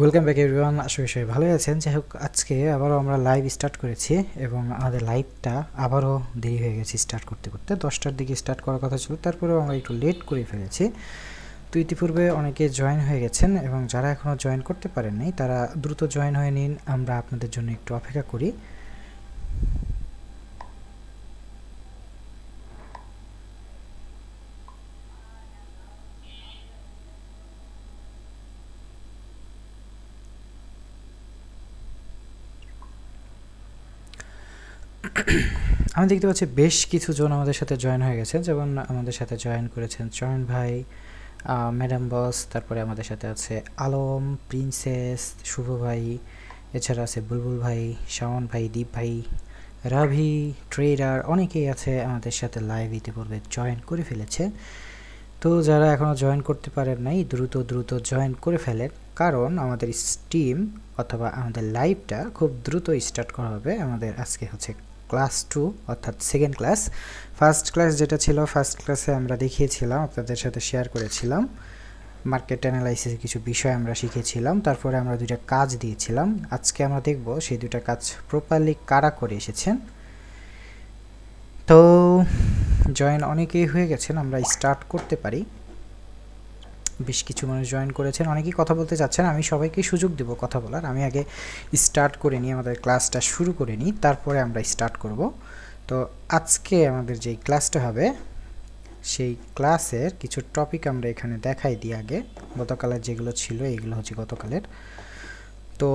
Welcome back everyone. আশা করি সবাই ভালোই আছেন। যাই হোক, আজকে আবারও আমরা লাইভ স্টার্ট করেছি এবং আমাদের লাইভটা আবারও দেরি হয়ে গেছে স্টার্ট করতে করতে। 10টার দিকে স্টার্ট করার কথা ছিল, তারপরেও আমরা একটু লেট করে ফেলেছি। তো ইতিপূর্বে অনেকে জয়েন হয়ে গেছেন এবং যারা এখনও জয়েন করতে পারেননি তারা দ্রুত জয়েন হয়ে নিন, আমরা আপনাদের জন্য একটু অপেক্ষা করি। আমি দেখতে পাচ্ছি বেশ কিছু জন আমাদের সাথে জয়েন হয়ে গেছে, যেমন আমাদের সাথে জয়েন করেছেন চয়ন ভাই, ম্যাডাম বস, তারপরে আমাদের সাথে আছে আলম, প্রিন্সেস, শুভ ভাই, এছাড়া আছে বুলবুল ভাই, শাওন ভাই, দীপ ভাই, রাভি, ট্রেডার, অনেকেই আছে আমাদের সাথে লাইভ ইতিপূর্বে জয়েন করে ফেলেছে। তো যারা এখনও জয়েন করতে পারেন নাই দ্রুত দ্রুত জয়েন করে ফেলেন, কারণ আমাদের স্ট্রিম অথবা আমাদের লাইভটা খুব দ্রুত স্টার্ট করা হবে। আমাদের আজকে হচ্ছে ক্লাস 2 অর্থাৎ সেকেন্ড ক্লাস। ফার্স্ট ক্লাস যেটা ছিল, ফার্স্ট ক্লাসে আমরা দেখিয়েছিলাম, আপনাদের সাথে শেয়ার করেছিলাম মার্কেট অ্যানালাইসিসের কিছু বিষয় আমরা শিখেছিলাম, তারপরে আমরা দুইটা কাজ দিয়েছিলাম। আজকে আমরা দেখব সেই দুইটা কাজ প্রপারলি কারা করে এসেছেন। তো জয়েন অনেকেই হয়ে গেছেন, আমরা স্টার্ট করতে পারি। বেশ কিছু মানুষ জয়েন করেছেন, অনেকেই কথা বলতে চাচ্ছেন, আমি সবাইকে সুযোগ দেব কথা বলার। আমি আগে স্টার্ট করে নিই, আমাদের ক্লাসটা শুরু করে নিই, তারপরে আমরা স্টার্ট করব। তো আজকে আমাদের যেই ক্লাসটা হবে সেই ক্লাসের কিছু টপিক আমরা এখানে দেখাই দিই আগে। গতকালের যেগুলো ছিল এইগুলো হচ্ছে গতকালের। তো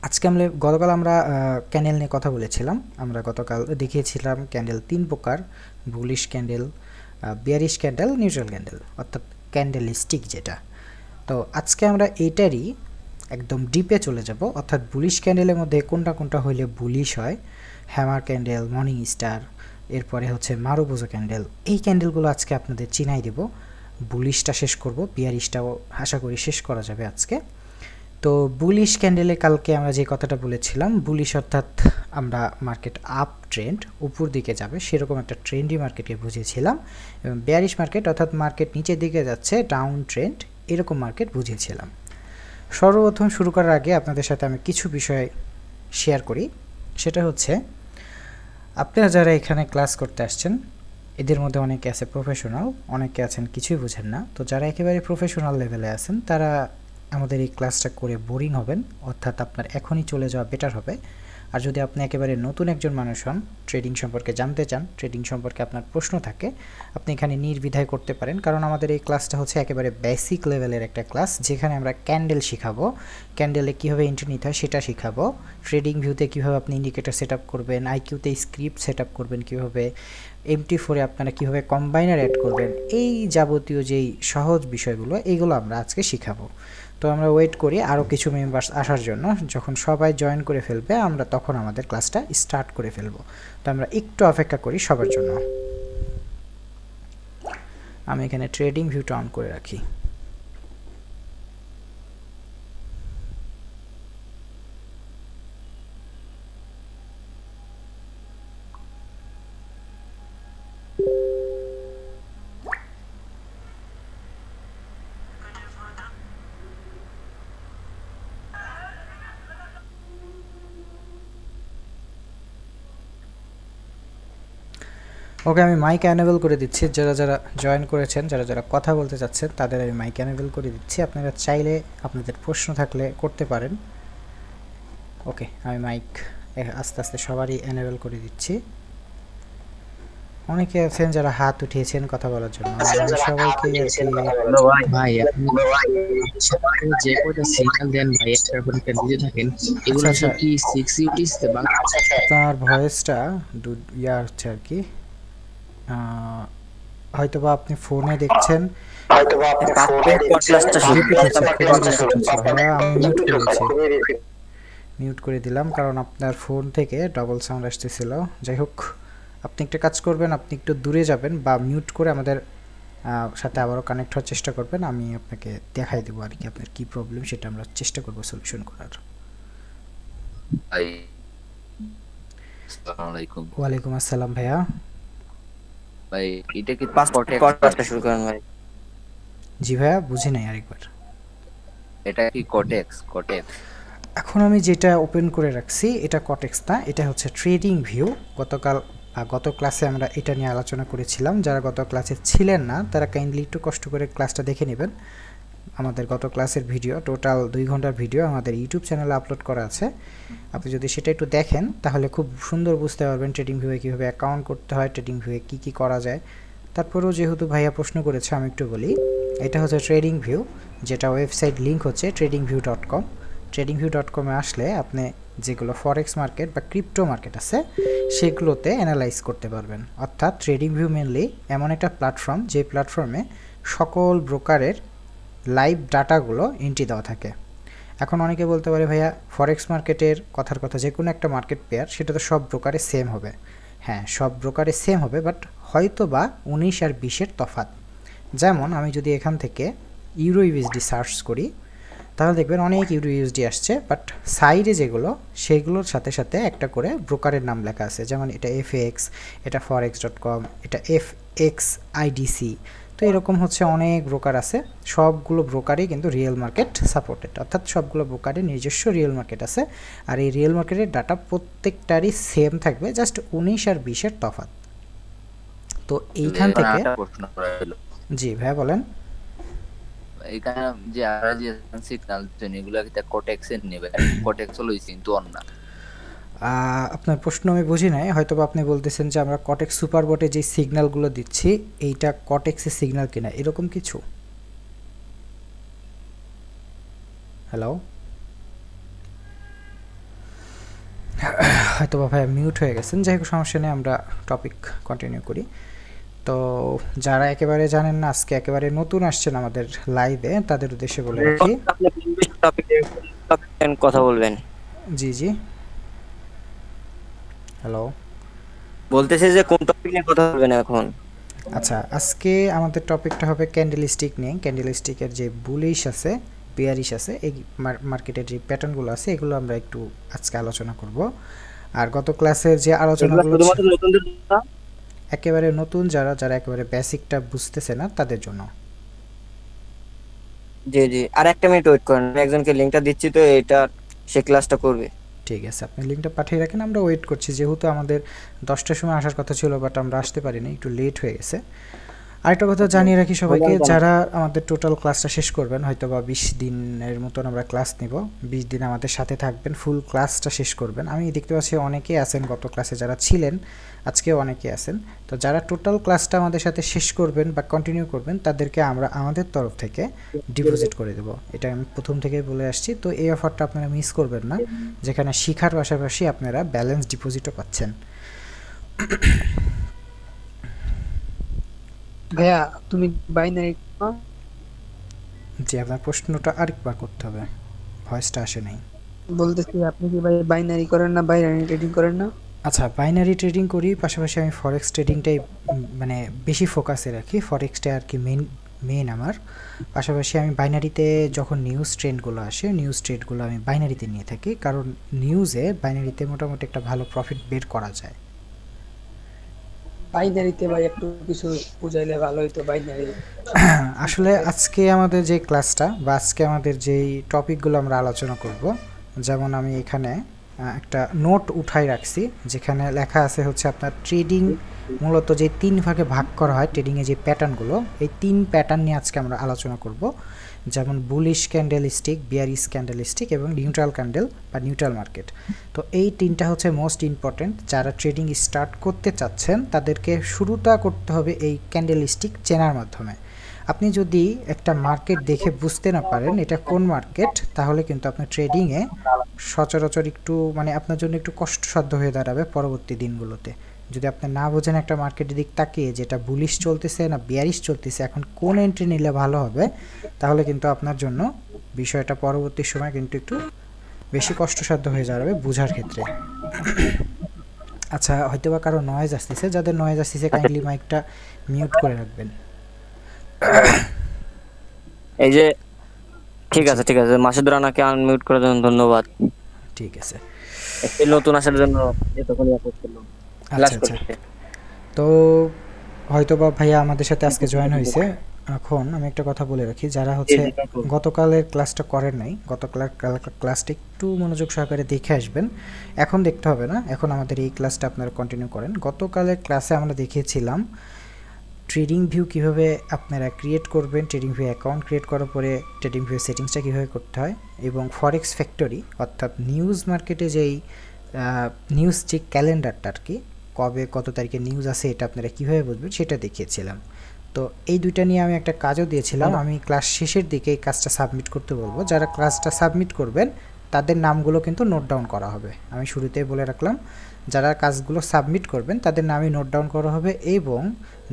আজকে গতকাল আমরা ক্যান্ডেল নিয়ে কথা বলেছিলাম। আমরা গতকাল দেখিয়েছিলাম ক্যান্ডেল 3 প্রকার: bullish candle, bearish candle, neutral candle, অর্থাৎ ক্যান্ডেল স্টিক যেটা। তো আজকে আমরা এইটারই একদম ডিপে চলে যাব, অর্থাৎ বুলিশ ক্যান্ডেলের মধ্যে কোনটা কোনটা হইলে বুলিশ হয়, হ্যামার ক্যান্ডেল, মর্নিং স্টার, এরপরে হচ্ছে মারুবোজো ক্যান্ডেল। এই ক্যান্ডেলগুলো আজকে আপনাদের চিনাই দেব। বুলিশটা শেষ করব, বিয়ারিশটাও আশা করি শেষ করা যাবে আজকে। তো বুলিশ ক্যান্ডেলে কালকে আমরা যে কথাটা বলেছিলাম, বুলিশ অর্থাৎ আমরা মার্কেট আপ ট্রেন্ড, উপর দিকে যাবে সেরকম একটা ট্রেন্ডি মার্কেটকে বুঝিয়েছিলাম, এবং বেয়ারিশ মার্কেট অর্থাৎ মার্কেট নিচের দিকে যাচ্ছে, ডাউন ট্রেন্ড, এরকম মার্কেট বুঝিয়েছিলাম। সর্বপ্রথম শুরু করার আগে আপনাদের সাথে আমি কিছু বিষয় শেয়ার করি। সেটা হচ্ছে, আপনারা যারা এখানে ক্লাস করতে আসছেন এদের মধ্যে অনেকে আছে প্রফেশনাল, অনেকে আছেন কিছুই বুঝেন না। তো যারা একেবারে প্রফেশনাল লেভেলে আছেন তারা আমাদের এই ক্লাসটা করে বোরিং হবেন, অর্থাৎ আপনার এখনই চলে যাওয়া বেটার হবে। আর যদি আপনি একেবারে নতুন একজন মানুষ হন, ট্রেডিং সম্পর্কে জানতে চান, ট্রেডিং সম্পর্কে আপনার প্রশ্ন থাকে, আপনি এখানে নির্দ্বিধায় করতে পারেন, কারণ আমাদের এই ক্লাসটা হচ্ছে একেবারে বেসিক লেভেলের একটা ক্লাস, যেখানে আমরা ক্যান্ডেল শিখাবো, ক্যান্ডেলে কীভাবে এন্ট্রি নিতে হয় সেটা শিখাবো, ট্রেডিং ভিউতে কীভাবে আপনি ইন্ডিকেটর সেট আপ করবেন, আইকিউতে স্ক্রিপ্ট সেট আপ করবেন কীভাবে, MT4-এ আপনারা কীভাবে কম্বাইনার অ্যাড করবেন, এই যাবতীয় যেই সহজ বিষয়গুলো এইগুলো আমরা আজকে শিখাবো। তো আমরা ওয়েট করি আরও কিছু মেম্বার্স আসার জন্য। যখন সবাই জয়েন করে ফেলবে আমরা তখন আমাদের ক্লাসটা স্টার্ট করে ফেলবো। তো আমরা একটু অপেক্ষা করি সবার জন্য। আমি এখানে ট্রেডিং ভিউটা অন করে রাখি। ওকে, আমি মাইক অ্যানেবল করে দিচ্ছি। যারা যারা জয়েন করেছেন, যারা যারা কথা বলতে চাচ্ছেন তাদের আমি মাইক অ্যানেবল করে দিচ্ছি। আপনারা চাইলে আপনাদের প্রশ্ন থাকলে করতে পারেন। ওকে, আমি মাইক আস্তে আস্তে সবারই অ্যানেবল করে দিচ্ছি। অনেকে আছেন যারা হাত উঠিয়েছেন কথা বলার জন্য, আমি সবাইকে ভাই আপনি যে কয়টা সিগন্যাল দেন ভাই একটার পর একটা দিতে থাকেন, এগুলো সব কি 6 ইউটিস বাংলা? তার ভয়েসটা ইয়া হচ্ছে আর কি, হয়তোবা আপনি ফোনে দেখছেন, আমি মিউট করে দিলাম কারণ আপনার ফোন থেকে ডবল সাউন্ড আসতেছিল। যাই হোক, আপনি একটা কাজ করবেন, আপনি একটু দূরে যাবেন বা মিউট করে আমাদের সাথে আবারও কানেক্ট হওয়ার চেষ্টা করবেন। আমি আপনাকে দেখাই দেবো আর কি আপনার কী প্রবলেম, সেটা আমরা চেষ্টা করবো সলিউশন করার। ওয়ালাইকুম আসসালাম ভাইয়া। ভাই এটা কি পাসপোর্টটা শুরু করেন ভাই? জি ভাইয়া, বুঝি নাই আরেকবার। এটা কি কোটেক্স? কোটেক্স এখন আমি যেটা ওপেন করে রাখছি এটা কটেক্স না, এটা হচ্ছে ট্রেডিং ভিউ। গত ক্লাসে আমরা এটা নিয়ে আলোচনা করেছিলাম। যারা গত ক্লাসে ছিলেন না তারা কাইন্ডলি একটু কষ্ট করে ক্লাসটা দেখে নেবেন। আমাদের গত ক্লাসের ভিডিও, টোটাল 2 ঘন্টার ভিডিও আমাদের ইউটিউব চ্যানেলে আপলোড করা আছে। আপনি যদি সেটা একটু দেখেন তাহলে খুব সুন্দর বুঝতে পারবেন ট্রেডিং ভিউয়ে কীভাবে অ্যাকাউন্ট করতে হয়, ট্রেডিং ভিউয়ে কী কী করা যায়। তারপরেও যেহেতু ভাইয়া প্রশ্ন করেছে আমি একটু বলি, এটা হচ্ছে ট্রেডিং ভিউ, যেটা ওয়েবসাইট লিঙ্ক হচ্ছে tradingview.com। tradingview.com-এ আসলে আপনি যেগুলো ফরেক্স মার্কেট বা ক্রিপ্টো মার্কেট আছে সেগুলোতে অ্যানালাইজ করতে পারবেন। অর্থাৎ ট্রেডিং ভিউ মেনলি এমন একটা প্ল্যাটফর্ম যে প্ল্যাটফর্মে সকল ব্রোকারের লাইভ ডাটাগুলো এন্ট্রি দেওয়া থাকে। এখন অনেকে বলতে পারে ভাইয়া ফরেক্স মার্কেটের কথার কথা, যে কোনো একটা মার্কেট পেয়ার সেটা তো সব ব্রোকারে সেম হবে। হ্যাঁ, সব ব্রোকারে সেম হবে, বাট হয়তো বা 19 আর 20-এর তফাৎ। যেমন আমি যদি এখান থেকে ইউরো ইউএসডি সার্চ করি তাহলে দেখবেন অনেক ইউরো ইউএসডি আসছে, বাট সাইডে যেগুলো সেগুলোর সাথে সাথে একটা করে ব্রোকারের নাম লেখা আছে। যেমন এটা FX, এটা forex.com, এটা FXIDC। তো এরকম হচ্ছে অনেক ব্রোকার আছে। সবগুলো ব্রোকারই কিন্তু রিয়েল মার্কেট সাপোর্টেড, অর্থাৎ সবগুলো ব্রোকারের নিজস্ব রিয়েল মার্কেট আছে। আর এই রিয়েল মার্কেটের ডাটা প্রত্যেকটারই সেম থাকবে, জাস্ট 19 আর 20-এর তফাৎ। তো এইখান থেকে জি ভাইয়া বলেন। এখানে যে আর যে সিগন্যাল এগুলো কি কোটেক্সের নেবে? কোটেক্স হলো কিন্তু অন্য। আপনার প্রশ্ন আমি বুঝি নাই, হয়তো আপনি বলতেছেন যে আমরা কটেক্স সুপারবটে যে সিগন্যালগুলো দিচ্ছি এইটা কটেক্সের সিগন্যাল কিনা, এরকম কিছু। হ্যালো, হয়তো ভাই মিউট হয়ে গেছেন। যাই হোক, সমস্যা নেই, আমরা টপিক কন্টিনিউ করি। তো যারা একেবারে জানেন না, আজকে একেবারে নতুন আসছেন আমাদের লাইভে, তাদের উদ্দেশ্যে বলে রাখি কথা বলবেন। জি জি, হ্যালো, বলতেছে যে কোন টপিক নিয়ে কথা বলবেন এখন? আচ্ছা, আজকে আমাদের টপিকটা হবে ক্যান্ডেলস্টিক নিয়ে। ক্যান্ডেলস্টিকের যে বুলিশ আছে, বেয়ারিশ আছে, এই মার্কেটের যে প্যাটার্নগুলো আছে এগুলো আমরা একটু আজকে আলোচনা করব। আর গত ক্লাসের যে আলোচনাগুলো একেবারে নতুন, যারা একেবারে বেসিকটা বুঝতেছে না তাদের জন্য। জি জি, আর একটা মিনিট ওয়েট করেন, আমি একজনকে লিংকটা দিচ্ছি, তো এটা সে ক্লাসটা করবে। ঠিক আছে, আপনি লিংকটা পাঠিয়ে রাখেন, আমরা ওয়েট করছি। যেহেতু আমাদের 10টার সময় আসার কথা ছিল, বাট আমরা আসতে পারিনি, একটু লেট হয়ে গেছে। আরেকটা কথা জানিয়ে রাখি সবাইকে, যারা আমাদের টোটাল ক্লাসটা শেষ করবেন, হয়তো বা 20 দিনের মতন আমরা ক্লাস নিব, 20 দিন আমাদের সাথে থাকবেন, ফুল ক্লাসটা শেষ করবেন। আমি দেখতে পাচ্ছি অনেকেই আছেন গত ক্লাসে যারা ছিলেন, আজকেও অনেকেই আছেন। তো যারা টোটাল ক্লাসটা আমাদের সাথে শেষ করবেন বা কন্টিনিউ করবেন তাদেরকে আমরা আমাদের তরফ থেকে ডিপোজিট করে দেব। এটা আমি প্রথম থেকেই বলে আসছি। তো এই অফারটা আপনারা মিস করবেন না, যেখানে শিখার পাশাপাশি আপনারা ব্যালেন্স ডিপোজিটও পাচ্ছেন। ভাইয়া তুমি বাইনারি, জি, আপনার প্রশ্নটা আরেকবার করতে হবে, ভয়েসটা আসে নাই। বলতেছি আপনি কি ভাই বাইনারি করেন না, বাইনারি ট্রেডিং করেন না? আচ্ছা, বাইনারি ট্রেডিং করি, পাশাপাশি আমি ফরেক্স ট্রেডিংটাই মানে বেশি ফোকাসে রাখি, ফরেক্সটা আর কি মেন আমার। পাশাপাশি আমি বাইনারিতে যখন নিউজ ট্রেন্ডগুলো আসে, নিউজ ট্রেডগুলো আমি বাইনারিতে নিয়ে থাকি, কারণ নিউজে বাইনারিতে মোটামুটি একটা ভালো প্রফিট বের করা যায়। বাইনারিতে ভাই একটু কিছু বুঝাইলে ভালো হইতো। বাইনারি আসলে আজকে আমাদের যে ক্লাসটা বা আজকে আমাদের যেই টপিকগুলো আমরা আলোচনা করব, যেমন আমি এখানে একটা নোট উঠাই রাখছি, যেখানে লেখা আছে হচ্ছে আপনার ট্রেডিং মূলত যে 3 ভাগে ভাগ করা হয় ট্রেডিংয়ে যে প্যাটার্নগুলো, এই 3 প্যাটার্ন নিয়ে আজকে আমরা আলোচনা করব। যেমন বুলিশ ক্যান্ডেলস্টিক, বিয়ারিশ ক্যান্ডেলস্টিক এবং নিউট্রাল ক্যান্ডেল বা নিউট্রাল মার্কেট। তো এই 3টা হচ্ছে মোস্ট ইম্পর্টেন্ট। যারা ট্রেডিং স্টার্ট করতে চাচ্ছেন তাদেরকে শুরুটা করতে হবে এই ক্যান্ডেলস্টিক চেনার মাধ্যমে। আপনি যদি একটা মার্কেট দেখে বুঝতে না পারেন এটা কোন মার্কেট, তাহলে কিন্তু আপনার ট্রেডিংয়ে সচরাচর একটু মানে আপনার জন্য একটু কষ্টসাধ্য হয়ে দাঁড়াবে পরবর্তী দিনগুলোতে। যদি আপনি না বোঝেন একটা মার্কেটের দিক তাকিয়ে যেটা বুলিশ চলতেছে না বিয়ারিশ চলতেছে, এখন কোন এন্ট্রি নিলে ভালো হবে, তাহলে কিন্তু আপনার জন্য বিষয়টা পরবর্তী সময় কিন্তু একটু বেশি কষ্টসাধ্য হয়ে যাবে বোঝার ক্ষেত্রে। আচ্ছা, হয়তো বা কারো নয়েজ আসতেছে, যাদের নয়েজ আসতেছে কাইন্ডলি মাইকটা মিউট করে রাখবেন। এই যে ঠিক আছে মাসুদ রানাকে আনমিউট করে দেন, ধন্যবাদ। ঠিক আছে, এই নতুন আসার জন্য এতক্ষণ অপেক্ষা করলাম। আচ্ছা, তো হয়তো বা ভাইয়া আমাদের সাথে আজকে জয়েন হয়েছে, এখন আমি একটা কথা বলে রাখি, যারা হচ্ছে গতকালের ক্লাসটা করেন নাই, গতকালের ক্লাসটা একটু মনোযোগ সহকারে দেখে আসবেন। এখন দেখতে হবে না, এখন আমাদের এই ক্লাসটা আপনারা কন্টিনিউ করেন। গতকালের ক্লাসে আমরা দেখিয়েছিলাম ট্রেডিং ভিউ কিভাবে আপনারা ক্রিয়েট করবেন, ট্রেডিং ভিউ অ্যাকাউন্ট ক্রিয়েট করার পরে ট্রেডিং ভিউ সেটিংসটা কীভাবে করতে হয়, এবং ফরেক্স ফ্যাক্টরি অর্থাৎ নিউজ মার্কেটে যেই নিউজ যে ক্যালেন্ডারটা আর কি, কবে কত তারিখে নিউজ আছে এটা আপনারা কীভাবে বুঝবেন সেটা দেখিয়েছিলাম। তো এই দুইটা নিয়ে আমি একটা কাজও দিয়েছিলাম, আমি ক্লাস শেষের দিকে এই কাজটা সাবমিট করতে বলবো। যারা ক্লাসটা সাবমিট করবেন তাদের নামগুলো কিন্তু নোট ডাউন করা হবে, আমি শুরুতেই বলে রাখলাম। যারা কাজগুলো সাবমিট করবেন তাদের নামই নোট ডাউন করা হবে, এবং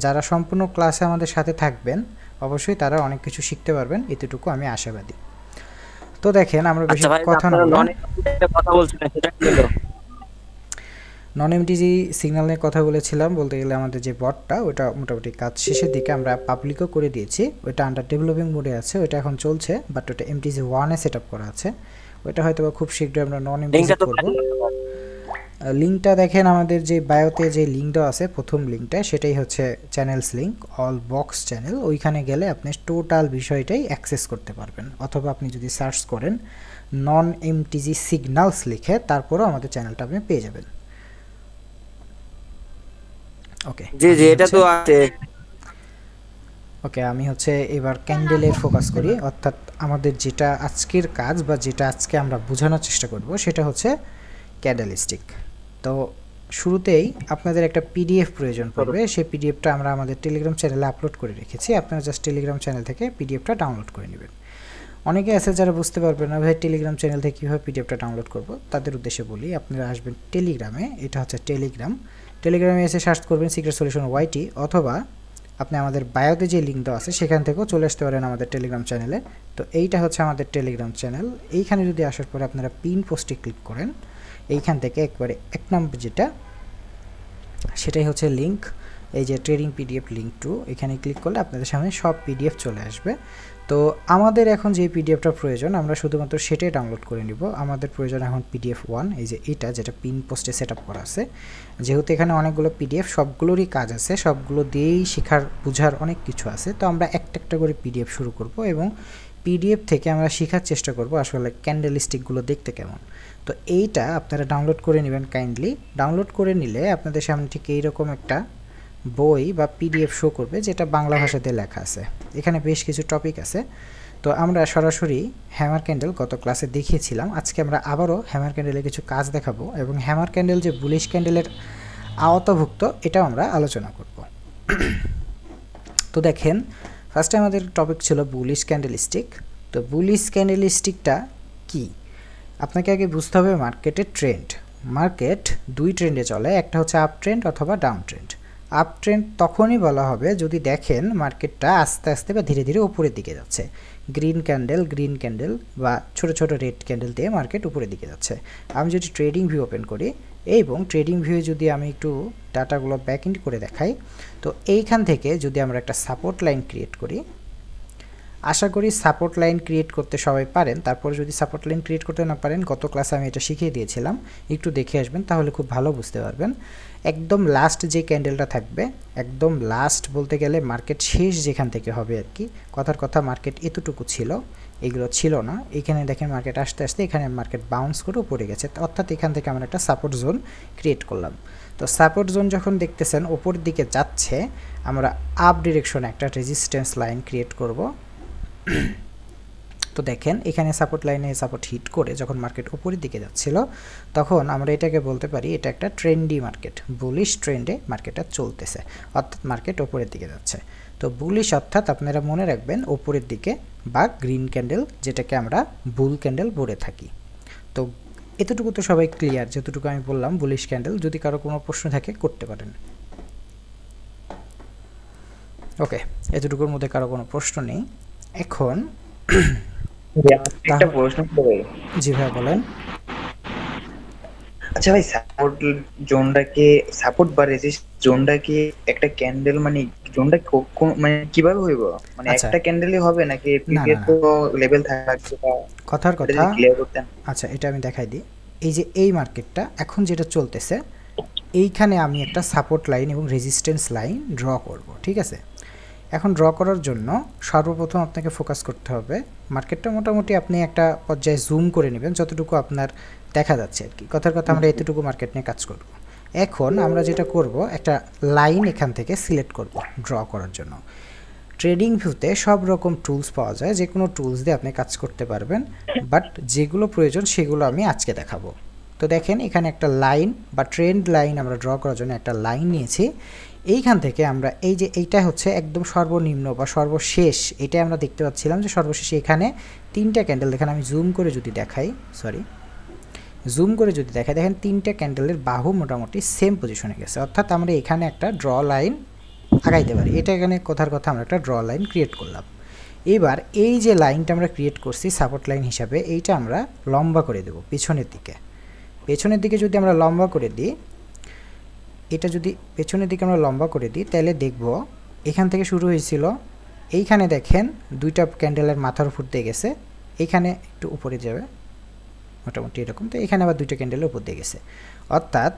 যারা সম্পূর্ণ ক্লাসে আমাদের সাথে থাকবেন অবশ্যই তারা অনেক কিছু শিখতে পারবেন, এতটুকু আমি আশাবাদী। তো দেখেন আমরা বেশি কথা না বলে কথা বলছিলেন, সেটা কি হলো? নন এমটিজি সিগন্যাল নিয়ে কথা বলেছিলাম। বলতে গেলে আমাদের যে বটটা ওটা মোটামুটি কাজ শেষের দিকে আমরা পাবলিকও করে দিয়েছি, ওটা আন্ডার ডেভেলপিং মোডে আছে, ওটা এখন চলছে, বাট ওটা এমটিজি 1-এ সেট আপ করা আছে। ওটা হয়তো খুব শীঘ্রই আমরা নন এমটিজি করব। লিঙ্কটা দেখেন আমাদের যে বায়োতে যে লিঙ্কটা আছে, প্রথম লিঙ্কটা সেটাই হচ্ছে channels link, all box channel. ওইখানে গেলে আপনি টোটাল বিষয়টাই অ্যাক্সেস করতে পারবেন, অথবা আপনি যদি সার্চ করেন নন এমটিজি সিগন্যালস লিখে তারপরেও আমাদের চ্যানেলটা আপনি পেয়ে যাবেন। ওকে জি জি, এটা তো আছে। ওকে, আমি হচ্ছে এবার ক্যান্ডেলে ফোকাস করি, অর্থাৎ আমাদের যেটা আজকের কাজ বা যেটা আজকে আমরা বোঝানোর চেষ্টা করব সেটা হচ্ছে ক্যান্ডেলস্টিক। তো শুরুতেই আপনাদের একটা পিডিএফ প্রয়োজন পড়বে, সেই পিডিএফটা আমরা আমাদের টেলিগ্রাম চ্যানেলে আপলোড করে রেখেছি, আপনারা জাস্ট টেলিগ্রাম চ্যানেল থেকে পিডিএফটা ডাউনলোড করে নেবেন। অনেকে আছে যারা বুঝতে পারবেন না ভাই টেলিগ্রাম চ্যানেল থেকে কীভাবে পিডিএফটা ডাউনলোড করব, তাদের উদ্দেশ্যে বলি, আপনারা আসবেন টেলিগ্রামে, এটা হচ্ছে টেলিগ্রামে এসে সার্চ করবেন সিক্রেট সলিউশন ওয়াইটি, অথবা আপনি আমাদের বায়োতে যে লিঙ্ক দেওয়া আছে সেখান থেকেও চলে আসতে পারেন আমাদের টেলিগ্রাম চ্যানেলে। তো এইটা হচ্ছে আমাদের টেলিগ্রাম চ্যানেল। এইখানে যদি আসার পরে আপনারা পিন পোস্টে ক্লিক করেন, এইখান থেকে একবারে 1 নম্বর যেটা সেটাই হচ্ছে লিঙ্ক, এই যে ট্রেডিং পিডিএফ লিঙ্ক টু, এখানে ক্লিক করলে আপনাদের সামনে সব পিডিএফ চলে আসবে। তো আমাদের এখন যে পিডিএফটা প্রয়োজন আমরা শুধুমাত্র সেটাই ডাউনলোড করে নিব। আমাদের প্রয়োজন এখন পিডিএফ 1, এই যে এটা যেটা পিন পোস্টে সেট আপ করা আছে। যেহেতু এখানে অনেকগুলো পিডিএফ, সবগুলোরই কাজ আছে, সবগুলো দিয়েই শেখার বোঝার অনেক কিছু আছে, তো আমরা একটা একটা করে পিডিএফ শুরু করব এবং পিডিএফ থেকে আমরা শেখার চেষ্টা করব আসলে ক্যান্ডেলস্টিকগুলো দেখতে কেমন। তো এইটা আপনারা ডাউনলোড করে নেবেন কাইন্ডলি। ডাউনলোড করে নিলে আপনাদের সামনে ঠিক এইরকম একটা বই বা পিডিএফ শো করবে, যেটা বাংলা ভাষাতে লেখা আছে। এখানে বেশ কিছু টপিক আছে। তো আমরা সরাসরি হ্যামার ক্যান্ডেল গত ক্লাসে দেখিয়েছিলাম, আজকে আমরা আবারও হ্যামার ক্যান্ডেলের কিছু কাজ দেখাবো, এবং হ্যামার ক্যান্ডেল যে বুলিশ ক্যান্ডেলের আওতাভুক্ত এটাও আমরা আলোচনা করব। তো দেখেন, ফার্স্টে আমাদের টপিক ছিল বুলিশ ক্যান্ডেলস্টিক। তো বুলিশ ক্যান্ডেলস্টিকটা কি আপনাকে আগে বুঝতে হবে মার্কেটের ট্রেন্ড। মার্কেট দুই ট্রেন্ডে চলে, একটা হচ্ছে আপ ট্রেন্ড অথবা ডাউন ট্রেন্ড। আপ ট্রেন্ড তখনই বলা হবে যদি দেখেন মার্কেটটা আস্তে আস্তে বা ধীরে ধীরে উপরের দিকে যাচ্ছে, গ্রিন ক্যান্ডেল বা ছোট ছোট রেড ক্যান্ডেল দিয়ে মার্কেট উপরের দিকে যাচ্ছে। আমি যদি ট্রেডিং ভিউ ওপেন করি এবং ট্রেডিং ভিউ যদি আমি একটু ডাটাগুলো ব্যাক ইন করে দেখাই, তো এইখান থেকে যদি আমরা একটা সাপোর্ট লাইন ক্রিয়েট করি, আশা করি সাপোর্ট লাইন ক্রিয়েট করতে সবাই পারেন। তারপরে যদি সাপোর্ট লাইন ক্রিয়েট করতে না পারেন, গত ক্লাসে আমি এটা শিখিয়ে দিয়েছিলাম, একটু দেখে আসবেন তাহলে খুব ভালো বুঝতে পারবেন। একদম লাস্ট যে ক্যান্ডেলটা থাকবে, একদম লাস্ট বলতে গেলে মার্কেট শেষ যেখান থেকে হবে আর কি, কথার কথা মার্কেট এতটুকু ছিল, এগুলো ছিল না। এখানে দেখেন মার্কেট আস্তে আস্তে এখানে মার্কেট বাউন্স করে উপরে গেছে, অর্থাৎ এখান থেকে আমরা একটা সাপোর্ট জোন ক্রিয়েট করলাম। তো সাপোর্ট জোন যখন দেখতেছেন ওপর দিকে যাচ্ছে, আমরা আপ ডিরেকশনে একটা রেজিস্ট্যান্স লাইন ক্রিয়েট করব। তো দেখেন এখানে সাপোর্ট লাইনে সাপোর্ট হিট করে যখন মার্কেট উপরের দিকে যাচ্ছিল, তখন আমরা এটাকে বলতে পারি এটা একটা ট্রেন্ডি মার্কেট, বুলিশ ট্রেন্ডে মার্কেটটা চলতেছে, অর্থাৎ মার্কেট উপরের দিকে যাচ্ছে। তো বুলিশ অর্থাৎ আপনারা মনে রাখবেন উপরের দিকে, বা গ্রিন ক্যান্ডেল যেটাকে আমরা বুল ক্যান্ডেল বলে থাকি। তো এতটুকু তো সবাই ক্লিয়ার, যতটুকু আমি বললাম বুলিশ ক্যান্ডেল। যদি কারো কোনো প্রশ্ন থাকে করতে পারেন। ওকে, এতটুকুর মধ্যে কারো কোনো প্রশ্ন নেই। এখন একটা প্রশ্ন করব। জি ভাই বলেন। আচ্ছা ভাই, সাপোর্ট জোনটাকে, সাপোর্ট বা রেজিস্ট জোনটাকে একটা ক্যান্ডেল মানে জোনটা মানে কিভাবে হইব, মানে একটা ক্যান্ডেলই হবে নাকি প্রিভিয়াস তো লেভেল থাকবে? কথার কথা ক্লিয়ার করতেন। আচ্ছা, এটা আমি দেখাই দিই। এই যে এই মার্কেটটা এখন যেটা চলতেছে, এইখানে আমি একটা সাপোর্ট লাইন এবং রেজিস্ট্যান্স লাইন ড্র করব, ঠিক আছে? এখন ড্র করার জন্য সর্বপ্রথম আপনাকে ফোকাস করতে হবে মার্কেটটা মোটামুটি আপনি একটা পর্যায়ে জুম করে নেবেন যতটুকু আপনার দেখা যাচ্ছে আর কি। কথার কথা আমরা এতটুকু মার্কেট নিয়ে কাজ করব। এখন আমরা যেটা করব একটা লাইন এখান থেকে সিলেক্ট করব ড্র করার জন্য। ট্রেডিং ভিউতে সব রকম টুলস পাওয়া যায়, যে কোনো টুলস দিয়ে আপনি কাজ করতে পারবেন, বাট যেগুলো প্রয়োজন সেগুলো আমি আজকে দেখাবো। তো দেখেন এখানে একটা লাইন বা ট্রেন্ড লাইন আমরা ড্র করার জন্য একটা লাইন নিয়েছি। এইখান থেকে আমরা এই যে এইটা হচ্ছে একদম সর্বনিম্ন বা সর্বশেষ, এটা আমরা দেখতে পাচ্ছিলাম যে সর্বশেষ এখানে 3টা ক্যান্ডেল, দেখেন আমি জুম করে যদি দেখাই, দেখেন 3টা ক্যান্ডেলের বাহু মোটামুটি সেম পজিশনে গেছে, অর্থাৎ আমরা এখানে একটা ড্র লাইন আগাইতে পারি। এটা এখানে কথার কথা আমরা একটা ড্র লাইন ক্রিয়েট করলাম। এবার এই যে লাইনটা আমরা ক্রিয়েট করছি সাপোর্ট লাইন হিসাবে, এইটা আমরা লম্বা করে দেব পেছনের দিকে যদি আমরা লম্বা করে দিই, এটা যদি পেছনের দিকে আমরা লম্বা করে দিই তাহলে দেখব এখান থেকে শুরু হয়েছিল, এইখানে দেখেন 2টা ক্যান্ডেলের মাথার উপর দিয়ে গেছে, এইখানে একটু উপরে যাবে মোটামুটি এরকম, তো এখানে আবার 2টা ক্যান্ডেলের উপর দিয়ে গেছে। অর্থাৎ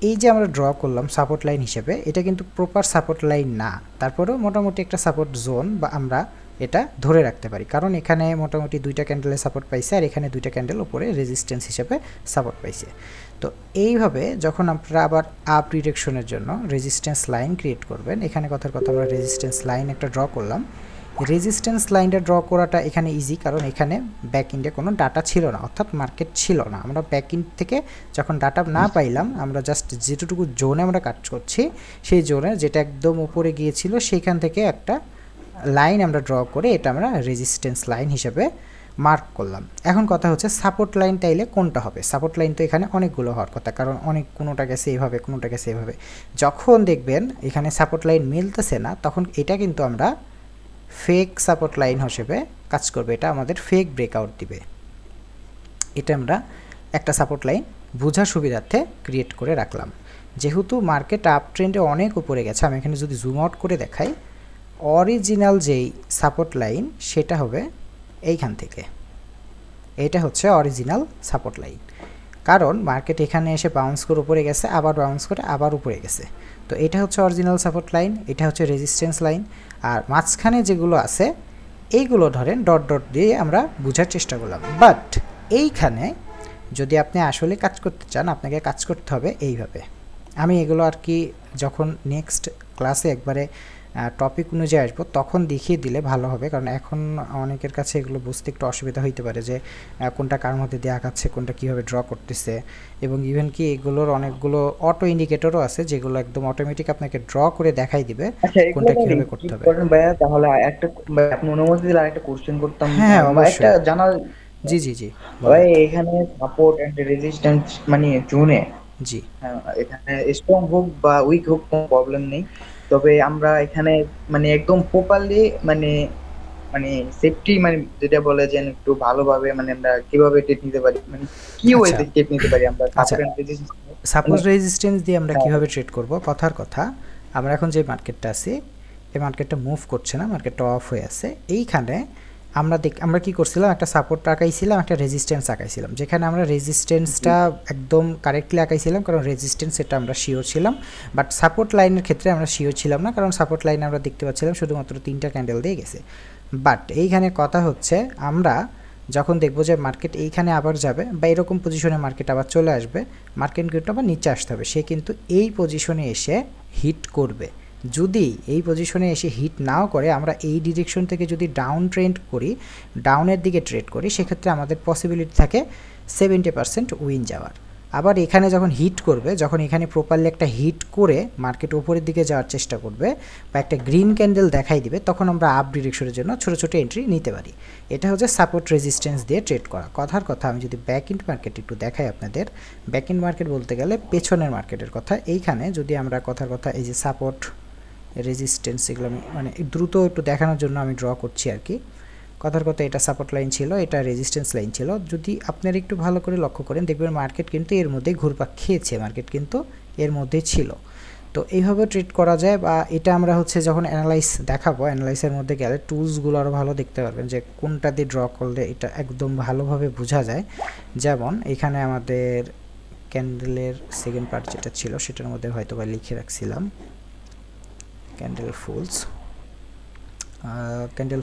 এই যে আমরা ড্র করলাম সাপোর্ট লাইন হিসেবে, এটা কিন্তু প্রপার সাপোর্ট লাইন না, তারপরেও মোটামুটি একটা সাপোর্ট জোন বা আমরা এটা ধরে রাখতে পারি, কারণ এখানে মোটামুটি 2টা ক্যান্ডেলের সাপোর্ট পাইছে আর এখানে 2টা ক্যান্ডেল উপরে রেজিস্ট্যান্স হিসেবে সাপোর্ট পাইছে। তো এইভাবে যখন আপনারা আবার আপ ডিরেকশনের জন্য রেজিস্ট্যান্স লাইন ক্রিয়েট করবেন, এখানে কথার কথা আমরা রেজিস্ট্যান্স লাইন একটা ড্র করলাম। রেজিস্ট্যান্স লাইনটা ড্র করাটা এখানে ইজি, কারণ এখানে ব্যাক ইন্ডে কোনো ডাটা ছিল না, অর্থাৎ মার্কেট ছিল না। আমরা ব্যাক ইন্ড থেকে যখন ডাটা না পাইলাম, আমরা জাস্ট যেটুকু জোনে আমরা কাজ করছি সেই জোনে যেটা একদম উপরে গিয়েছিল সেইখান থেকে একটা লাইন আমরা ড্র করে এটা আমরা রেজিস্ট্যান্স লাইন হিসেবে মার্ক করলাম। এখন কথা হচ্ছে সাপোর্ট লাইন তাইলে কোনটা হবে? সাপোর্ট লাইন তো এখানে অনেকগুলো হওয়ার কথা, কারণ কোনোটা গেছে এইভাবে, কোনোটা গেছে এইভাবে। যখন দেখবেন এখানে সাপোর্ট লাইন মিলতেছে না, তখন এটা কিন্তু আমরা ফেক সাপোর্ট লাইন হিসেবে কাজ করবে, এটা আমাদের ফেক ব্রেকআউট দিবে। এটা আমরা একটা সাপোর্ট লাইন বোঝার সুবিধার্থে ক্রিয়েট করে রাখলাম। যেহেতু মার্কেট আপ ট্রেন্ডে অনেক উপরে গেছে, আমি এখানে যদি জুম আউট করে দেখাই, অরিজিনাল যেই সাপোর্ট লাইন সেটা হবে এইখান থেকে, এটা হচ্ছে অরিজিনাল সাপোর্ট লাইন। কারণ মার্কেট এখানে এসে বাউন্স করে উপরে গেছে, আবার বাউন্স করে আবার উপরে গেছে, তো এটা হচ্ছে অরিজিনাল সাপোর্ট লাইন, এটা হচ্ছে রেজিস্ট্যান্স লাইন। আর মাঝখানে যেগুলো আছে এইগুলো ধরেন ডট ডট দিয়ে আমরা বোঝার চেষ্টা করলাম। বাট এইখানে যদি আপনি আসলে কাজ করতে চান, আপনাকে কাজ করতে হবে এইভাবে। আমি এগুলো আর কি যখন নেক্সট ক্লাসে একবারে টপিক অনুযায়ী আসবো তখন দেখিয়ে দিলে ভালো হবে, কারণ এখন অনেকের কাছে এগুলো বুঝতে একটু অসুবিধা হইতে পারে যে কোনটা কার মধ্যে দেওয়া যাচ্ছে, কোনটা কীভাবে ড্র করতেছে, এবং ইভেন কি এগুলোর অনেকগুলো অটো ইন্ডিকেটরও আছে যেগুলো একদম অটোমেটিক আপনাকে ড্র করে দেখাই দিবে কোনটা কীভাবে করতে হবে। ভাইয়া তাহলে একটা আপনি অনুমতি দিলে আরেকটা কোশ্চেন করতাম। হ্যাঁ অবশ্যই, একটা জানার। জি ভাই এখানে সাপোর্ট এন্ড রেজিস্ট্যান্স মানে জোনে, জি এখানে স্ট্রং হোক বা উইক হোক কোনো প্রবলেম নেই, তবে আমরা এখানে মানে একদম প্রপারলি মানে মানে সেফটি মানে যেটা বলে যে একটু ভালোভাবে মানে আমরা কিভাবে টেক নিতে পারি, মানে কি ওয়েতে টেক নিতে পারি আমরা support and resistance, suppose resistance দিয়ে আমরা কিভাবে ট্রেড করব। কথার কথা আমরা এখন যে মার্কেটটা আছে এই মার্কেটটা মুভ করছে না, মার্কেটটা অফ হয়ে আছে। এইখানে আমরা কি করছিলাম, একটা সাপোর্ট আঁকাইছিলাম, একটা রেজিস্ট্যান্স আঁকাইছিলাম, যেখানে আমরা রেজিস্ট্যান্সটা একদম কারেক্টলি আঁকাইছিলাম, কারণ রেজিস্ট্যান্স এটা আমরা শিওর ছিলাম। বাট সাপোর্ট লাইনের ক্ষেত্রে আমরা শিওর ছিলাম না, কারণ সাপোর্ট লাইন আমরা দেখতে পাচ্ছিলাম শুধুমাত্র 3টা ক্যান্ডেল দিয়ে গেছে। বাট এইখানে কথা হচ্ছে আমরা যখন দেখবো যে মার্কেট এইখানে আবার যাবে বা এরকম পজিশনে মার্কেট আবার চলে আসবে, মার্কেট কিন্তু আবার নিচে আসতে হবে, সে কিন্তু এই পজিশনে এসে হিট করবে। যদি এই পজিশনে এসে হিট নাও করে, আমরা এই ডিরেকশন থেকে যদি ডাউন ট্রেন্ড করি, ডাউনের দিকে ট্রেড করি, সেক্ষেত্রে আমাদের পসিবিলিটি থাকে 70% উইন যাওয়ার। আবার এখানে যখন হিট করবে, যখন এখানে প্রপারলি একটা হিট করে মার্কেট উপরের দিকে যাওয়ার চেষ্টা করবে বা একটা গ্রিন ক্যান্ডেল দেখাই দিবে, তখন আমরা আপ ডিরেকশনের জন্য ছোটো ছোটো এন্ট্রি নিতে পারি। এটা হচ্ছে সাপোর্ট রেজিস্ট্যান্স দিয়ে ট্রেড করা। কথার কথা আমি যদি ব্যাক ইন্ড মার্কেট একটু দেখাই আপনাদের, ব্যাক ইন্ড মার্কেট বলতে গেলে পেছনের মার্কেটের কথা। এইখানে যদি আমরা কথার কথা এই যে সাপোর্ট রেজিস্ট্যান্স এগুলো আমি মানে দ্রুত একটু দেখানোর জন্য আমি ড্র করছি আর কি। কথার কথা এটা সাপোর্ট লাইন ছিল, এটা রেজিস্ট্যান্স লাইন ছিল। যদি আপনারা একটু ভালো করে লক্ষ্য করেন দেখবেন মার্কেট কিন্তু এর মধ্যেই ঘুরপাক খেয়েছে, মার্কেট কিন্তু এর মধ্যেই ছিল। তো এইভাবে ট্রেড করা যায়। বা এটা আমরা হচ্ছে যখন অ্যানালাইজ দেখাবো, অ্যানালাইসের মধ্যে গেলে টুলসগুলো আরও ভালো দেখতে পারবেন যে কোনটা দিয়ে ড্র করলে এটা একদম ভালোভাবে বোঝা যায়। যেমন এখানে আমাদের ক্যান্ডেলের সেকেন্ড পার্ট যেটা ছিল সেটার মধ্যে হয়তো বা লিখে রাখছিলাম ক্যান্ডেল ফুলস, ক্যান্ডেল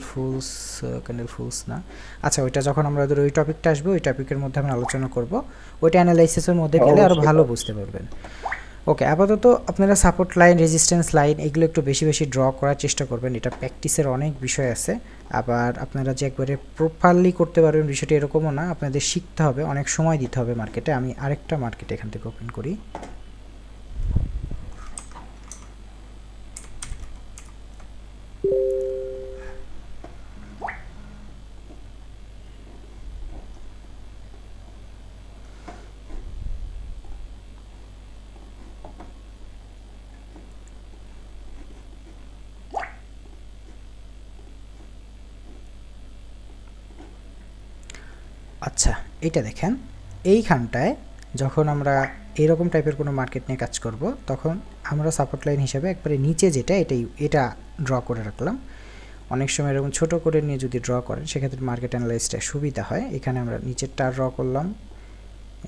ফুলস না, আচ্ছা ওইটা যখন আমাদের ওই টপিকটা আসবে ওই টপিকের মধ্যে আমরা আলোচনা করব, ওইটা অ্যানালাইসিসের মধ্যে গেলে আরও ভালো বুঝতে পারবেন। ওকে, আপাতত আপনারা সাপোর্ট লাইন, রেজিস্ট্যান্স লাইন এগুলো একটু বেশি বেশি ড্র করার চেষ্টা করবেন, এটা প্র্যাকটিসের অনেক বিষয় আছে। আবার আপনারা যে একবারে প্রপারলি করতে পারবেন বিষয়টা এরকমও না, আপনাদের শিখতে হবে, অনেক সময় দিতে হবে মার্কেটে। আমি আরেকটা মার্কেট এখান থেকে ওপেন করি। আচ্ছা এইটা দেখেন, এইখানটায় যখন আমরা এরকম টাইপের কোনো মার্কেট নিয়ে কাজ করব তখন আমরা সাপোর্ট লাইন হিসেবে একবারে নিচে যেটা এটা ড্র করে রাখলাম। অনেক সময় এরকম ছোট করে নিয়ে যদি ড্র করেন সেক্ষেত্রে মার্কেট অ্যানালাইসিসটা সুবিধা হয়। এখানে আমরা নিচেরটা ড্র করলাম,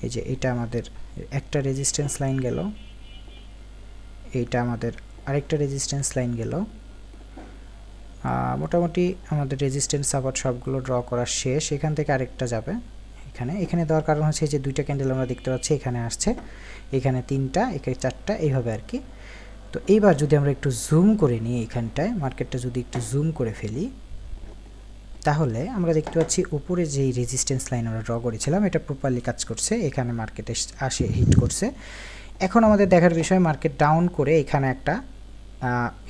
এই যে এটা আমাদের একটা রেজিস্ট্যান্স লাইন গেল, এইটা আমাদের আরেকটা রেজিস্ট্যান্স লাইন গেল। মোটামুটি আমাদের রেজিস্ট্যান্স সাপোর্ট সবগুলো ড্র করা শেষ। এখান থেকে আরেকটা যাবে এখানে দেওয়ার কারণ হচ্ছে যে দুইটা ক্যান্ডেল আমরা দেখতে পাচ্ছি, এখানে আসছে, এখানে তিনটা, এখানে চারটা, এইভাবে আর কি। তো এইবার যদি আমরা একটু জুম করে নিই, এখানটায় মার্কেটটা যদি একটু জুম করে ফেলি তাহলে আমরা দেখতে পাচ্ছি উপরে যেই রেজিস্ট্যান্স লাইন আমরা ড্র করেছিলাম এটা প্রপারলি কাজ করছে, এখানে মার্কেটে আসে হিট করছে। এখন আমাদের দেখার বিষয় মার্কেট ডাউন করে এখানে একটা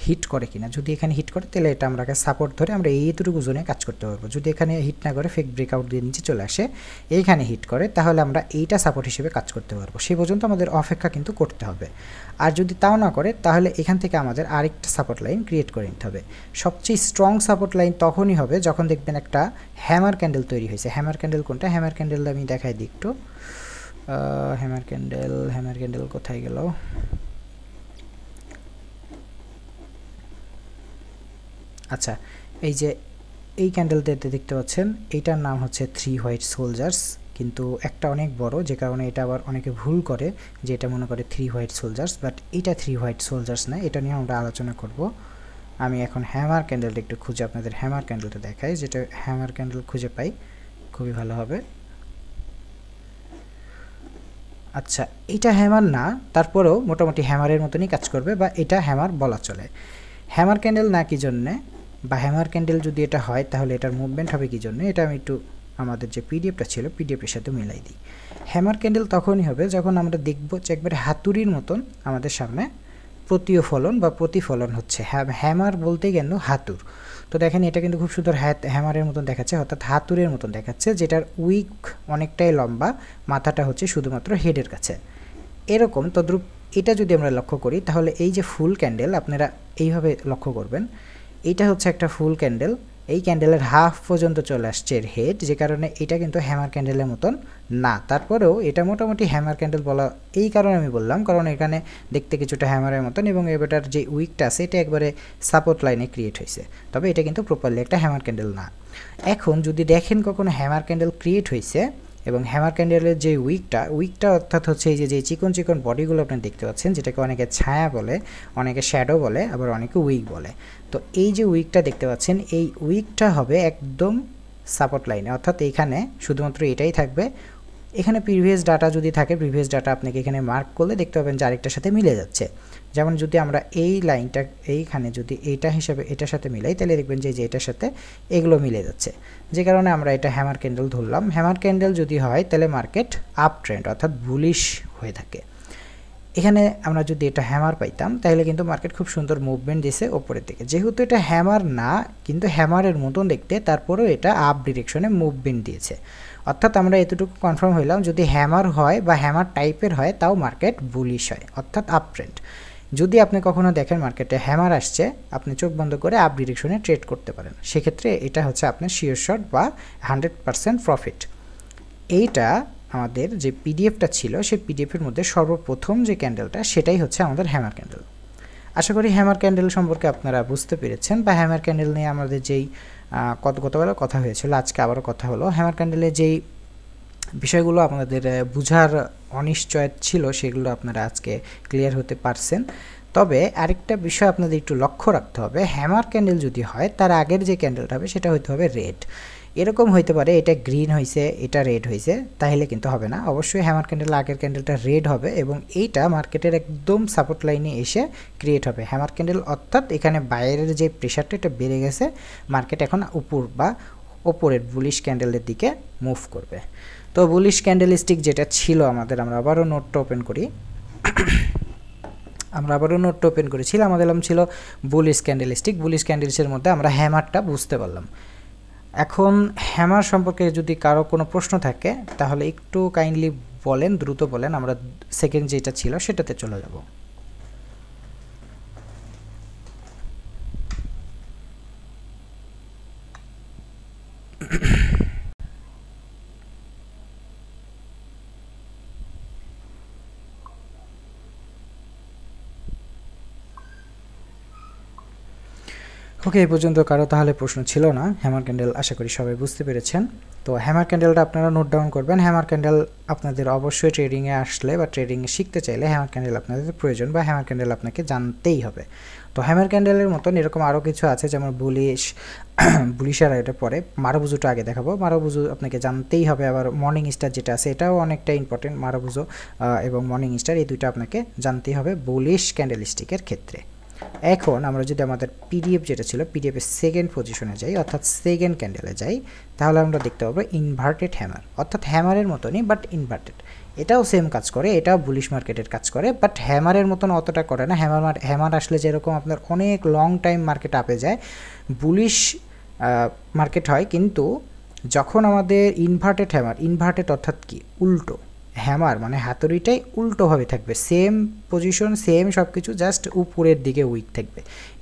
হিট করে কিনা। যদি এখানে হিট করে তাহলে এটা আমরা সাপোর্ট ধরে আমরা এইটুকু জোনে কাজ করতে পারবো। যদি এখানে হিট না করে ফেক ব্রেকআউট দিয়ে নিচে চলে আসে, এইখানে হিট করে, তাহলে আমরা এইটা সাপোর্ট হিসেবে কাজ করতে পারবো। সেই পর্যন্ত আমাদের অপেক্ষা কিন্তু করতে হবে। আর যদি তাও না করে তাহলে এখান থেকে আমাদের আরেকটা সাপোর্ট লাইন ক্রিয়েট করে নিতে হবে। সবচেয়ে স্ট্রং সাপোর্ট লাইন তখনই হবে যখন দেখবেন একটা হ্যামার ক্যান্ডেল তৈরি হয়েছে। হ্যামার ক্যান্ডেল কোনটা? হ্যামার ক্যান্ডেল আমি দেখাই দিই একটু। হ্যামার ক্যান্ডেল কোথায় গেল? আচ্ছা, এই যে এই ক্যান্ডেলটাতে দেখতে পাচ্ছেন এইটার নাম হচ্ছে 3 হোয়াইট সোলজার্স, কিন্তু একটা অনেক বড়, যে কারণে এটা আবার অনেকে ভুল করে যে এটা মনে করে 3 হোয়াইট সোলজার্স, বাট এটা 3 হোয়াইট সোলজার্স না। এটা নিয়ে আমরা আলোচনা করব। আমি এখন হ্যামার ক্যান্ডেলটা একটু খুঁজে আপনাদের হ্যামার ক্যান্ডেলটা দেখাই, যেটা হ্যামার ক্যান্ডেল খুঁজে পাই খুবই ভালো হবে। আচ্ছা, এটা হ্যামার না, তারপরেও মোটামুটি হ্যামারের মতনই কাজ করবে, বা এটা হ্যামার বলা চলে। হ্যামার ক্যান্ডেল না কি জন্যে, বা হ্যামার ক্যান্ডেল যদি এটা হয় তাহলে এটার মুভমেন্ট হবে কি জন্য, এটা আমি একটু আমাদের যে পিডিএফটা ছিল পিডিএফের সাথে মিলাই দিই। হ্যামার ক্যান্ডেল তখনই হবে যখন আমরা দেখব যে একবারে হাতুড়ির মতন আমাদের সামনে প্রতিফলন বা প্রতিফলন হচ্ছে। হ্যামার বলতে গেল হাতুর। তো দেখেন এটা কিন্তু খুব সুন্দর হ্যামারের মতন দেখাচ্ছে, অর্থাৎ হাতুরের মতন দেখাচ্ছে, যেটার উইক অনেকটাই লম্বা, মাথাটা হচ্ছে শুধুমাত্র হেডের কাছে। এরকম তদ্রূপ এটা যদি আমরা লক্ষ্য করি তাহলে এই যে ফুল ক্যান্ডেল আপনারা এইভাবে লক্ষ্য করবেন, এইটা হচ্ছে একটা ফুল ক্যান্ডেল, এই ক্যান্ডেলের হাফ পর্যন্ত চলে আসছে এর হেড, যে কারণে এটা কিন্তু হ্যামার ক্যান্ডেলের মতন না। তারপরেও এটা মোটামুটি হ্যামার ক্যান্ডেল বলা এই কারণে আমি বললাম, কারণ এখানে দেখতে কিছুটা হ্যামারের মতন, এবং এটার যে উইকটা আছে এটা একবারে সাপোর্ট লাইনে ক্রিয়েট হয়েছে, তবে এটা কিন্তু প্রপারলি একটা হ্যামার ক্যান্ডেল না। এখন যদি দেখেন কখনো হ্যামার ক্যান্ডেল ক্রিয়েট হয়েছে এবং হ্যামার ক্যান্ডেলের যে উইকটা অর্থাৎ হচ্ছে এই যে চিকন চিকন বডিগুলো আপনি দেখতে পাচ্ছেন, যেটাকে অনেকে ছায়া বলে, অনেকে শ্যাডো বলে, আবার অনেকে উইক বলে। তো এই যে উইকটা দেখতে পাচ্ছেন, এই উইকটা হবে একদম সাপোর্ট লাইনে, অর্থাৎ এইখানে শুধুমাত্র এটাই থাকবে। এখানে প্রিভিয়াস ডাটা যদি থাকে, প্রিভিয়াস ডাটা আপনাকে এখানে মার্ক করলে দেখতে পাবেন যে আরেকটার সাথে মিলে যাচ্ছে। যেমন যদি আমরা এই লাইনটা এইখানে যদি এইটা হিসাবে এটার সাথে মিলাই তাহলে দেখবেন যে এটার সাথে এগুলো মিলে যাচ্ছে, যে কারণে আমরা এটা হ্যামার ক্যান্ডেল ধরলাম। হ্যামার ক্যান্ডেল যদি হয় তাহলে মার্কেট আপ ট্রেন্ড অর্থাৎ বুলিশ হয়ে থাকে। এখানে আমরা যদি এটা হ্যামার পাইতাম তাহলে কিন্তু মার্কেট খুব সুন্দর মুভমেন্ট দিয়েছে ওপরের দিকে। যেহেতু এটা হ্যামার না কিন্তু হ্যামারের মতন দেখতে, তারপরেও এটা আপ ডিরেকশনে মুভমেন্ট দিয়েছে, অর্থাৎ আমরা এতটুকু কনফার্ম হইলাম যদি হ্যামার হয় বা হ্যামার টাইপের হয় তাও মার্কেট বুলিশ হয় অর্থাৎ আপ ট্রেন্ড। যদি আপনি কখনো দেখেন মার্কেটে হ্যামার আসছে, আপনি চোখ বন্ধ করে আপ ডিরেকশনে ট্রেড করতে পারেন, সেক্ষেত্রে এটা হচ্ছে আপনার শিওর শট বা 100% প্রফিট। এইটা আমাদের যে পিডিএফটা ছিল সেই পিডিএফের মধ্যে সর্বপ্রথম যে ক্যান্ডেলটা সেটাই হচ্ছে আমাদের হ্যামার ক্যান্ডেল। আশা করি হ্যামার ক্যান্ডেল সম্পর্কে আপনারা বুঝতে পেরেছেন, বা হ্যামার ক্যান্ডেল নিয়ে আমাদের যেই গতবেলা কথা হয়েছিল, আজকে আবারও কথা হলো। হ্যামার ক্যান্ডেলের যেই বিষয়গুলো আপনাদের বুঝার অনিশ্চয়তা ছিল সেগুলো আপনারা আজকে ক্লিয়ার হতে পারছেন। তবে আরেকটা বিষয় আপনাদের একটু লক্ষ্য রাখতে হবে, হ্যামার ক্যান্ডেল যদি হয় তার আগের যে ক্যান্ডেলটা হবে সেটা হইতে হবে রেড। এরকম হইতে পারে এটা গ্রিন হয়েছে এটা রেড হয়েছে, তাহলে কিন্তু হবে না। অবশ্যই হ্যামার ক্যান্ডেল আগের ক্যান্ডেলটা রেড হবে এবং এইটা মার্কেটের একদম সাপোর্ট লাইনে এসে ক্রিয়েট হবে হ্যামার ক্যান্ডেল, অর্থাৎ এখানে বাইরের যে প্রেশারটা এটা বেড়ে গেছে, মার্কেট এখন উপর বা ওপরের বুলিশ ক্যান্ডেলের দিকে মুভ করবে। তো বুলিশ ক্যান্ডেলস্টিক যেটা ছিল আমাদের, আমরা আবারও নোটটা ওপেন করি, আমরা আবারও নোটটা ওপেন করেছিলাম, আমাদের ছিল বুলিশ ক্যান্ডেলস্টিক। বুলিশ ক্যান্ডেলসের মধ্যে আমরা হ্যামারটা বুঝতে পারলাম। এখন হ্যামার সম্পর্কে যদি কারো কোনো প্রশ্ন থাকে তাহলে একটু কাইন্ডলি বলেন, দ্রুত বলেন, আমরা সেকেন্ড যেটা ছিল সেটাতে চলে যাব। ওকে, এই পর্যন্ত কারো তাহলে প্রশ্ন ছিল না। হ্যামার ক্যান্ডেল আশা করি সবাই বুঝতে পেরেছেন। তো হ্যামার ক্যান্ডেলটা আপনারা নোট ডাউন করবেন। হ্যামার ক্যান্ডেল আপনাদের অবশ্যই ট্রেডিংয়ে আসলে বা ট্রেডিংয়ে শিখতে চাইলে হ্যামার ক্যান্ডেল আপনাদের প্রয়োজন বা হ্যামার ক্যান্ডেল আপনাকে জানতেই হবে। তো হ্যামার ক্যান্ডেলের মতন এরকম আরও কিছু আছে, যেমন বুলিশার, এটা পরে মারুবুজুটা আগে দেখাবো। মারুবুজু আপনাকে জানতেই হবে। আবার মর্নিং স্টার যেটা আছে এটাও অনেকটা ইম্পর্টেন্ট। মারুবুজু এবং মর্নিং স্টার এই দুইটা আপনাকে জানতেই হবে বুলিশ ক্যান্ডেলস্টিকের ক্ষেত্রে। এখন আমরা যদি আমাদের পিডিএফ যেটা ছিল পিডিএফের সেকেন্ড পজিশনে যাই, অর্থাৎ সেকেন্ড ক্যান্ডেলে যাই, তাহলে আমরা দেখতে পাবো ইনভার্টেড হ্যামার, অর্থাৎ হ্যামারের মতনই বাট ইনভার্টেড। এটাও সেম কাজ করে, এটাও বুলিশ মার্কেটের কাজ করে, বাট হ্যামারের মতন অতটা করে না। হ্যামার আসলে যেরকম আপনার অনেক লং টাইম মার্কেট আপে যায়, বুলিশ মার্কেট হয়। কিন্তু যখন আমাদের ইনভার্টেড হ্যামার, ইনভার্টেড অর্থাৎ কি উল্টো, হ্যামার মানে হাতুড়িটাই উল্টোভাবে থাকবে, সেম পজিশন সেম সব কিছু, জাস্ট উপরের দিকে উইক থাকবে।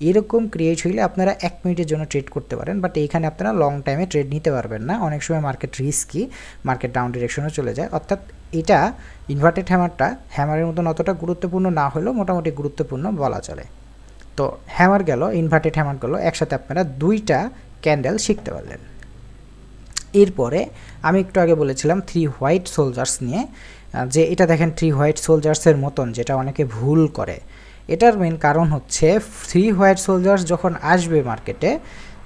এরকম ক্রিয়েট হইলে আপনারা 1 মিনিটের জন্য ট্রেড করতে পারেন, বাট এইখানে আপনারা লং টাইমে ট্রেড নিতে পারবেন না। অনেক সময় মার্কেট রিস্কি, মার্কেট ডাউন ডিরেকশনও চলে যায়। অর্থাৎ এটা ইনভার্টেড হ্যামারটা হ্যামারের মতন অতটা গুরুত্বপূর্ণ না হলেও মোটামুটি গুরুত্বপূর্ণ বলা চলে। তো হ্যামার গেল, ইনভার্টেড হ্যামার গেল, একসাথে আপনারা দুইটা ক্যান্ডেল শিখতে পারলেন। এরপরে আমি একটু আগে বলেছিলাম 3 হোয়াইট সোলজার্স নিয়ে, যে এটা দেখেন 3 হোয়াইট সোলজার্সের মতন, যেটা অনেকে ভুল করে। এটার মেন কারণ হচ্ছে 3 হোয়াইট সোলজার্স যখন আসবে মার্কেটে,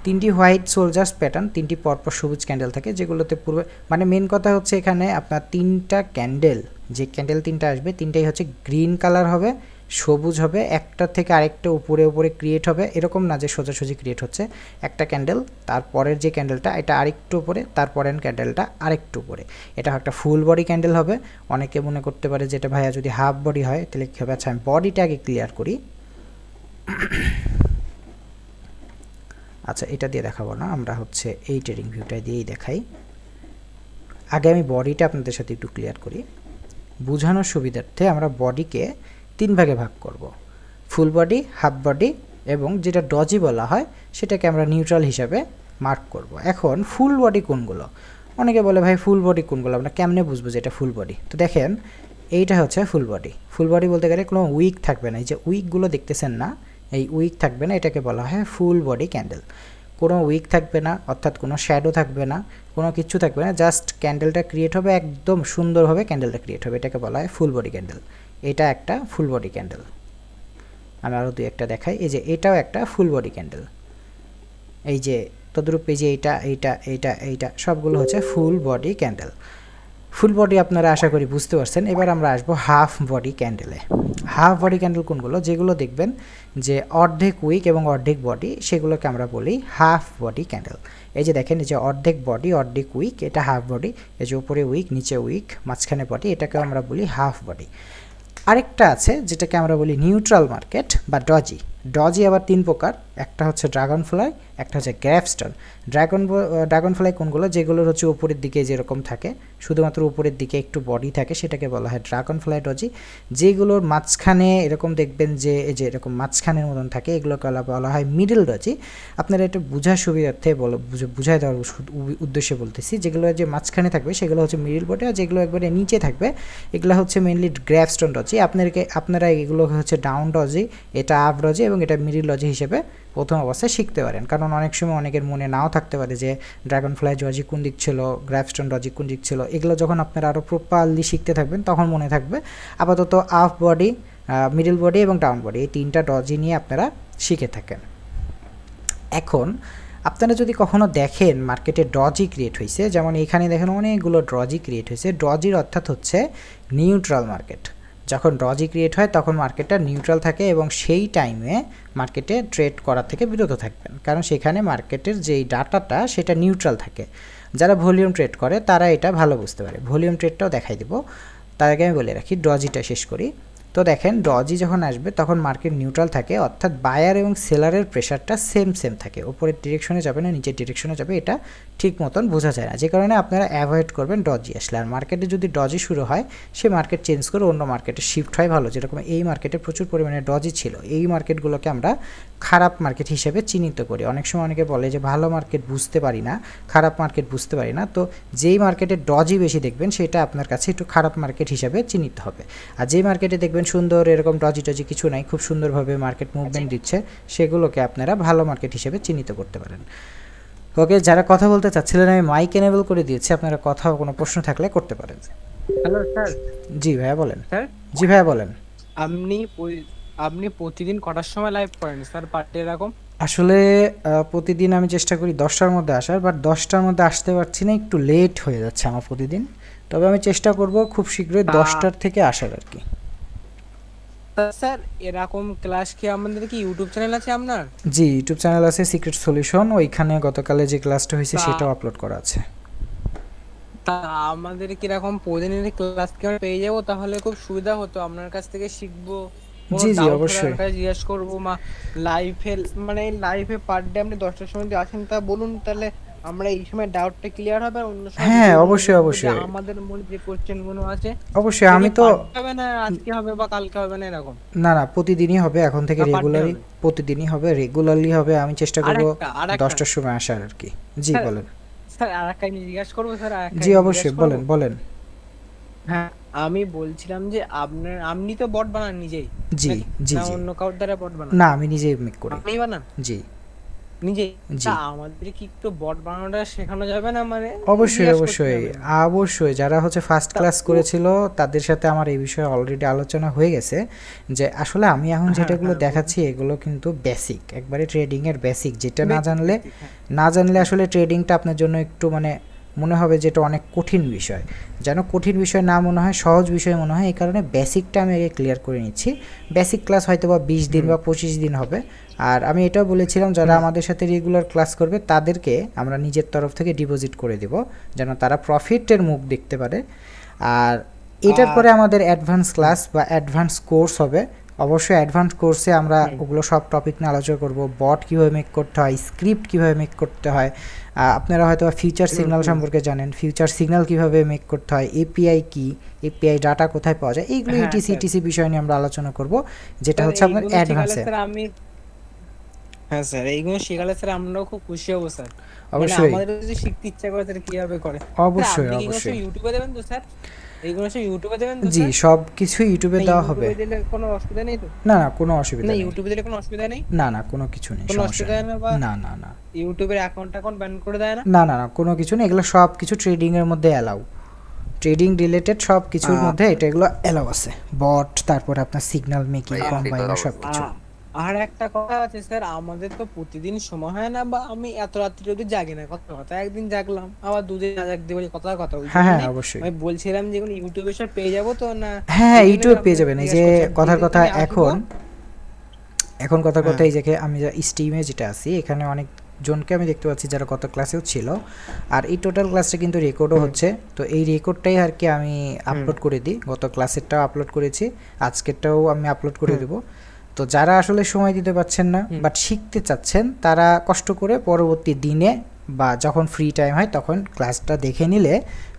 3টি হোয়াইট সোলজার্স প্যাটার্ন, 3টি পরপর সবুজ ক্যান্ডেল থাকে, যেগুলোতে পূর্বে মানে মেন কথা হচ্ছে এখানে আপনার 3টা ক্যান্ডেল, যে ক্যান্ডেল 3টা আসবে 3টাই হচ্ছে গ্রিন কালার হবে, সবুজ হবে, একটা থেকে আরেকটা উপরে উপরে ক্রিয়েট হবে। এরকম না যে সোজাসুজি ক্রিয়েট হচ্ছে, একটা ক্যান্ডেল তারপরের যে ক্যান্ডেলটা এটা আরেকটু উপরে, তারপরের ক্যান্ডেলটা আরেকটু উপরে, এটা একটা ফুল বডি ক্যান্ডেল হবে। অনেকে মনে করতে পারে যে এটা ভাইয়া যদি হাফ বডি হয় তাহলে কী হবে। আচ্ছা, আমি বডিটা আগে ক্লিয়ার করি। আচ্ছা, এটা দিয়ে দেখাবো না, আমরা হচ্ছে এই ট্রেডিং ভিউটা দিয়েই দেখাই। আগে আমি বডিটা আপনাদের সাথে একটু ক্লিয়ার করি বোঝানোর সুবিধার্থে। আমরা বডিকে 3 ভাগে ভাগ করব, ফুল বডি, হাফ বডি এবং যেটা ডজি বলা হয় সেটাকে আমরা নিউট্রাল হিসাবে মার্ক করব। এখন ফুল বডি কোনগুলো, অনেকে বলে ভাই ফুল বডি কোনগুলো, আমরা কেমনে বুঝবো যে এটা ফুল বডি। তো দেখেন এইটা হচ্ছে ফুল বডি। ফুল বডি বলতে গেলে কোনো উইক থাকবে না, এই যে উইকগুলো দেখতেছেন না, এই উইক থাকবে না, এটাকে বলা হয় ফুল বডি ক্যান্ডেল। কোনো উইক থাকবে না, অর্থাৎ কোনো শ্যাডো থাকবে না, কোনো কিছু থাকবে না, জাস্ট ক্যান্ডেলটা ক্রিয়েট হবে, একদম সুন্দরভাবে ক্যান্ডেলটা ক্রিয়েট হবে, এটাকে বলা হয় ফুল বডি ক্যান্ডেল। এটা একটা ফুল বডি ক্যান্ডেল। আমি আরও দুই একটা দেখাই, এই যে এটাও একটা ফুল বডি ক্যান্ডেল। এই যে তদ্রূপ এই যে এইটা এইটা এইটা এইটা সবগুলো হচ্ছে full body candle. Full body আপনারা আশা করি বুঝতে পারছেন। এবার আমরা আসবো হাফ বডি ক্যান্ডেলে। হাফ বডি ক্যান্ডেল কোনগুলো, যেগুলো দেখবেন যে অর্ধেক উইক এবং অর্ধেক বডি, সেগুলোকে আমরা বলি হাফ বডি ক্যান্ডেল। এই যে দেখেন, এই যে অর্ধেক বডি অর্ধেক উইক, এটা হাফ বডি। এই যে উপরে উইক নিচে উইক মাঝখানে বডি, এটাকে আমরা বলি হাফ বডি। আরেকটা আছে যেটাকে আমরা বলি নিউট্রাল মার্কেট বা ডজি। ডজি আবার 3 প্রকার, একটা হচ্ছে ড্রাগন ফ্লাই, একটা হচ্ছে গ্র্যাভস্টোন। ড্রাগন ফ্লাই কোনগুলো, যেগুলোর হচ্ছে উপরের দিকে যেরকম থাকে, শুধুমাত্র উপরের দিকে একটু বডি থাকে, সেটাকে বলা হয় ড্রাগন ফ্লাই ডজি। যেগুলোর মাঝখানে এরকম দেখবেন যে এই যে এরকম মাঝখানের মতন থাকে, এগুলোকে বলা হয় মিডল ডজি। আপনারা এটা বোঝার সুবিধার্থে বুঝাই দেওয়ার উদ্দেশ্যে বলতেছি, যেগুলো যে মাঝখানে থাকবে সেগুলো হচ্ছে মিডল বডি, আর যেগুলো একবারে নিচে থাকবে এগুলো হচ্ছে মেনলি গ্র্যাভস্টোন ডজি। আপনারা এগুলো হচ্ছে ডাউন ডজি, এটা আপ ডজি এবং এটা মিডল ডজি হিসেবে প্রথম অবস্থায় শিখতে পারেন, কারণ অনেক সময় অনেকের মনে নাও থাকতে পারে যে ড্রাগন ফ্লাই লজিক কোন দিক ছিল, গ্রাফস্টোন লজিক কোন দিক ছিল। এগুলো যখন আপনারা আরও প্রপারলি শিখতে থাকবেন তখন মনে থাকবে। আপাতত আপ বডি, মিডল বডি এবং ডাউন বডি এই 3টা ডজি নিয়ে আপনারা শিখে থাকেন। এখন আপনারা যদি কখনো দেখেন মার্কেটে ডজি ক্রিয়েট হয়েছে, যেমন এখানে দেখেন অনেকগুলো ডজি ক্রিয়েট হয়েছে। ডজির অর্থাৎ হচ্ছে নিউট্রাল মার্কেট। যখন ডজি ক্রিয়েট হয় তখন মার্কেটটা নিউট্রাল থাকে এবং সেই টাইমে মার্কেটে ট্রেড করা থেকে বিরত থাকবেন, কারণ সেখানে মার্কেটের যেই ডাটাটা সেটা নিউট্রাল থাকে। যারা ভলিউম ট্রেড করে তারা এটা ভালো বুঝতে পারে। ভলিউম ট্রেডটাও দেখাই দেবো, তার আগে আমি বলে রাখি ডজিটা শেষ করি। তো দেখেন ডজি যখন আসবে তখন মার্কেট নিউট্রাল থাকে, অর্থাৎ বায়ার এবং সেলারের প্রেশারটা সেম থাকে, উপরের ডিরেকশনে যাবে না নিচের ডিরেকশনে যাবে, এটা ঠিক মতন বোঝা যায় না, যে কারণে আপনারা অ্যাভয়েড করবেন ডজি আসলে। আর মার্কেটে যদি ডজি শুরু হয় সে মার্কেট চেঞ্জ করে অন্য মার্কেটে শিফট হয় ভালো, যেরকম এই মার্কেটে প্রচুর পরিমাণে ডজি ছিল। এই মার্কেটগুলোকে আমরা খারাপ মার্কেট হিসেবে চিহ্নিত করি। অনেক সময় অনেকে বলে যে ভালো মার্কেট বুঝতে পারি না, খারাপ মার্কেট বুঝতে পারি না। তো যেই মার্কেটে ডজি বেশি দেখবেন সেটা আপনার কাছে একটু খারাপ মার্কেট হিসাবে চিহ্নিত হবে। আর যেই মার্কেটে দেখবেন সুন্দর এরকম ডজি টজি কিছু নাই, খুব সুন্দরভাবে মার্কেট মুভমেন্ট দিচ্ছে, সেগুলোকে আপনারা ভালো মার্কেট হিসেবে চিহ্নিত করতে পারেন। ওকে, যারা কথা বলতে চাচ্ছিলেন আমি মাইক এনেবল করে দিয়েছি, আপনারা কথা কোনো প্রশ্ন থাকলে করতে পারেন। Hello sir. জি ভাইয়া বলেন। স্যার জি ভাইয়া বলেন। আপনি প্রতিদিন কটার সময় লাইভ করেন স্যার পার ডে এরকম? আসলে প্রতিদিন আমি চেষ্টা করি 10টার মধ্যে আসার, বাট 10টার মধ্যে আসতে পারছি না, একটু লেট হয়ে যাচ্ছে আমার প্রতিদিন। তবে আমি চেষ্টা করব খুব শীঘ্রই 10টার থেকে আসার আর কি। স্যার এরকম ক্লাস কি আমাদের কি ইউটিউব চ্যানেল আছে আপনার? জি ইউটিউব চ্যানেল আছে সিক্রেট সলিউশন, ওইখানে গতকালে যে ক্লাসটা হয়েছে সেটাও আপলোড করা আছে। তা আমাদের কি এরকম প্রতিদিনের ক্লাস কি আমরা পেয়ে যাবো? তাহলে খুব সুবিধা হতো, আপনার কাছ থেকে শিখবো। জি জি অবশ্যই জিজ্ঞেস করবো লাইভে, মানে লাইভে পার ডে আপনি 10টার সময় যদি আসেন তা বলুন, তাহলে আমরা এই সময় ডাউটটা ক্লিয়ার হবে। অন্য সময় হ্যাঁ অবশ্যই অবশ্যই আমাদের মনে যে কোশ্চেন গুলো আছে অবশ্যই আমি তো হবে না, আজকে হবে বা কালকে হবে না এরকম না না প্রতিদিনই হবে এখন থেকে, রেগুলারলি প্রতিদিনই হবে, রেগুলারলি হবে। আমি চেষ্টা করব 10টার সময় আসার আর কি। জি বলেন স্যার। আরেকটা আমি জিজ্ঞেস করব স্যার? জি অবশ্যই বলেন বলেন। হ্যাঁ আমি বলছিলাম যে আপনি তো বট বানান নিজেই? জি জি না অন্য কারোর দ্বারা বট বানান? না আমি নিজেই মেক করি। আপনি বানান? জি নিজেই। তা আমাদের কি একটু বট বানানোটা শেখানো যাবে না? মানে অবশ্যই অবশ্যই অবশ্যই। যারা হচ্ছে ফার্স্ট ক্লাস করেছিল তাদের সাথে আমার এই বিষয়ে অলরেডি আলোচনা হয়ে গেছে, যে আসলে আমি এখন যেটাগুলো দেখাচ্ছি এগুলো কিন্তু বেসিক, একবারে ট্রেডিং এর বেসিক, যেটা না জানলে আসলে ট্রেডিংটা আপনার জন্য একটু মানে মনে হবে যে এটা অনেক কঠিন বিষয়, যেন কঠিন বিষয় না মনে হয়, সহজ বিষয় মনে হয়। এই কারণে বেসিকটা আমি আগে ক্লিয়ার করে নিচ্ছি। বেসিক ক্লাস হয়তো বা 20 দিন বা 25 দিন হবে। আর আমি এটাও বলেছিলাম যারা আমাদের সাথে রেগুলার ক্লাস করবে তাদেরকে আমরা নিজের তরফ থেকে ডিপোজিট করে দেব, যেন তারা প্রফিটের মুখ দেখতে পারে। আর এটার পরে আমাদের অ্যাডভান্স ক্লাস বা অ্যাডভান্স কোর্স হবে। অবশ্যই অ্যাডভান্স কোর্সে আমরা ওগুলো সব টপিক নিয়ে আলোচনা করব, বট কীভাবে মেক করতে হয়, স্ক্রিপ্ট কীভাবে মেক করতে হয়। আপনারা হয়তো ফিউচার সিগন্যাল সম্পর্কে জানেন, ফিউচার সিগন্যাল কীভাবে মেক করতে হয়, এপিআই কি, এপিআই ডাটা কোথায় পাওয়া যায়, এইগুলো ইটিসি বিষয় নিয়ে আমরা আলোচনা করব, যেটা হচ্ছে আপনার অ্যাডভান্সে। হ্যাঁ স্যার এইগুলো শেখালে স্যার আমরাও খুব খুশি হব স্যার। অবশ্যই আমাদের যদি শিখতে ইচ্ছা করে স্যার কিভাবে করে? অবশ্যই অবশ্যই ইউটিউবে দেবেন তো স্যার? এইগুলো সব ইউটিউবে দেবেন তো? জি সব কিছু ইউটিউবে দেওয়া হবে। ইউটিউবে দিলে কোনো অসুবিধা নেই তো? না না কোনো অসুবিধা নেই। ইউটিউবে দিলে কোনো অসুবিধা নেই? না না কোনো কিছু নেই, কোনো অসুবিধা নেই? না না না ইউটিউবের অ্যাকাউন্ট ব্যান করে দেয় না? না না না কোনো কিছু নেই, এগুলো সব কিছু ট্রেডিং এর মধ্যে অ্যালাউ, ট্রেডিং রিলেটেড সব কিছুর মধ্যে এটা এগুলো অ্যালাউ আছে। বট, তারপর আপনার সিগন্যাল মেকিং, কম্বাইন সব কিছু। আর একটা কথা আছে স্যার, আমাদের তো প্রতিদিন সময় হয় না, বা আমি এত রাত্রি অবধি জাগি না, কথা একদিন জাগলাম আবার দুদিন না জাগতে পারি, কথা হ্যাঁ অবশ্যই। আমি বলছিলাম যে ইউটিউবে সব পেয়ে যাবো তো না? হ্যাঁ ইউটিউবে পেয়ে যাবেন। এই যে কথার কথা এখন কথার কথা এই যে আমি স্ট্রিমে যেটা আছি এখানে অনেক জনকে আমি দেখতে পাচ্ছি যারা গত ক্লাসেও ছিল, আর এই টোটাল ক্লাসটা কিন্তু রেকর্ডও হচ্ছে। তো এই রেকর্ডটাই আর কি আমি আপলোড করে দিই, গত ক্লাসেরটাও আপলোড করেছি, আজকেরটাও আমি আপলোড করে দেবো। তো যারা আসলে সময় দিতে পারছেন না বাট শিখতে চাচ্ছেন তারা কষ্ট করে পরবর্তী দিনে বা যখন ফ্রি টাইম হয় তখন ক্লাসটা দেখে নিলে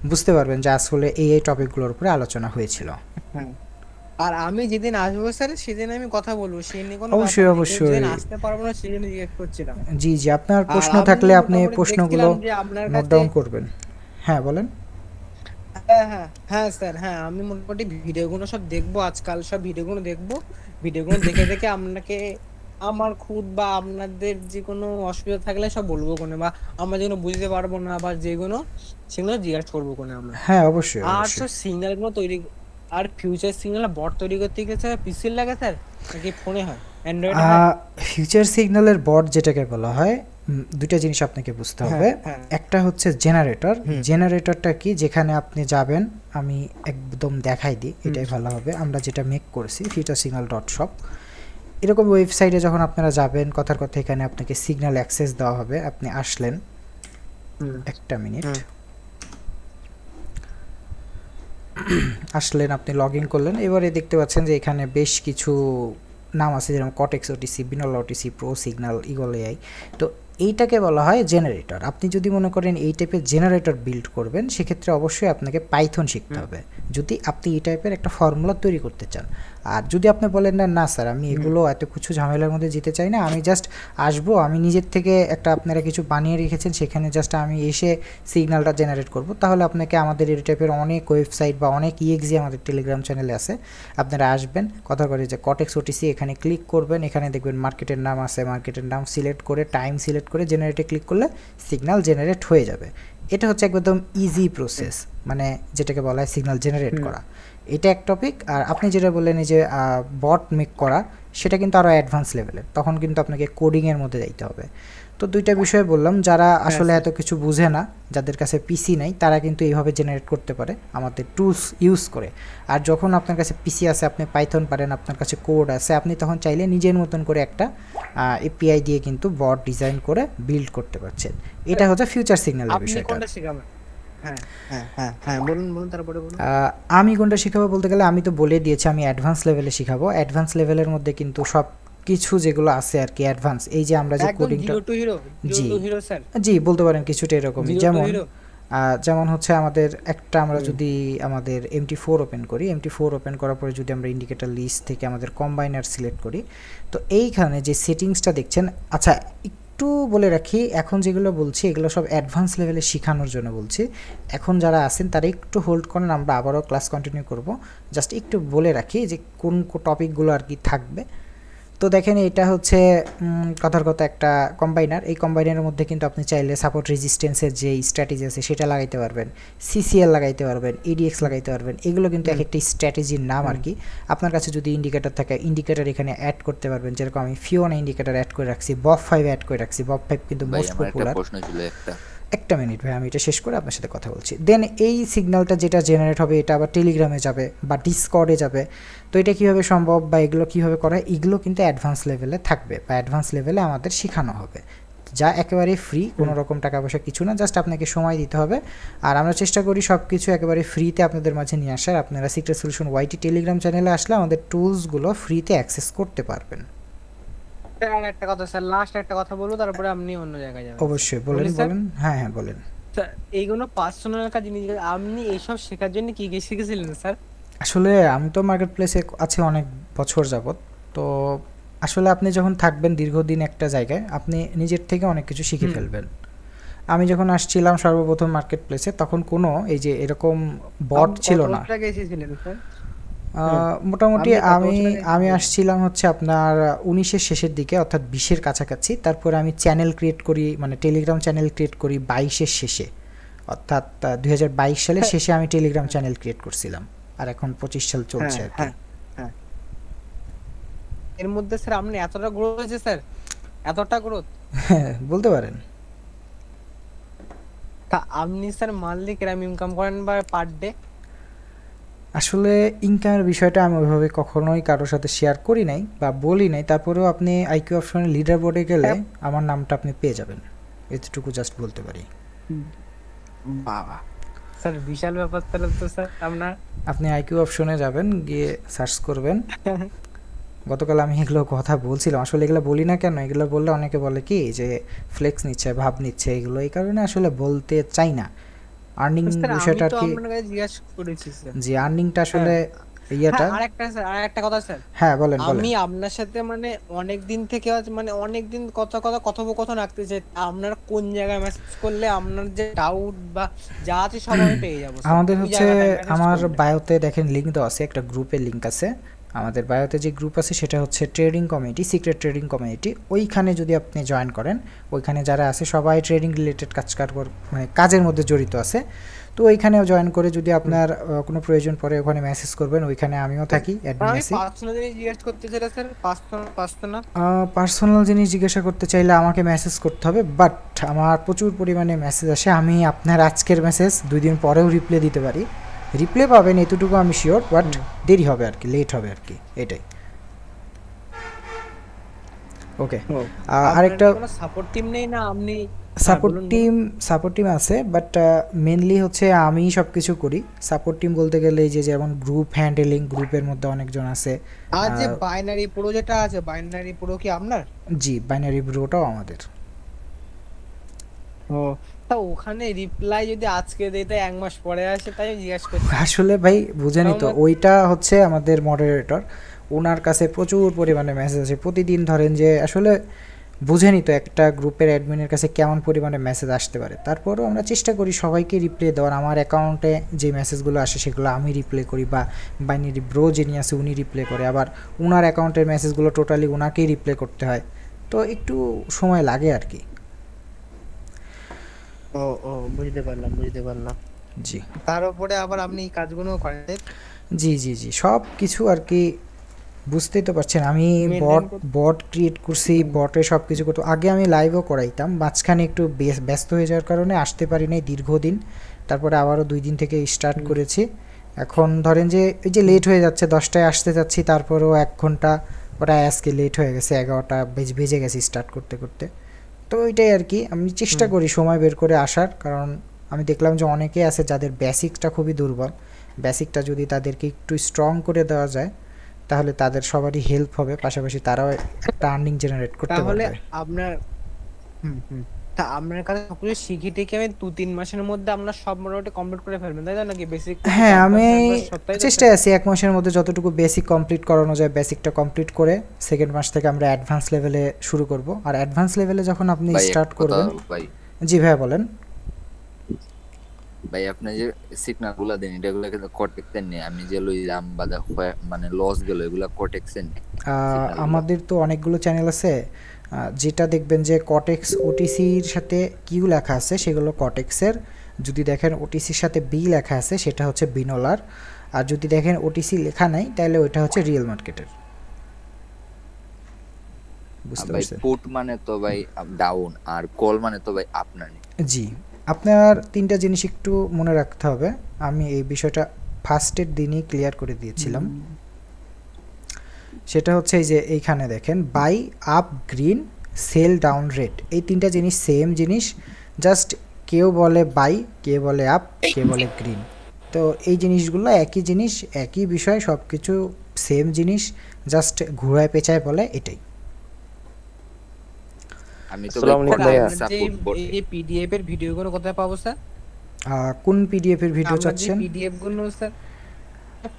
বুঝতে পারবেন যে আসলে এই টপিকগুলোর উপরে আলোচনা হয়েছিল। আর আমি যেদিন আসবো স্যার সেদিন আমি কথা বলবো, সেই নিয়ে কোনো অবশ্যই অবশ্যই আসতে পারবো না সেদিন জিজ্ঞেস করছিলাম। জি জি আপনার প্রশ্ন থাকলে আপনি প্রশ্নগুলো নোট ডাউন করবেন। হ্যাঁ বলেন। হ্যাঁ স্যার, হ্যাঁ আমি মোটামুটি ভিডিওগুলো সব দেখবো, আজকাল সব ভিডিওগুলো দেখবো, ভিডিওগুলো দেখে দেখে আপনাকে আমার খুদ বা আপনাদের যে কোনো অসুবিধা থাকলে সব বলবো কোনে, বা আমরা যেগুলো বুঝতে পারবো না বা যেগুলো সেগুলো জিজ্ঞাসা করবো কোনে আমরা। হ্যাঁ অবশ্যই আর অবশ্যই। স্যার সিগন্যাল গুলো তৈরি, আর ফিউচার সিগন্যাল বট তৈরি করতে গেলে স্যার পিসির লাগে স্যার নাকি ফোনে হয়, অ্যান্ড্রয়েডে হয়? ফিউচার সিগন্যালের বট যেটাকে বলা হয়, দুইটা জিনিস আপনাকে বুঝতে হবে। হ্যাঁ। একটা হচ্ছে জেনারেটর। জেনারেটরটা কি, যেখানে আপনি যাবেন, আমি একদম দেখাই দিই, এটাই ভালো হবে। আমরা যেটা মেক করেছি futuresignal.shop, এরকম ওয়েবসাইটে যখন আপনারা যাবেন, কথার কথা এখানে আপনাকে সিগন্যাল অ্যাক্সেস দেওয়া হবে। আপনি আসলেন, একটা মিনিট, আসলেন, আপনি লগ ইন করলেন। এবারে দেখতে পাচ্ছেন যে এখানে বেশ কিছু নাম আছে, যেরকম Quotex OTC, Binolla OTC, pro signal, eagle AI. তো এইটাকে বলা হয় জেনারেটর। আপনি যদি মনে করেন এই টাইপের জেনারেটর বিল্ড করবেন, সেক্ষেত্রে অবশ্যই আপনাকে পাইথন শিখতে হবে, যদি আপনি এই টাইপের একটা ফর্মুলা তৈরি করতে চান। আর যদি আপনি বলেন না না স্যার আমি এগুলো এত কিছু ঝামেলার মধ্যে যেতে চাই না, আমি জাস্ট আসবো, আমি নিজের থেকে একটা আপনারা কিছু বানিয়ে রেখেছেন, সেখানে জাস্ট আমি এসে সিগন্যালটা জেনারেট করব, তাহলে আপনাকে আমাদের এই টাইপের অনেক ওয়েবসাইট বা অনেক ইএক্সি আমাদের টেলিগ্রাম চ্যানেলে আছে। আপনারা আসবেন, কথা করে যে কটেক্স ওটিসি, এখানে ক্লিক করবেন, এখানে দেখবেন মার্কেটের নাম আছে, মার্কেটের নাম সিলেক্ট করে টাইম সিলেক্ট করে জেনারেটে ক্লিক করলে সিগন্যাল জেনারেট হয়ে যাবে। এটা হচ্ছে একদম ইজি প্রসেস, মানে যেটাকে বলা হয় সিগন্যাল জেনারেট করা। এটা এক টপিক। আর আপনি যেটা বললেন এই যে বট মেক করা, সেটা কিন্তু আরও অ্যাডভান্স লেভেলের, তখন কিন্তু আপনাকে কোডিংয়ের মধ্যে যাইতে হবে। তো দুইটা বিষয় বললাম, যারা আসলে এত কিছু বুঝে না, যাদের কাছে পিসি নাই, তারা কিন্তু এইভাবে জেনারেট করতে পারে আমাদের টুলস ইউজ করে। আর যখন আপনার কাছে পিসি আছে, আপনি পাইথন পারেন, আপনার কাছে কোড আছে, আপনি তখন চাইলে নিজের মতন করে একটা এপিআই দিয়ে কিন্তু বট ডিজাইন করে বিল্ড করতে পারছেন। এটা হচ্ছে ফিউচার সিগন্যালের আপনি বিষয়টা। কোনটা শিখাবেন? হ্যাঁ হ্যাঁ হ্যাঁ হ্যাঁ, বলুন বলুন, তারপরে বলুন। আমি কোনটা শিখাবো বলতে গেলে, আমি তো বলে দিয়েছি আমি অ্যাডভান্স লেভেলে শিখাবো। অ্যাডভান্স লেভেলের মধ্যে কিন্তু সব কিছু যেগুলো আছে আর কি অ্যাডভান্স, এই যে আমরা যে কোডিংটা, জিরো টু হিরো, জি হিরো স্যার, জি বলতে পারেন কিছুটা এরকমই। যেমন হচ্ছে আমাদের একটা, আমরা যদি আমাদের MT4 ওপেন করি, MT4 ওপেন করার পরে যদি আমরা ইন্ডিকেটর লিস্ট থেকে আমাদের কম্বাইনার সিলেক্ট করি, তো এইখানে যে সেটিংসটা দেখছেন, আচ্ছা একটু বলে রাখি, এখন যেগুলো বলছি এগুলো সব অ্যাডভান্স লেভেলে শেখানোর জন্য বলছি। এখন যারা আছেন তারা একটু হোল্ড করেন, আমরা আবারও ক্লাস কন্টিনিউ করব। জাস্ট একটু বলে রাখি যে কোন টপিকগুলো আর কি থাকবে। তো দেখেন এটা হচ্ছে কথার কথা একটা কম্বাইনার। এই কম্বাইনারের মধ্যে কিন্তু আপনি চাইলে সাপোর্ট রেজিস্ট্যান্সের যে স্ট্র্যাটেজি আছে সেটা লাগাইতে পারবেন, সিসিএল লাগাইতে পারবেন, এডিএক্স লাগাইতে পারবেন। এগুলো কিন্তু এক একটা স্ট্র্যাটেজির নাম আর কি। আপনার কাছে যদি ইন্ডিকেটর থাকে, ইন্ডিকেটর এখানে অ্যাড করতে পারবেন। যেরকম আমি ফিওনা ইন্ডিকেটর অ্যাড করে রাখছি, BOB5 অ্যাড করে রাখছি। BOB5 কিন্তু মোস্ট পপুলার। প্রশ্ন ছিল একটা মিনিট ভাই, আমি এটা শেষ করে আপনার সাথে কথা বলছি। দেন এই সিগন্যালটা যেটা জেনারেট হবে, এটা আবার টেলিগ্রামে যাবে বা ডিসকর্ডে যাবে। তো এটা কীভাবে সম্ভব বা এগুলো কীভাবে করা, এগুলো কিন্তু অ্যাডভান্স লেভেলে থাকবে বা অ্যাডভান্স লেভেলে আমাদের শেখানো হবে, যা একেবারে ফ্রি, কোনো রকম টাকা পয়সা কিছু না, জাস্ট আপনাকে সময় দিতে হবে। আর আমরা চেষ্টা করি সব কিছু একেবারে ফ্রিতে আপনাদের মাঝে নিয়ে আসার। আপনারা সিক্রেট সলিউশন ওয়াইটি টেলিগ্রাম চ্যানেলে আসলে আমাদের টুলসগুলো ফ্রিতে অ্যাক্সেস করতে পারবেন। আর একটা কথা স্যার, লাস্ট একটা কথা বলবো, তারপরে আপনি অন্য জায়গায় যাবেন। অবশ্যই বলেন বলেন। হ্যাঁ হ্যাঁ বলেন। স্যার এইগুলো পার্সোনাল কাজ জিনিস, আপনি এইসব শেখার জন্য কি কি শিখেছিলেন স্যার? আসলে আমি তো মার্কেট প্লেসে আছি অনেক বছর যাবত। তো আসলে আপনি যখন থাকবেন দীর্ঘদিন একটা জায়গায়, আপনি নিজের থেকে অনেক কিছু শিখে ফেলবেন। আমি যখন আসছিলাম সর্বপ্রথম মার্কেট প্লেসে, তখন কোনো এই যে এরকম বট ছিল না। মোটামুটি আমি আসছিলাম হচ্ছে আপনার 19-এর শেষের দিকে, অর্থাৎ 20-এর কাছাকাছি। তারপরে আমি চ্যানেল ক্রিয়েট করি, মানে টেলিগ্রাম চ্যানেল ক্রিয়েট করি 22-এর শেষে, অর্থাৎ 2022 সালের শেষে আমি টেলিগ্রাম চ্যানেল ক্রিয়েট করছিলাম। আর এখন 25 সাল চলছে আর কি। এর মধ্যে স্যার আপনি এতটা গ্রোথ হয়েছে স্যার, এতটা গ্রোথ বলতে পারেন। তা আপনি স্যার মান্থলি কিরকম ইনকাম করেন বা পার ডে? আসলে ইনকামের বিষয়টা আমি ওইভাবে কখনোই কারোর সাথে শেয়ার করি নাই বা বলি নাই। তারপরেও আপনি আইকিউ অপশনের লিডার বোর্ডে গেলে আমার নামটা আপনি পেয়ে যাবেন, এতটুকু জাস্ট বলতে পারি। বাবা স্যার বিশাল ব্যাপার তাহলে তো স্যার। আপনি আইকিউ অপশনে যাবেন, গিয়ে সার্চ করবেন। গতকাল আমি এগুলো কথা বলছিলাম, আসলে এগুলো বলি না কেন, এগুলো বললে অনেকে বলে কি যে ফ্লেক্স নিচ্ছে, ভাব নিচ্ছে, এগুলো এই কারণে আসলে বলতে চাই না। আর্নিং বিষয়টা কি জি আর্নিংটা আসলে ইয়াটা। আরেকটা কথা স্যার, হ্যাঁ বলেন। আমি আপনার সাথে মানে অনেক দিন থেকে, মানে অনেক দিন কথোপকথন রাখতে চাই। আপনার কোন জায়গায় মেসেজ করলে আপনার যে ডাউট বা যা আছে সব আমি পেয়ে যাব? আমাদের হচ্ছে আমার বায়োতে দেখেন লিংক দেওয়া আছে, একটা গ্রুপের লিংক আছে। আমাদের বায়োতে যে গ্রুপ আছে সেটা হচ্ছে trading community, secret trading community. ওইখানে যদি আপনি জয়েন করেন, ওইখানে যারা আছে সবাই ট্রেডিং রিলেটেড মানে কাজের মধ্যে জড়িত আছে। তো ওইখানেও জয়েন করে যদি আপনার কোনো প্রয়োজন পড়ে ওখানে মেসেজ করবেন, ওইখানে আমিও থাকি, অ্যাডমিন আমি আছি। পার্সোনাল জিনিস জিজ্ঞেস করতে চাই স্যার, পার্সোনাল পার্সোনাল জিনিস জিজ্ঞাসা করতে চাইলে আমাকে মেসেজ করতে হবে, বাট আমার প্রচুর পরিমাণে মেসেজ আসে। আমি আপনার আজকের মেসেজ 2 দিন পরেও রিপ্লাই দিতে পারি, রিপ্লাই পাবেন এতটুকু আমি শিওর, বাট দেরি হবে আর কি, লেট হবে আর কি, এটাই। ওকে, আরেকটা সাপোর্ট টিম নেই না আপনি? সাপোর্ট টিম আছে, বাট মেনলি হচ্ছে আমি সব কিছু করি। সাপোর্ট টিম বলতে গেলে এই যে যেমন গ্রুপ হ্যান্ডেলিং, গ্রুপের মধ্যে অনেকজন আছে। আর যে বাইনারি প্রো যেটা আছে, বাইনারি প্রো কি আপনার? জি, বাইনারি প্রোটাও আমাদের। ও, তা ওখানে রিপ্লাই যদি আজকে দেই তাই 1 মাস পরে আসে, তাই আমি জিজ্ঞাসা করছি। আসলে ভাই বুঝেনি তো, ওইটা হচ্ছে আমাদের মডারেটর, ওনার কাছে প্রচুর পরিমাণে মেসেজ আছে প্রতিদিন। ধরেন যে আসলে বুঝেনি তো একটা গ্রুপের অ্যাডমিনের কাছে কেমন পরিমাণে মেসেজ আসতে পারে। তারপরেও আমরা চেষ্টা করি সবাইকে রিপ্লাই দেওয়ার। আমার অ্যাকাউন্টে যে মেসেজগুলো আসে সেগুলো আমি রিপ্লাই করি, বা বাইনারি ব্রো যিনি আছে উনি রিপ্লাই করে, আবার ওনার অ্যাকাউন্টের মেসেজগুলো টোটালি ওনাকেই রিপ্লাই করতে হয়, তো একটু সময় লাগে আর কি। ও বুঝতে পারলাম। জি, তার উপরে আবার আপনি এই কাজগুলো করেন? জি সব কিছু আর কি, বুঝতেই তো পারছেন। আমি বট ক্রিয়েট করছি, বটে সব কিছু করতো। আগে আমি লাইভও করাইতাম, মাঝখানে একটু ব্যস্ত হয়ে যাওয়ার কারণে আসতে পারি নাই দীর্ঘদিন, তারপরে আবারও 2 দিন থেকে স্টার্ট করেছি। এখন ধরেন যে এই যে লেট হয়ে যাচ্ছে, 10টায় আসতে যাচ্ছি, তারপরেও 1 ঘন্টা প্রায় আজকে লেট হয়ে গেছে, 11টা বেজে গেছে স্টার্ট করতে করতে। তো ওইটাই আর কি, আমি চেষ্টা করি সময় বের করে আসার, কারণ আমি দেখলাম যে অনেকে আছে যাদের বেসিকটা খুবই দুর্বল। বেসিকটা যদি তাদেরকে একটু স্ট্রং করে দেওয়া যায় তাহলে তাদের সবারই হেল্প হবে, পাশাপাশি তারাও একটা আর্নিং জেনারেট করতে পারবে। তাহলে আপনার তা আপনার কাছে সবকিছু শিখে টেকে আমি 2-3 মাসের মধ্যে আপনার সব মোটামুটি কমপ্লিট করে ফেলবেন, তাই তো নাকি? বেসিক, হ্যাঁ, আমি চেষ্টায় আছি 1 মাসের মধ্যে যতটুকু বেসিক কমপ্লিট করানো যায় বেসিকটা কমপ্লিট করে সেকেন্ড মাস থেকে আমরা অ্যাডভান্স লেভেলে শুরু করব। আর অ্যাডভান্স লেভেলে যখন আপনি স্টার্ট করবেন। জি ভাইয়া বলেন। ভাই আপনি যে সিগন্যালগুলো দেন এগুলা কিন্তু কর্টেক্সের নেই, আমি যে লইলাম বা মানে লস গেল এগুলা কর্টেক্সের নেই। আমাদের তো অনেকগুলো চ্যানেল আছে, যেটা দেখবেন যে কটেক্স ওটিসির সাথে কিউ লেখা আছে সেগুলো কটেক্সের, যদি দেখেন ওটিসির সাথে বি লেখা আছে সেটা হচ্ছে বিনোলার, আর যদি দেখেন ওটিসি লেখা নাই তাহলে ওইটা হচ্ছে রিয়েল মার্কেটের। বুঝতে পারছেন? পুট মানে তো ভাই ডাউন, আর কল মানে তো ভাই আপনার। জি, আপনার 3টা জিনিস একটু মনে রাখতে হবে। আমি এই বিষয়টা ফার্স্টের দিনই ক্লিয়ার করে দিয়েছিলাম। সেটা হচ্ছে এই যে এইখানে দেখেন buy up green, sell down red, এই 3টা জিনিস সেম জিনিস, জাস্ট কেউ বলে বাই, কে বলে আপ, কে বলে গ্রিন। তো এই জিনিসগুলো একই জিনিস, একই বিষয়, সব কিছু সেম জিনিস, জাস্ট ঘুরায় পেঁচায় বলে, এটাই। আমি তো এই পিডিএফ এর ভিডিওগুলো কোথায় পাবো স্যার? কোন পিডিএফ এর ভিডিও চাচ্ছেন? পিডিএফ গুলো স্যার,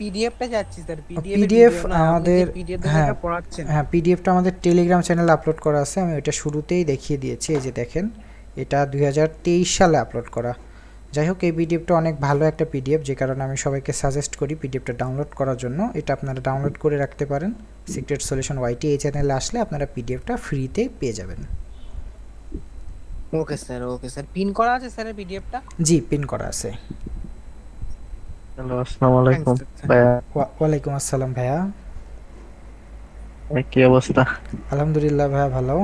পিডিএফটা যাচ্ছি স্যার। পিডিএফ আমাদের, হ্যাঁ পড়াচ্ছেন, হ্যাঁ পিডিএফটা আমাদের টেলিগ্রাম চ্যানেলে আপলোড করা আছে। আমি ওইটা শুরুতেই দেখিয়ে দিয়েছি, এই যে দেখেন, এটা 2023 সালে আপলোড করা। যাই হোক, এই পিডিএফটা অনেক ভালো একটা পিডিএফ, যে কারণে আমি সবাইকে সাজেস্ট করি পিডিএফটা ডাউনলোড করার জন্য। এটা আপনারা ডাউনলোড করে রাখতে পারেন। সিক্রেট সলিউশন ওয়াইটি এই চ্যানেলে আসলে আপনারা পিডিএফটা ফ্রিতে পেয়ে যাবেন। ওকে স্যার, পিন করা আছে স্যার এই পিডিএফটা? জি, পিন করা আছে। হ্যালো, আসসালামু আলাইকুম ভাইয়া। ওয়ালাইকুম আসসালাম ভাইয়া, কি অবস্থা? আলহামদুলিল্লাহ ভাইয়া, ভালো।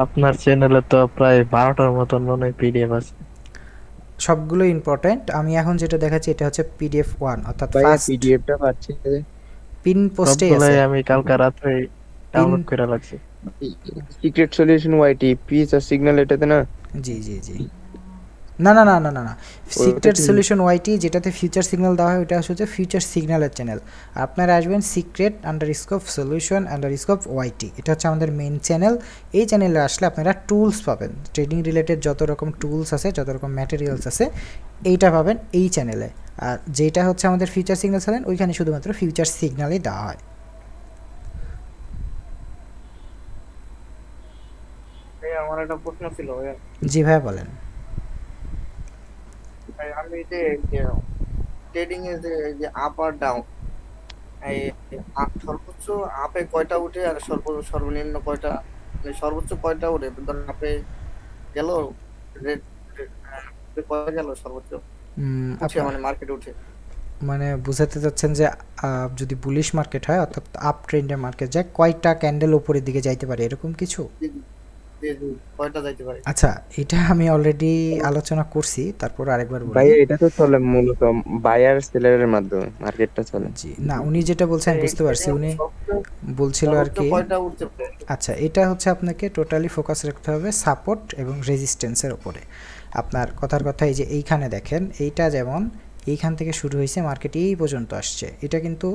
আপনার চ্যানেলে তো প্রায় 12টার মতন মনে হয় পিডিএফ আছে। সবগুলো ইম্পর্টেন্ট। আমি এখন যেটা দেখাচ্ছি এটা হচ্ছে পিডিএফ 1, অর্থাৎ ফার্স্ট পিডিএফটা পাচ্ছি পিন পোস্টে আছে। আমি কালকে রাতে ডাউনলোড করে রাখছি। সিক্রেট সলিউশন ওয়াইটি পিস আর সিগন্যাল এটাতে না? জি না, সিক্রেট সলিউশন ওয়াইটি যেটাতে ফিউচার সিগন্যাল দেওয়া হয় ওটা হচ্ছে ফিউচার সিগন্যালের চ্যানেল। আপনারা আসবেন secret_solution_ ওয়াইটি, এটা হচ্ছে আমাদের মেইন চ্যানেল। এই চ্যানেলে আসলে আপনারা টুলস পাবেন, ট্রেডিং রিলেটেড যত রকম টুলস আছে, যত রকম ম্যাটেরিয়ালস আছে, এইটা পাবেন এই চ্যানেলে। আর যেটা হচ্ছে আমাদের ফিউচার সিগন্যাল চ্যানেল, ওইখানে শুধুমাত্র ফিউচার সিগন্যালই দেওয়া হয়। আমার একটা প্রশ্ন ছিল। জি ভাইয়া বলেন। আমি যে ট্রেডিং এ যে আপ আর ডাউন, এই সর্বোচ্চ আপে কয়টা উঠে আর সর্বনিম্ন কয়টা, মানে সর্বোচ্চ কয়টা উঠে? ধরুন আপে গেল, রেড কয়টা গেল সর্বোচ্চ উঠে, মানে মার্কেট উঠে? মানে বুঝাতে চাচ্ছেন যে যদি বুলিশ মার্কেট হয় অর্থাৎ আপ ট্রেন্ডের মার্কেট যায় কয়টা ক্যান্ডেল উপরের দিকে যাইতে পারে এরকম কিছু? কয়টা যাইতে পারে? আচ্ছা, এটা আমি অলরেডি আলোচনা করছি, তারপর আরেকবার বলি। ভাই এটা তো চলে মূলত বায়ার সেলারের মাধ্যমে মার্কেটটা চলে। জি না, উনি যেটা বলছেন বুঝতে পারছি, উনি বলছিল আর কি। আচ্ছা, এটা হচ্ছে আপনাকে টোটালি ফোকাস রাখতে হবে সাপোর্ট এবং রেজিস্ট্যান্সের উপরে। আপনার কথার কথা এই যে এইখানে দেখেন, এইটা যেমন এইখান থেকে শুরু হয়েছে মার্কেট এই পর্যন্ত আসছে, এটা কিন্তু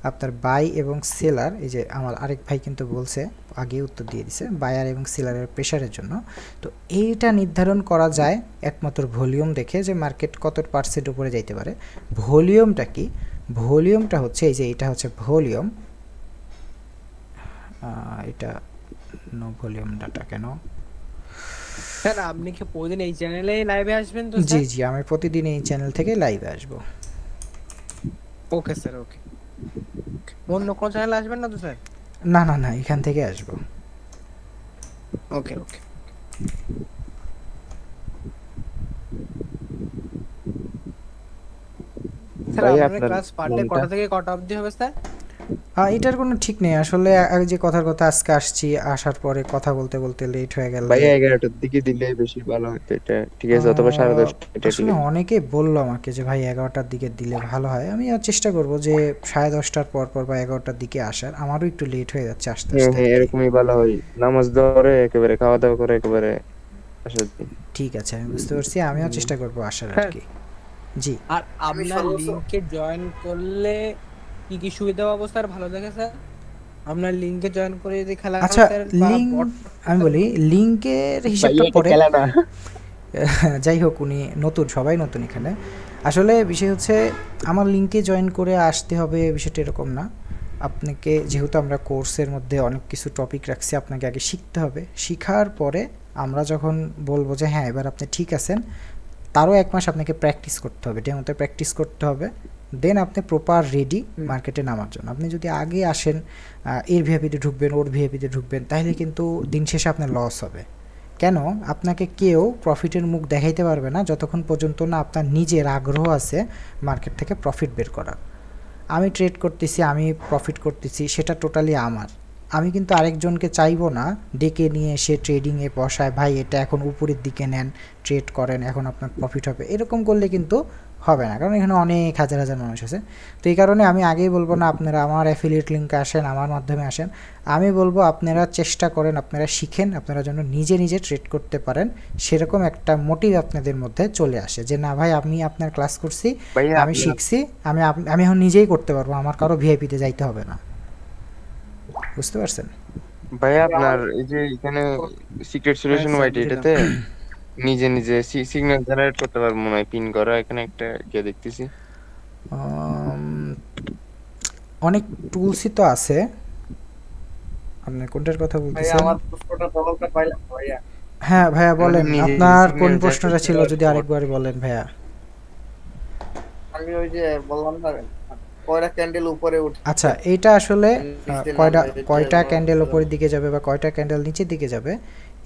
আপনার বাই এবং সেলার, এই যে আমার আরেক ভাই কিন্তু বলছে, আগে উত্তর দিয়ে দিছে, বায়ার এবং সেলারের প্রেশারের জন্য। তো এইটা নির্ধারণ করা যায় একমাত্র ভলিউম দেখে যে মার্কেট কত পার্সেন্ট উপরে যাইতে পারে। ভলিউমটা কি? ভলিউমটা হচ্ছে এই যে এটা হচ্ছে ভলিউম, এটা নো ভলিউম ডাটা কেন? স্যার আপনি কি প্রতিদিন এই চ্যানেলে লাইভে আসবেন তো? জি জি, আমি প্রতিদিন এই চ্যানেল থেকে লাইভে আসব। ওকে স্যার, ওকে। অন্য কোন চ্যানেলে আসবেন না তো স্যার? না না না, এখান থেকে আসব। ওকে ওকে। স্যার আপনার ক্লাস পার ডে কটা থেকে কটা অবধি হবে স্যার? এটার কোনো ঠিক নেই আসলে, যে কথার কথা আজকে আসছি, আসার পরে কথা বলতে বলতে লেট হয়ে গেল। ভাই 11টার দিকে দিলে বেশি ভালো হতো, এটা ঠিক আছে, অথবা 10:30। আসলে অনেকেই বললো আমাকে যে ভাই 11টার দিকে দিলে ভালো হয়। আমি চেষ্টা করব যে 10:30টার পর পর বা 11টার দিকে আসার। আমারও একটু লেট হয়ে যাচ্ছে আসতে আসতে। হ্যাঁ এরকমই ভালো হয়, নামাজ ধরে একেবারে খাওয়া দাওয়া করে একেবারে আসার দিন। ঠিক আছে, আমি বুঝতে পারছি, আমিও চেষ্টা করব আসার আর কি। জি। আর আপনার লিংকে জয়েন করলে কি কি সুবিধা পাবো স্যার ভালো দেখে স্যার? আপনার লিংকে জয়েন করে যদি খেলা আচ্ছা, লিংক আমি বলি, লিংকের হিসাবটা পরে। যাই হোক, উনি নতুন, সবাই নতুন এখানে। আসলে বিষয় হচ্ছে আমার লিংকে জয়েন করে আসতে হবে বিষয়টা এরকম না। আপনাকে যেহেতু আমরা কোর্সের মধ্যে অনেক কিছু টপিক রাখছি, আপনাকে আগে শিখতে হবে। শিখার পরে আমরা যখন বলবো যে হ্যাঁ এবার আপনি ঠিক আছেন, তারও 1 মাস আপনাকে প্র্যাকটিস করতে হবে, ডেমোতে প্র্যাকটিস করতে হবে। দেন আপনি প্রপার রেডি মার্কেটে নামার জন্য। আপনি যদি আগে আসেন, এর ভিআইপিতে ঢুকবেন, ওর ভিআইপিতে ঢুকবেন, তাহলে কিন্তু দিন শেষে আপনার লস হবে। কেন? আপনাকে কেউ প্রফিটের মুখ দেখাইতে পারবে না যতক্ষণ পর্যন্ত না আপনার নিজের আগ্রহ আছে মার্কেট থেকে প্রফিট বের করার। আমি ট্রেড করতেছি, আমি প্রফিট করতেছি, সেটা টোটালি আমার। আমি কিন্তু আরেকজনকে চাইবো না ডেকে নিয়ে এসে ট্রেডিংয়ে বসায়, ভাই এটা এখন উপরের দিকে নেন, ট্রেড করেন, এখন আপনার প্রফিট হবে। এরকম করলে কিন্তু হবে না, কারণ এখানে অনেক হাজার হাজার মানুষ আছে। তো এই কারণে আমি আগেই বলবো না আপনারা আমার অ্যাফিলিয়েট লিঙ্কে আসেন, আমার মাধ্যমে আসেন। আমি বলবো আপনারা চেষ্টা করেন, আপনারা শিখেন, আপনারা যেন নিজে নিজে ট্রেড করতে পারেন। সেরকম একটা মোটিভ আপনাদের মধ্যে চলে আসে যে না ভাই আমি আপনার ক্লাস করছি, আমি শিখছি, আমি এখন নিজেই করতে পারবো, আমার কারো ভিআইপিতে যাইতে হবে না। বুঝতে পারছেন ভাই? আপনার এই যে এখানে সিক্রেট সলিউশন হোয়াইট, এটাতে নিজে নিজে সিগন্যাল জেনারেট করতে পারবো মনে হয়, পিন করা এখানে একটা কে দেখতেছি। অনেক টুলসই তো আছে। আপনি কোনটার কথা বলতেছেন? আমার প্রশ্নটা জবাবটা পাইলাম ভাইয়া। হ্যাঁ ভাইয়া বলেন, আপনার কোন প্রশ্নটা ছিল যদি আরেকবার বলেন ভাইয়া। আমি ওই যে বললাম না কয়টা ক্যান্ডেল উপরে উঠে। আচ্ছা, এইটা আসলে কয়টা ক্যান্ডেল উপরের দিকে যাবে বা কয়টা ক্যান্ডেল নিচের দিকে যাবে,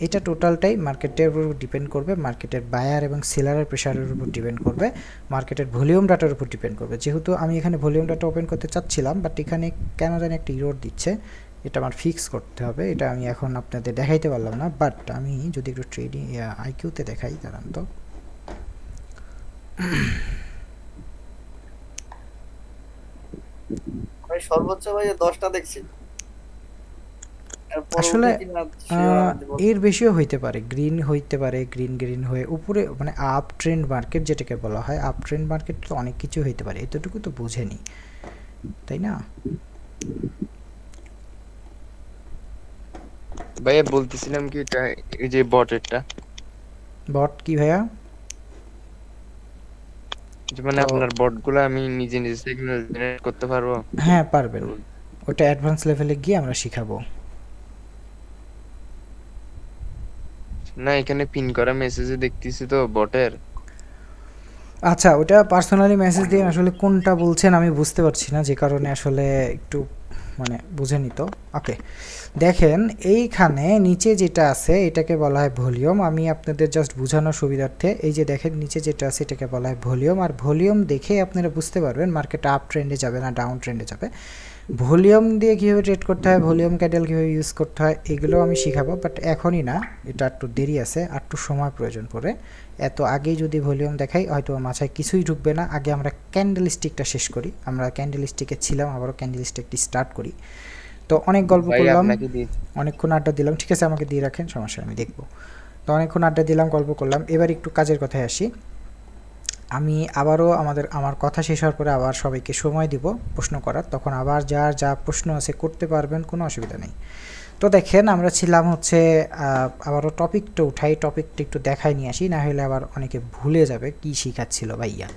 এটা টোটালটাই মার্কেটের উপর ডিপেন্ড করবে, মার্কেটের বায়ার এবং সেলারের প্রেশারের উপর ডিপেন্ড করবে, মার্কেটের ভলিউম ডাটার উপর ডিপেন্ড করবে। যেহেতু আমি এখানে ভলিউম ডাটা ওপেন করতে চাচ্ছিলাম, বাট এখানে কেন জানি একটা ইরর দিচ্ছে, এটা আমার ফিক্স করতে হবে। এটা আমি এখন আপনাদের দেখাইতে পারলাম না, বাট আমি যদি একটু ট্রেডিং আইকিউতে দেখাই, দাঁড়ান তো। আমি সর্বোচ্চ ভাই 10টা দেখছি। আসলে এর বেশিও হইতে পারে, গ্রিন হইতে পারে, গ্রিন হয়ে উপরে, মানে আপ ট্রেন্ড মার্কেট যেটাকে বলা হয়, আপ ট্রেন্ড মার্কেট তো অনেক কিছু হইতে পারে, এতটুকু তো বুঝেনি, তাই না ভাইয়া? বলতেছিলাম কি, এটা এই যে বটেরটা। বট কি ভাইয়া? মানে আপনার বটগুলো আমি নিজে নিজে সিগন্যাল জেনারেট করতে পারবো? হ্যাঁ পারবেন, ওটা অ্যাডভান্স লেভেলে গিয়ে আমরা শিখাবো। না, এখানে পিন করা মেসেজে দেখতেছি তো বটের। আচ্ছা, ওটা পার্সোনালি মেসেজ দিয়ে আসলে কোনটা বলছেন আমি বুঝতে পারছি না, যে কারণে আসলে একটু মানে বুঝে নিত। ওকে, দেখেন এইখানে নিচে যেটা আছে এটাকে বলা হয় ভলিউম। আমি আপনাদের জাস্ট বোঝানোর সুবিধার্থে এই যে দেখেন নিচে যেটা আছে এটাকে বলা হয় ভলিউম। আর ভলিউম দেখে আপনারা বুঝতে পারবেন মার্কেট আপ ট্রেন্ডে যাবে না ডাউন ট্রেন্ডে যাবে। ভলিউম দিয়ে কীভাবে ট্রেড করতে হয়, ভলিউম ক্যান্ডেল কীভাবে ইউজ করতে হয়, এগুলো আমি শিখাবো, বাট এখনই না, এটা একটু দেরি আছে, আর একটু সময় প্রয়োজন পড়ে। এত আগেই যদি ভলিউম দেখাই হয়তো মাথায় কিছুই ঢুকবে না। আগে আমরা ক্যান্ডেল স্টিকটা শেষ করি। আমরা ক্যান্ডেল স্টিকে ছিলাম, আবারও ক্যান্ডেল স্টিকটি স্টার্ট করি। তো অনেক গল্প করলাম, অনেকক্ষণ আড্ডা দিলাম, ঠিক আছে আমাকে দিয়ে রাখেন, সমস্যা আমি দেখব। তো অনেকক্ষণ আড্ডা দিলাম, গল্প করলাম, এবার একটু কাজের কথায় আসি। আমি আবারও আমার কথা শেষ হওয়ার পরে আবার সবাইকে সময় দিব প্রশ্ন করার, তখন আবার যার যা প্রশ্ন আছে করতে পারবেন, কোনো অসুবিধা নেই। তো দেখেন আমরা ছিলাম হচ্ছে আবারও টপিকটা উঠাই, টপিকটা একটু দেখাই নিয়ে আসি, না হলে আবার অনেকে ভুলে যাবে কি শিখাচ্ছিল ভাইয়া।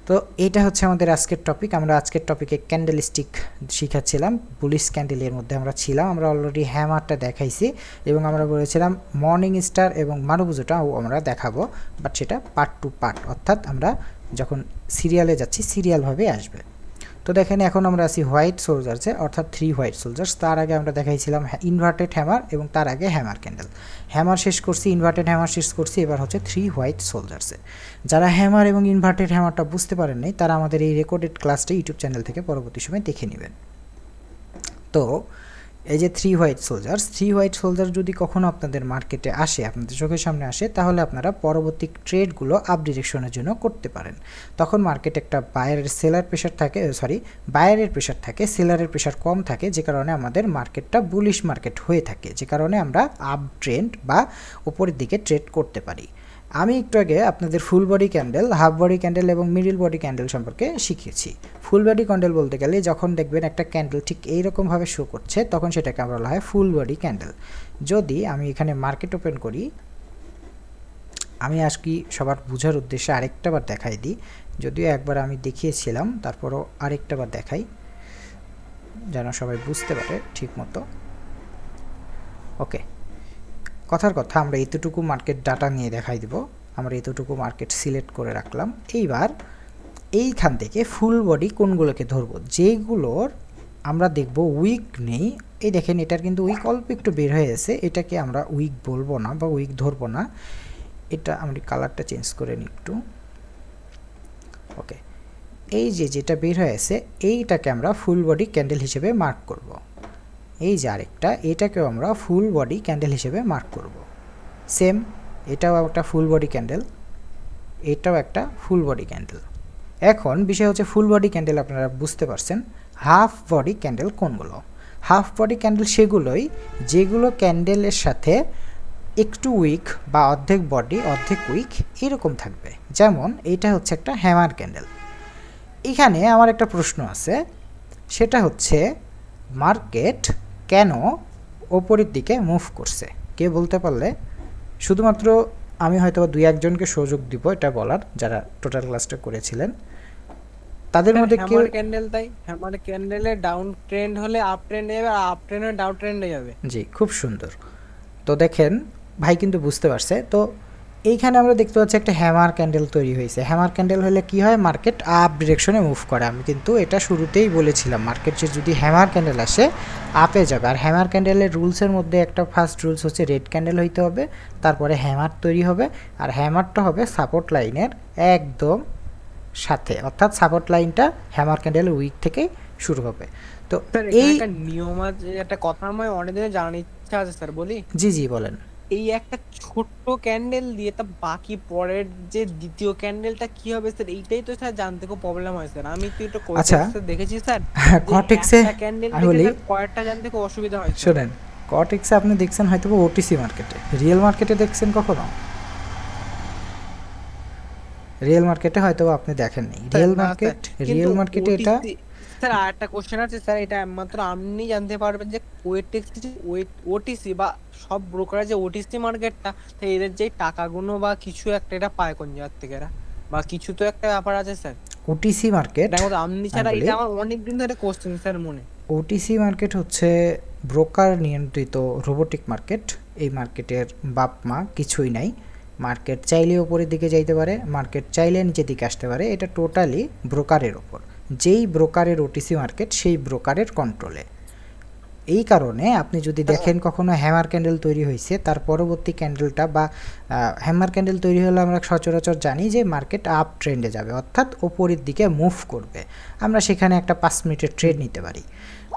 তো এটা হচ্ছে আমাদের আজকের টপিক। আমরা আজকের টপিকে ক্যান্ডেল স্টিক শিখাচ্ছিলাম, বুলিশ ক্যান্ডেলের মধ্যে আমরা ছিলাম। আমরা অলরেডি হ্যামারটা দেখাইছি এবং আমরা বলেছিলাম মর্নিং স্টার এবং মারুবুজোটাও আমরা দেখাবো, বাট সেটা পার্ট টু পার্ট, অর্থাৎ আমরা যখন সিরিয়ালে যাচ্ছি সিরিয়ালভাবে আসবে। তো দেখেন এখন আমরা আছি হোয়াইট সোলজার্সে, অর্থাৎ 3 হোয়াইট সোলজার্স। তার আগে আমরা দেখাইছিলাম ইনভার্টেড হ্যামার এবং তার আগে হ্যামার ক্যান্ডেল। হ্যামার শেষ করছি, ইনভার্টেড হ্যামার শেষ করছি, এবার হচ্ছে 3 হোয়াইট সোলজার্সে। যারা হ্যামার এবং ইনভার্টেড হ্যামারটা বুঝতে পারেন নাই তারা আমাদের এই রেকর্ডেড ক্লাসটা ইউটিউব চ্যানেল থেকে পরবর্তী সময় দেখে নেবেন। তো এই যে 3 হোয়াইট সোলজার যদি কখনো আপনাদের মার্কেটে আসে, আপনাদের চোখের সামনে আসে, তাহলে আপনারা পরবর্তী ট্রেডগুলো আপ ডিরেকশনের জন্য করতে পারেন। তখন মার্কেট একটা বায়ারের প্রেশার থাকে, সেলারের প্রেশার কম থাকে, যে কারণে আমাদের মার্কেটটা বুলিশ মার্কেট হয়ে থাকে, যে কারণে আমরা আপ ট্রেন্ড বা উপরের দিকে ট্রেড করতে পারি। আমি একটু আগে আপনাদের ফুল body candle, half body candle এবং মিডল বডি ক্যান্ডেল সম্পর্কে শিখিয়েছি। ফুল বডি ক্যান্ডেল বলতে গেলে যখন দেখবেন একটা ক্যান্ডেল ঠিক এইরকমভাবে শো করছে, তখন সেটাকে আমরা বলা হয় ফুল বডি ক্যান্ডেল। যদি আমি এখানে মার্কেট ওপেন করি, আমি আজকে সবার বোঝার উদ্দেশ্যে আরেকটা বার দেখাই দিই, যদিও একবার আমি দেখিয়েছিলাম, তারপরও আরেকটা বার দেখাই যেন সবাই বুঝতে পারে ঠিক মতো। ওকে, কথার কথা আমরা এতটুকু মার্কেট ডাটা নিয়ে দেখাই দিব। আমরা এতটুকু মার্কেট সিলেক্ট করে রাখলাম। এইবার এইখান থেকে ফুল বডি কোনগুলোকে ধরবো, যেগুলোর আমরা দেখব উইক নেই। এই দেখেন এটার কিন্তু উইক অল্প একটু বের হয়ে গেছে, এটাকে আমরা উইক বলবো না বা উইক ধরবো না। এটা আমরা কালারটা চেঞ্জ করে নিই একটু। ওকে, এই যেটা বের হয়ে গেছে এইটাকে আমরা ফুল বডি ক্যান্ডেল হিসেবে মার্ক করব। এই যে আরেকটা, এটাকেও আমরা ফুল বডি ক্যান্ডেল হিসেবে মার্ক করব। সেম, এটাও একটা ফুল বডি ক্যান্ডেল, এটাও একটা ফুল বডি ক্যান্ডেল। এখন বিষয় হচ্ছে ফুল বডি ক্যান্ডেল আপনারা বুঝতে পারছেন। হাফ বডি ক্যান্ডেল কোনগুলো? হাফ বডি ক্যান্ডেল সেগুলোই যেগুলো ক্যান্ডেলের সাথে একটু উইক বা অর্ধেক বডি অর্ধেক উইক এরকম থাকবে। যেমন এইটা হচ্ছে একটা হ্যামার ক্যান্ডেল। এখানে আমার একটা প্রশ্ন আছে, সেটা হচ্ছে মার্কেট কেন ওপরের দিকে মুভ করছে? কে বলতে পারলে শুধুমাত্র আমি হয়তো 2-1জনকে সুযোগ দিব এটা বলার, যারা টোটাল ক্লাসটা করেছিলেন তাদের মধ্যে কেউ। হ্যামার ক্যান্ডেল, তাই হ্যামার ক্যান্ডেলে ডাউন ট্রেন্ড হলে আপ ট্রেন্ডে যাবে, আর আপ ট্রেন্ডে ডাউন ট্রেন্ডে যাবে। জি, খুব সুন্দর। তো দেখেন ভাই কিন্তু বুঝতে পারছে। তো এইখানে আমরা দেখতে পাচ্ছি একটা হ্যামার ক্যান্ডেল তৈরি হয়েছে। হ্যামার ক্যান্ডেল হলে কি হয়? মার্কেট আপ ডিরেকশনে মুভ করে। আমি কিন্তু এটা শুরুতেই বলেছিলাম, মার্কেট যদি হ্যামার ক্যান্ডেল আসে আপে যাবে। আর হ্যামার ক্যান্ডেলের রুলসের মধ্যে একটা ফার্স্ট রুলস হচ্ছে রেড ক্যান্ডেল হইতে হবে, তারপরে হ্যামার তৈরি হবে, আর হ্যামারটা হবে সাপোর্ট লাইনের একদম সাথে, অর্থাৎ সাপোর্ট লাইনটা হ্যামার ক্যান্ডেলের উইক থেকে শুরু হবে। তো এই একটা নিয়ম আছে, একটা কথা আমি অনেকদিন জানার ইচ্ছা আছে স্যার, বলি? জি জি বলেন। এই একটা ছোট্ট ক্যান্ডেল দিয়ে তা বাকি পরের যে দ্বিতীয় ক্যান্ডেলটা কি হবে স্যার, এইটাই তো স্যার জানতে খুব প্রবলেম হয় স্যার। আমি তো এটা কোর্সে দেখেছি স্যার, কটেক্সে ক্যান্ডেল আমি বলি কয়েকটা জানতে খুব অসুবিধা হয়। শুনেন, কটেক্সে আপনি দেখছেন হয়তো ওটিসি মার্কেটে, রিয়েল মার্কেটে দেখছেন কখনো? রিয়েল মার্কেটে হয়তো আপনি দেখেননি। রিয়েল মার্কেটে এটা স্যার আরেকটা কোশ্চেন আছে স্যার, এটা একমাত্র আপনি জানতে পারবেন যে ওটিসি বা সব ব্রোকারের যে ওটিসি মার্কেটটা, তো এদের যে টাকাগুলো বা কিছু একটা এটা পায় কোন জায়গা থেকে এরা, বা কিছু তো একটা ব্যাপার আছে স্যার ওটিসি মার্কেট। দেখো আপনি ছাড়া এটা আমার অনেক দিন ধরে কোশ্চেন স্যার মনে। ওটিসি মার্কেট হচ্ছে ব্রোকার নিয়ন্ত্রিত রোবোটিক মার্কেট। এই মার্কেটের বাপ মা কিছুই নাই, মার্কেট চাইলে উপরের দিকে যাইতে পারে, মার্কেট চাইলে নিচের দিকে আসতে পারে। এটা টোটালি ব্রোকারের ওপর, যেই ব্রোকারের ওটিসি মার্কেট সেই ব্রোকারের কন্ট্রোলে। এই কারণে আপনি যদি দেখেন কখনো হ্যামার ক্যান্ডেল তৈরি হয়েছে, তার পরবর্তী ক্যান্ডেলটা বা হ্যামার ক্যান্ডেল তৈরি হলে আমরা সচরাচর জানি যে মার্কেট আপ ট্রেন্ডে যাবে, অর্থাৎ ওপরের দিকে মুভ করবে। আমরা সেখানে একটা 5 মিনিটের ট্রেড নিতে পারি।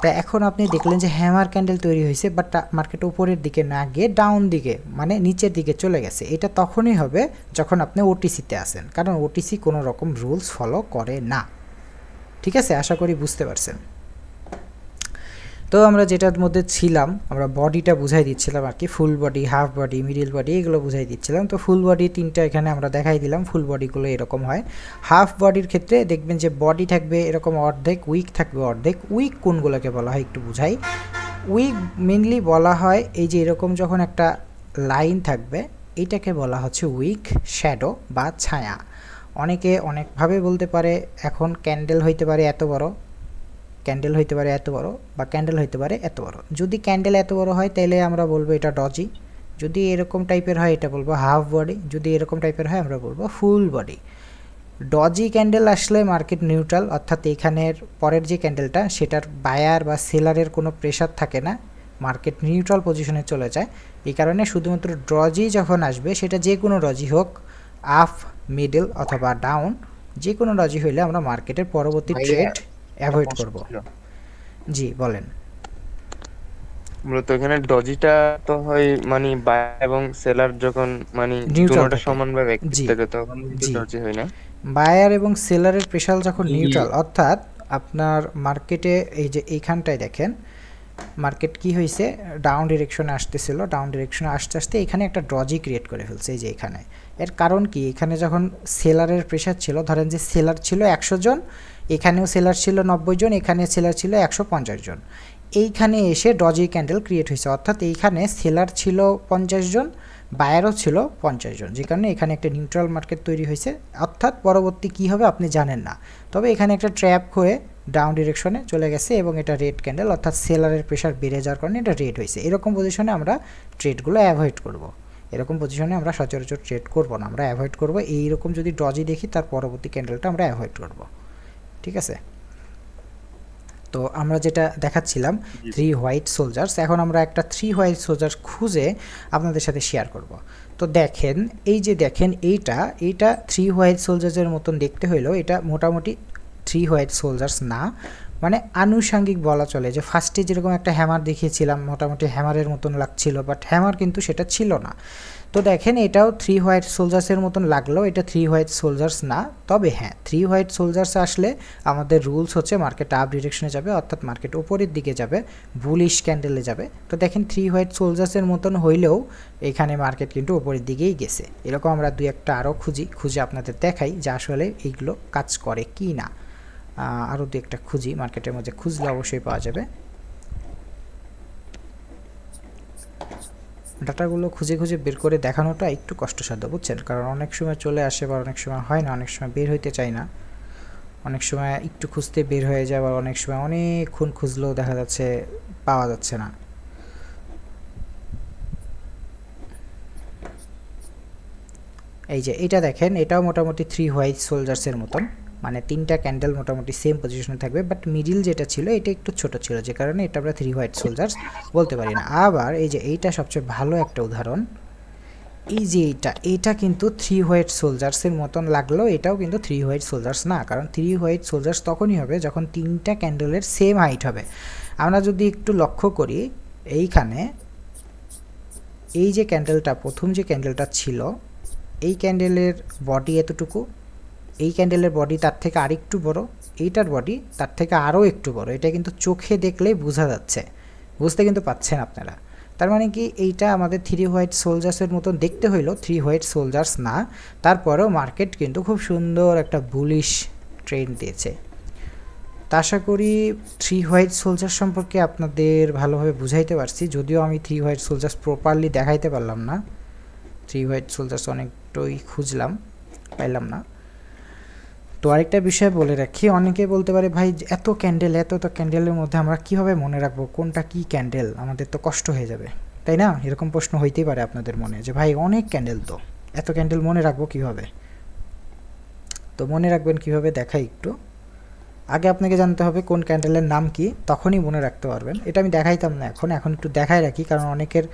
তা এখন আপনি দেখলেন যে হ্যামার ক্যান্ডেল তৈরি হয়েছে, বাট মার্কেট উপরের দিকে না গিয়ে ডাউন দিকে মানে নিচের দিকে চলে গেছে। এটা তখনই হবে যখন আপনি ওটিসিতে আসেন, কারণ ওটিসি কোনো রকম রুলস ফলো করে না। ঠিক আছে, আশা করি বুঝতে পারছেন। তো আমরা যেটার মধ্যে ছিলাম, আমরা বডিটা বুঝাই দিচ্ছিলাম আর কি, full body, half body, middle body, এগুলো বুঝাই দিচ্ছিলাম। তো ফুল বডি 3টা এখানে আমরা দেখাই দিলাম। ফুল বডিগুলো এরকম হয়। হাফ বডির ক্ষেত্রে দেখবেন যে বডি থাকবে এরকম অর্ধেক, উইক থাকবে অর্ধেক। উইক কোনগুলোকে বলা হয় একটু বুঝাই। উইক মেনলি বলা হয় এই যে এরকম যখন একটা লাইন থাকবে, এইটাকে বলা হচ্ছে উইক শ্যাডো বা ছায়া। অনেকে অনেকভাবে বলতে পারে। এখন ক্যান্ডেল হইতে পারে এত বড়, ক্যান্ডেল হইতে পারে এত বড়, বা ক্যান্ডেল হইতে পারে এত বড়। যদি ক্যান্ডেল এত বড় হয় তাহলে আমরা বলবো এটা ডজি। যদি এরকম টাইপের হয় এটা বলবো হাফ বডি। যদি এরকম টাইপের হয় আমরা বলবো ফুল বডি। ডজি ক্যান্ডেল আসলে মার্কেট নিউট্রাল, অর্থাৎ এখানের পরের যে ক্যান্ডেলটা সেটার বায়ার বা সেলারের কোনো প্রেশার থাকে না, মার্কেট নিউট্রাল পজিশনে চলে যায়। এই কারণে শুধুমাত্র ডজি যখন আসবে, সেটা যে কোনো ডজি হোক, আপ, মিডল অথবা ডাউন, যে কোনো ডজি হইলে আমরা মার্কেটের পরবর্তী ট্রেড অ্যাভয়েড করব। জি বলেন। মূলত এখানে ডজিটা তো হয় মানে বাই এবং সেলার যখন মানে দুটোটা সমানভাবে থাকে তখন ডজি হয় না। বায়ার এবং সেলারের প্রেশার যখন নিউট্রাল, অর্থাৎ আপনার মার্কেটে এই যে এইখানটায় দেখেন মার্কেট কি হয়েছে, ডাউন ডিরেকশনে আসতেছিল, ডাউন ডিরেকশনে আসতে আসতে এখানে একটা ডজি ক্রিয়েট করে ফেলছে এই যে এখানে। এর কারণ কি, এখানে যখন সেলারের প্রেশার ছিল, ধরেন যে সেলার ছিল 100 জন, এখানেও সেলার ছিল 90 জন, এখানে সেলার ছিল 150 জন। এইখানে এসে ডজি ক্যান্ডেল ক্রিয়েট হয়েছে, অর্থাৎ এইখানে সেলার ছিল 50 জন, বায়ারও ছিল 50 জন, যে কারণে এখানে একটা নিউট্রাল মার্কেট তৈরি হয়েছে। অর্থাৎ পরবর্তী কি হবে আপনি জানেন না, তবে এখানে একটা ট্র্যাপ হয়ে ডাউন ডিরেকশনে চলে গেছে এবং এটা রেড ক্যান্ডেল, অর্থাৎ সেলারের প্রেশার বেড়ে যাওয়ার কারণে এটা রেড হয়েছে। এরকম পজিশনে আমরা ট্রেডগুলো অ্যাভয়েড করব। এরকম পজিশনে আমরা সচরাচর ট্রেড করব না, আমরা অ্যাভয়েড করব। এইরকম যদি ডজি দেখি তার পরবর্তী ক্যান্ডেলটা আমরা অ্যাভয়েড করব। ঠিক আছে, তো আমরা যেটা দেখাচ্ছিলাম 3 হোয়াইট সোলজার্স, এখন আমরা একটা 3 হোয়াইট সোলজার্স খুঁজে আপনাদের সাথে শেয়ার করব। তো দেখেন এই যে দেখেন এইটা 3 হোয়াইট সোলজার্সের মতন দেখতে হইলো, এটা মোটামুটি 3 হোয়াইট সোলজার্স না, মানে আনুষঙ্গিক বলা চলে। যে ফার্স্টে যেরকম একটা হ্যামার দেখিয়েছিলাম, মোটামুটি হ্যামারের মতন লাগছিল, বাট হ্যামার কিন্তু সেটা ছিল না। তো দেখেন এটাও 3 হোয়াইট সোলজার্সের মতন লাগলো, এটা 3 হোয়াইট সোলজার্স না। তবে হ্যাঁ, 3 হোয়াইট সোলজার্স আসলে আমাদের রুলস হচ্ছে মার্কেট আপ ডিরেকশনে যাবে, অর্থাৎ মার্কেট উপরের দিকে যাবে, বুলিশ ক্যান্ডেলে যাবে। তো দেখেন 3 হোয়াইট সোলজার্সের মতন হইলেও এখানে মার্কেট কিন্তু উপরের দিকেই গেছে। এরকম আমরা 2-1টা আরও খুঁজে আপনাদের দেখাই যে আসলে এইগুলো কাজ করে কি না। আরও 2-1টা খুঁজি, মার্কেটের মধ্যে খুঁজলে অবশ্যই পাওয়া যাবে। ডাটাগুলো খুঁজে বের করে দেখানোটা একটু কষ্টসাধ্য, বুঝছেন, কারণ অনেক সময় চলে আসে বা অনেক সময় হয় না, অনেক সময় বের হইতে চায় না, অনেক সময় একটু খুঁজতে বের হয়ে যায়, আবার অনেক সময় অনেকক্ষণ খুঁজলেও দেখা যাচ্ছে পাওয়া যাচ্ছে না। এই যে এটা দেখেন, এটাও মোটামুটি 3 হোয়াইট সোলজার্সের মতন, মানে 3টা ক্যান্ডেল মোটামুটি সেম পজিশনে থাকবে, বাট মিডিল যেটা ছিল এটা একটু ছোট ছিল, যে কারণে এটা আমরা 3 হোয়াইট সোলজার্স বলতে পারি না। আবার এই যে এইটা সবচেয়ে ভালো একটা উদাহরণ, এই যে এইটা কিন্তু 3 হোয়াইট সোলজার্সের মতন লাগলেও এটাও কিন্তু 3 হোয়াইট সোলজার্স না, কারণ 3 হোয়াইট সোলজার্স তখনই হবে যখন 3টা ক্যান্ডেলের সেম হাইট হবে। আমরা যদি একটু লক্ষ্য করি, এইখানে এই যে ক্যান্ডেলটা, প্রথম যে ক্যান্ডেলটা ছিল, এই ক্যান্ডেলের বডি এতটুকু, এই ক্যান্ডেলের বডি তার থেকে আরেকটু বড়, এইটার বডি তার থেকে আরও একটু বড়। এটা কিন্তু চোখে দেখলেই বোঝা যাচ্ছে, বুঝতে কিন্তু পাচ্ছেন আপনারা। তার মানে কি এইটা আমাদের 3 হোয়াইট সোলজার্সের মতন দেখতে হইলো, 3 হোয়াইট সোলজার্স না। তারপরেও মার্কেট কিন্তু খুব সুন্দর একটা বুলিশ ট্রেন্ড দিয়েছে। তা আশা করি 3 হোয়াইট সোলজার সম্পর্কে আপনাদের ভালোভাবে বুঝাইতে পারছি, যদিও আমি 3 হোয়াইট সোলজার্স প্রপারলি দেখাইতে পারলাম না। 3 হোয়াইট সোলজার্স অনেকটাই খুঁজলাম, পাইলাম না। তো আরেকটা বিষয় বলে রাখি, অনেকে বলতে পারে ভাই এত ক্যান্ডেলের মধ্যে আমরা কিভাবে মনে রাখবো কোনটা কি ক্যান্ডেল, আমাদের তো কষ্ট হয়ে যাবে, তাই না? এরকম প্রশ্ন হইতেই পারে আপনাদের মনে যে ভাই অনেক ক্যান্ডেল, তো এত ক্যান্ডেল মনে রাখবো কিভাবে? তো মনে রাখবেন কিভাবে দেখাই একটু। আগে আপনাকে জানতে হবে কোন ক্যান্ডেলের নাম কি, তখনই মনে রাখতে পারবেন। এটা আমি দেখাইতাম না এখন একটু দেখাই রাখি, কারণ অনেকের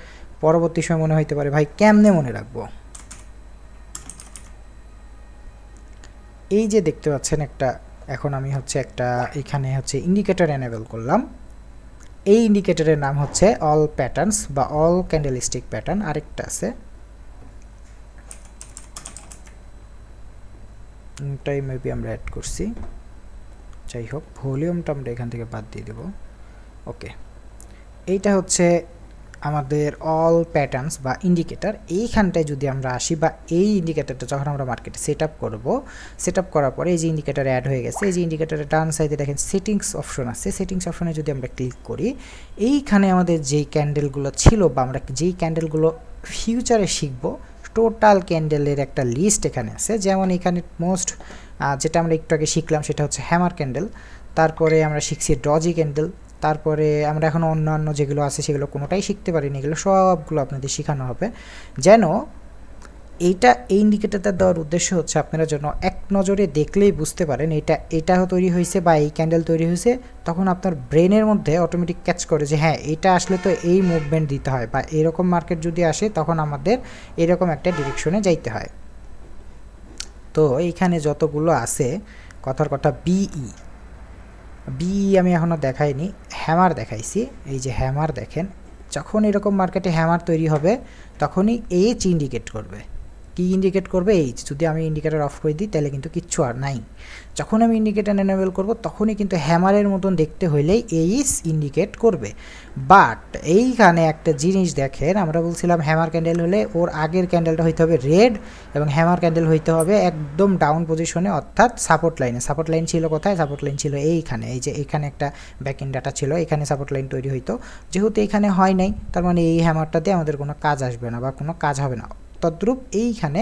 পরবর্তী সময় মনে হইতে পারে ভাই কেমনে মনে রাখবো। এই যে দেখতে পাচ্ছেন একটা, এখন আমি হচ্ছে একটা এখানে হচ্ছে ইন্ডিকেটর এনেবল করলাম। এই ইন্ডিকেটরের নাম হচ্ছে অল প্যাটার্নস বা অল ক্যান্ডেলস্টিক প্যাটার্ন। আরেকটা আছে, এটাই মেবি আমরা অ্যাড করছি, যাই হোক ভলিউমটা আমরা এখান থেকে বাদ দিয়ে দেব। ওকে, এইটা হচ্ছে আমাদের অল প্যাটার্নস বা ইন্ডিকেটর। এইখানটায় যদি আমরা আসি, বা এই ইন্ডিকেটরটা যখন আমরা মার্কেটে সেট আপ করবো, সেট আপ করার পরে এই যে ইন্ডিকেটর অ্যাড হয়ে গেছে, এই যে ইন্ডিকেটরের ডান সাইডে দেখেন সেটিংস অপশন আছে। সেটিংস অপশনে যদি আমরা ক্লিক করি, এইখানে আমাদের যেই ক্যান্ডেলগুলো ছিল বা আমরা যেই ক্যান্ডেলগুলো ফিউচারে শিখবো, টোটাল ক্যান্ডেলের একটা লিস্ট এখানে আছে। যেমন এখানে মোস্ট যেটা আমরা একটু আগে শিখলাম সেটা হচ্ছে হ্যামার ক্যান্ডেল, তারপরে আমরা শিখছি ডজি ক্যান্ডেল, তারপরে আমরা এখন অন্যান্য যেগুলো আছে সেগুলো কোনোটাই শিখতে পারিনি, এগুলো সবগুলো আপনাদের শেখানো হবে। যেন এইটা এই ইন্ডিকেটরটা দেওয়ার উদ্দেশ্য হচ্ছে আপনারা যেন এক নজরে দেখলেই বুঝতে পারেন এটা তৈরি হয়েছে বা এই ক্যান্ডেল তৈরি হয়েছে, তখন আপনার ব্রেনের মধ্যে অটোমেটিক ক্যাচ করে যে হ্যাঁ এটা আসলে তো এই মুভমেন্ট দিতে হয়, বা এরকম মার্কেট যদি আসে তখন আমাদের এরকম একটা ডিরেকশনে যাইতে হয়। তো এইখানে যতগুলো আছে, কথার কথা বিই আমি এখনও দেখাইনি, হ্যামার দেখাইছি। এই যে হ্যামার দেখেন, যখন এরকম মার্কেটে হ্যামার তৈরি হবে তখনই এইচ ইন্ডিকেট করবে। কি ইন্ডিকেট করবে? এইচ। যদি আমি ইন্ডিকেটর অফ করে দিই তাহলে কিন্তু কিচ্ছু আর নাই। যখন আমি ইন্ডিকেটর এনেবল করব তখনই কিন্তু হ্যামারের মতন দেখতে হইলেই এইচ ইন্ডিকেট করবে। বাট এইখানে একটা জিনিস দেখেন, আমরা বলছিলাম হ্যামার ক্যান্ডেল হলে ওর আগের ক্যান্ডেলটা হইতে হবে রেড, এবং হ্যামার ক্যান্ডেল হইতে হবে একদম ডাউন পজিশনে, অর্থাৎ সাপোর্ট লাইনে। সাপোর্ট লাইন ছিল কোথায়? সাপোর্ট লাইন ছিল এইখানে। এই যে এখানে একটা ব্যাক ইন ডাটা ছিল, এখানে সাপোর্ট লাইন তৈরি হইতো। যেহেতু এখানে হয় নাই, তার মানে এই হ্যামারটাতে আমাদের কোনো কাজ আসবে না বা কোনো কাজ হবে না। তদ্রূপ এইখানে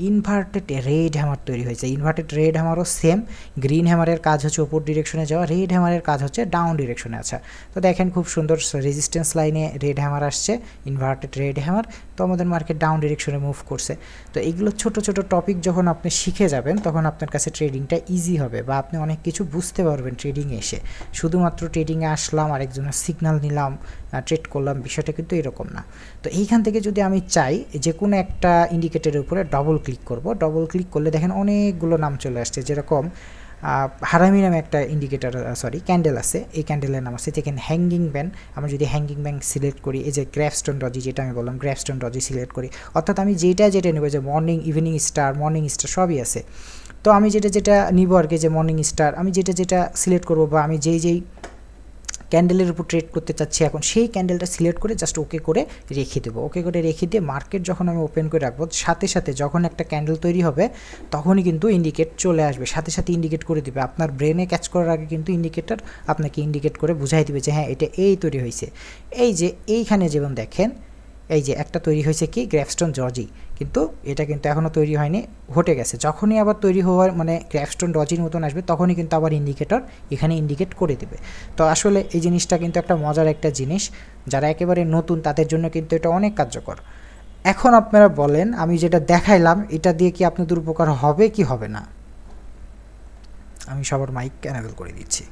ইনভার্টেড রেড হ্যামার তৈরি হয়েছে। ইনভার্টেড রেড হ্যামারও সেম। গ্রিন হ্যামারের কাজ হচ্ছে উপর ডিরেকশনে যাওয়া, রেড হ্যামারের কাজ হচ্ছে ডাউন ডিরেকশনে। আচ্ছা, তো দেখেন খুব সুন্দর রেজিস্ট্যান্স লাইনে রেড হ্যামার আসছে, ইনভার্টেড রেড হ্যামার। তো আমাদের মার্কেট ডাউন ডিরেকশনে মুভ করছে। তো এইগুলো ছোট ছোট টপিক যখন আপনি শিখে যাবেন তখন আপনার কাছে ট্রেডিংটা ইজি হবে, বা আপনি অনেক কিছু বুঝতে পারবেন ট্রেডিংয়ে এসে। শুধুমাত্র ট্রেডিংয়ে আসলাম, আরেকজনের সিগন্যাল নিলাম, ট্রেড করলাম, বিষয়টা কিন্তু এরকম না। তো এইখান থেকে যদি আমি চাই যে কোনো একটা ইন্ডিকেটরের উপরে ডবল ক্লিক করব, ডবল ক্লিক করলে দেখেন অনেকগুলো নাম চলে আসছে। যেরকম হারামি নামে একটা ক্যান্ডেল আছে, এই ক্যান্ডেলের নাম আছে দেখেন হ্যাঙ্গিং ব্যান। আমরা যদি হ্যাঙ্গিং ব্যান সিলেক্ট করি, এই যে গ্র্যাফস্টোন ডজি, যেটা আমি বললাম গ্র্যাফস্টোন ডজি সিলেক্ট করি, অর্থাৎ আমি যেটা নেব, যে morning, evening star, morning star সবই আছে। তো আমি যেটা নিব আর কি, যে মর্নিং স্টার, আমি যেটা সিলেক্ট করব, বা আমি যেই ক্যান্ডেলের উপর ট্রেড করতে চাচ্ছি এখন, সেই ক্যান্ডেলটা সিলেক্ট করে জাস্ট ওকে করে রেখে দেবো। ওকে করে রেখে দিয়ে মার্কেট যখন আমি ওপেন করে রাখবো, সাথে সাথে যখন একটা ক্যান্ডেল তৈরি হবে তখনই কিন্তু ইন্ডিকেট চলে আসবে, সাথে সাথে ইন্ডিকেট করে দিবে। আপনার ব্রেনে ক্যাচ করার আগে কিন্তু ইন্ডিকেটর আপনাকে ইন্ডিকেট করে বুঝাই দিবে যে হ্যাঁ এটা এই তৈরি হয়েছে। এই যে এইখানে যেমন দেখেন, এই যে একটা তৈরি হয়েছে কি গ্র্যাফস্টোন ডজি, কিন্তু এটা কিন্তু এখনও তৈরি হয়নি, ঘটে গেছে। যখনই আবার তৈরি হওয়ার মানে গ্র্যাফস্টোন ডজির মতন আসবে তখনই কিন্তু আবার ইন্ডিকেটর এখানে ইন্ডিকেট করে দেবে। তো আসলে এই জিনিসটা কিন্তু একটা মজার একটা জিনিস, যারা একেবারে নতুন তাদের জন্য কিন্তু এটা অনেক কার্যকর। এখন আপনারা বলেন, আমি যেটা দেখাইলাম এটা দিয়ে কি আপনাদের উপকার হবে কি হবে না? আমি সবার মাইক এনেবল করে দিচ্ছি।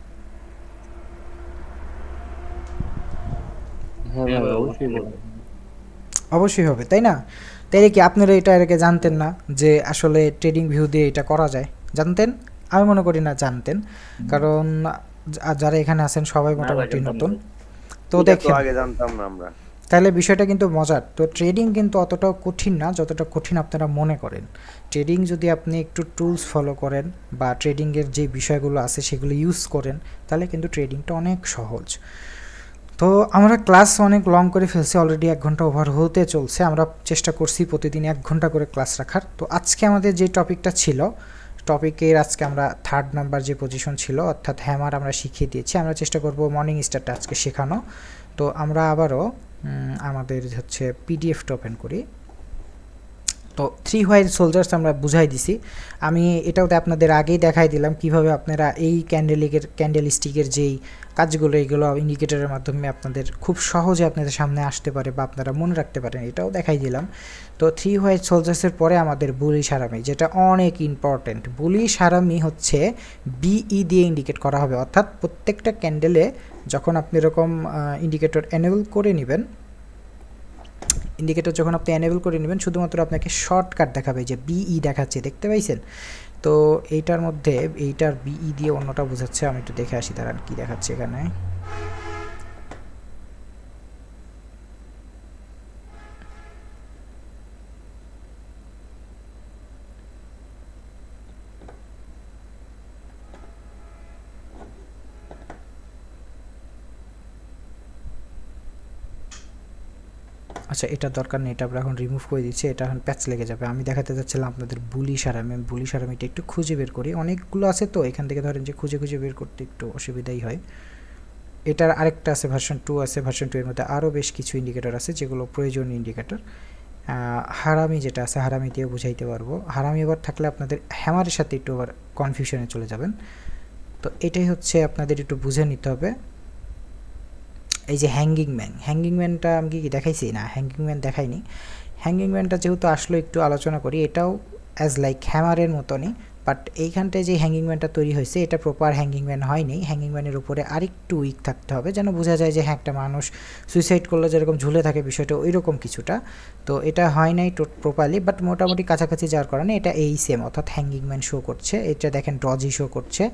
অবশ্যই হবে, তাই না? তাইলে কি আপনারা এটা এর আগে জানতেন না যে আসলে ট্রেডিং ভিউ দিয়ে এটা করা যায়? জানতেন? আমি মনে করি না জানতেন, কারণ যারা এখানে আছেন সবাই মোটামুটি নতুন। তো দেখেন, আগে জানতাম না আমরা। তাহলে বিষয়টা কিন্তু মজার। তো ট্রেডিং কিন্তু অতটাও কঠিন না যতটা কঠিন আপনারা মনে করেন। ট্রেডিং যদি আপনি একটু টুলস ফলো করেন বা ট্রেডিংয়ের যে বিষয়গুলো আছে সেগুলো ইউজ করেন, তাহলে কিন্তু ট্রেডিংটা অনেক সহজ। তো আমরা ক্লাস অনেক লং করে ফেলছি, অলরেডি 1 ঘন্টা ওভার হতে চলছে। আমরা চেষ্টা করছি প্রতিদিন 1 ঘন্টা করে ক্লাস রাখার। তো আজকে আমাদের যে টপিকটা ছিল, টপিকের আজকে আমরা 3rd নাম্বার যে পজিশন ছিল, অর্থাৎ হ্যামার আমরা শিখিয়ে দিয়েছি। আমরা চেষ্টা করব মর্নিং স্টারটা আজকে শেখানো। তো আমরা আবারও আমাদের হচ্ছে পিডিএফটা ওপেন করি। তো তো 3 হোয়াইট সোলজার্স আমরা বুঝাই দিছি। আমি এটাওতে আপনাদের আগেই দেখাই দিলাম কিভাবে আপনারা এই ক্যান্ডেল স্টিকের যেই কাজগুলো এইগুলো ইন্ডিকেটরের মাধ্যমে আপনাদের খুব সহজে আপনাদের সামনে আসতে পারে বা আপনারা মনে রাখতে পারেন, এটাও দেখাই দিলাম। তো 3 হোয়াইট সোলজার্সের পরে আমাদের বুলিশ হারামি, যেটা অনেক ইম্পর্টেন্ট। বুলিশ হারামি হচ্ছে বিই দিয়ে ইন্ডিকেট করা হবে, অর্থাৎ প্রত্যেকটা ক্যান্ডেলে যখন আপনি এরকম ইন্ডিকেটর এনেবল করে নেবেন, ইন্ডিকেটর যখন আপনি এনেবল করে নেবেন শুধুমাত্র আপনাকে শর্টকাট দেখাবে যে বিই দেখাচ্ছে, দেখতে পাইছেন? তো এইটার মধ্যে এইটার বিই দিয়ে অন্যটা বোঝাচ্ছে, আমি একটু দেখে আসি তারা কি দেখাচ্ছে এখানে। আচ্ছা, এটা দরকার নেই, এটা আমরা এখন রিমুভ করে দিচ্ছি, এটা এখন প্যাচ লেগে যাবে। আমি দেখাতে যাচ্ছিলাম আপনাদের বুলিশ হারামি। আমি বুলিশ হারামিটা একটু খুঁজে বের করি, অনেকগুলো আছে তো এখান থেকে ধরেন যে খুঁজে বের করতে একটু অসুবিধাই হয়। এটার আরেকটা আছে ভার্সন 2 আছে, ভার্সন 2 এর মধ্যে আরও বেশ কিছু ইন্ডিকেটর আছে যেগুলো প্রয়োজনীয় ইন্ডিকেটর। হারামি যেটা আছে হারামি দিয়ে বুঝাইতে পারবো। হারামি আবার থাকলে আপনাদের হ্যামারের সাথে একটু আবার কনফিউশনে চলে যাবেন। তো এটাই হচ্ছে আপনাদের একটু বুঝে নিতে হবে। এই যে হ্যাঙ্গিং ম্যানটা আমি কি দেখাইছি? না, হ্যাঙ্গিং ম্যান দেখাইনি। হ্যাঙ্গিং ম্যানটা যেহেতু আসলো একটু আলোচনা করি। এটাও অ্যাজ লাইক হ্যামারের মতনই, বাট এইখানটায় যে হ্যাঙ্গিং ম্যানটা তৈরি হয়েছে এটা প্রপার হ্যাঙ্গিং ম্যান হয়নি। হ্যাঙ্গিং ম্যানের উপরে আরেকটু উইক থাকতে হবে, যেন বোঝা যায় যে হ্যাঁ একটা মানুষ সুইসাইড করলে যেরকম ঝুলে থাকে বিষয়টা ওই রকম কিছুটা। তো এটা হয় নাই প্রপারলি, বাট মোটামুটি কাছাকাছি যাওয়ার কারণে এটা এই সেম, অর্থাৎ হ্যাঙ্গিং ম্যান শো করছে। এটা দেখেন ডজি শো করছে।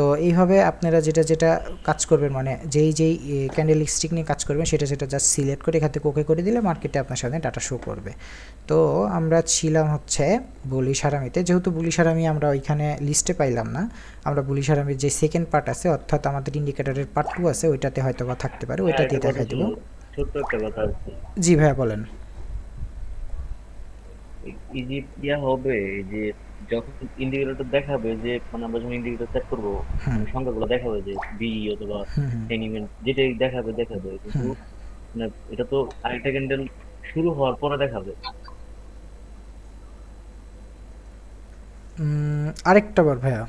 তো এইভাবে আপনারা যেটা কাজ করবেন, মানে যেই ক্যান্ডেল স্টিক নিয়ে কাজ করবেন সেটা জাস্ট সিলেক্ট করে এখান থেকে ওকে করে দিলে মার্কেটে আপনার সামনে ডাটা শো করবে। তো আমরা ছিলাম হচ্ছে বুলিশ হারামিতে। যেহেতু বুলিশ হারামি আমরা ওইখানে লিস্টে পাইলাম না, আমরা বুলিশ হারামির যে সেকেন্ড পার্ট আছে অর্থাৎ আমাদের ইন্ডিকেটরের পার্ট 2 আছে ওইটাতে হয়তো বা থাকতে পারে, ওইটা দিয়ে দেখাই দেবো। ছোট্ট একটা কথা আছে। জি ভাইয়া বলেন। ইজিপ্টিয়া হবে যে যখন ইন্ডিকেটর দেখাবে যে মানে আমরা যখন ইন্ডিকেটর সেট করবো সংখ্যাগুলো দেখাবে যে বি অথবা এনিমেন্ট যেটাই দেখাবে কিন্তু মানে এটা তো আরেকটা ক্যান্ডেল শুরু হওয়ার পরে দেখাবে। আরেকটা বার ভাইয়া,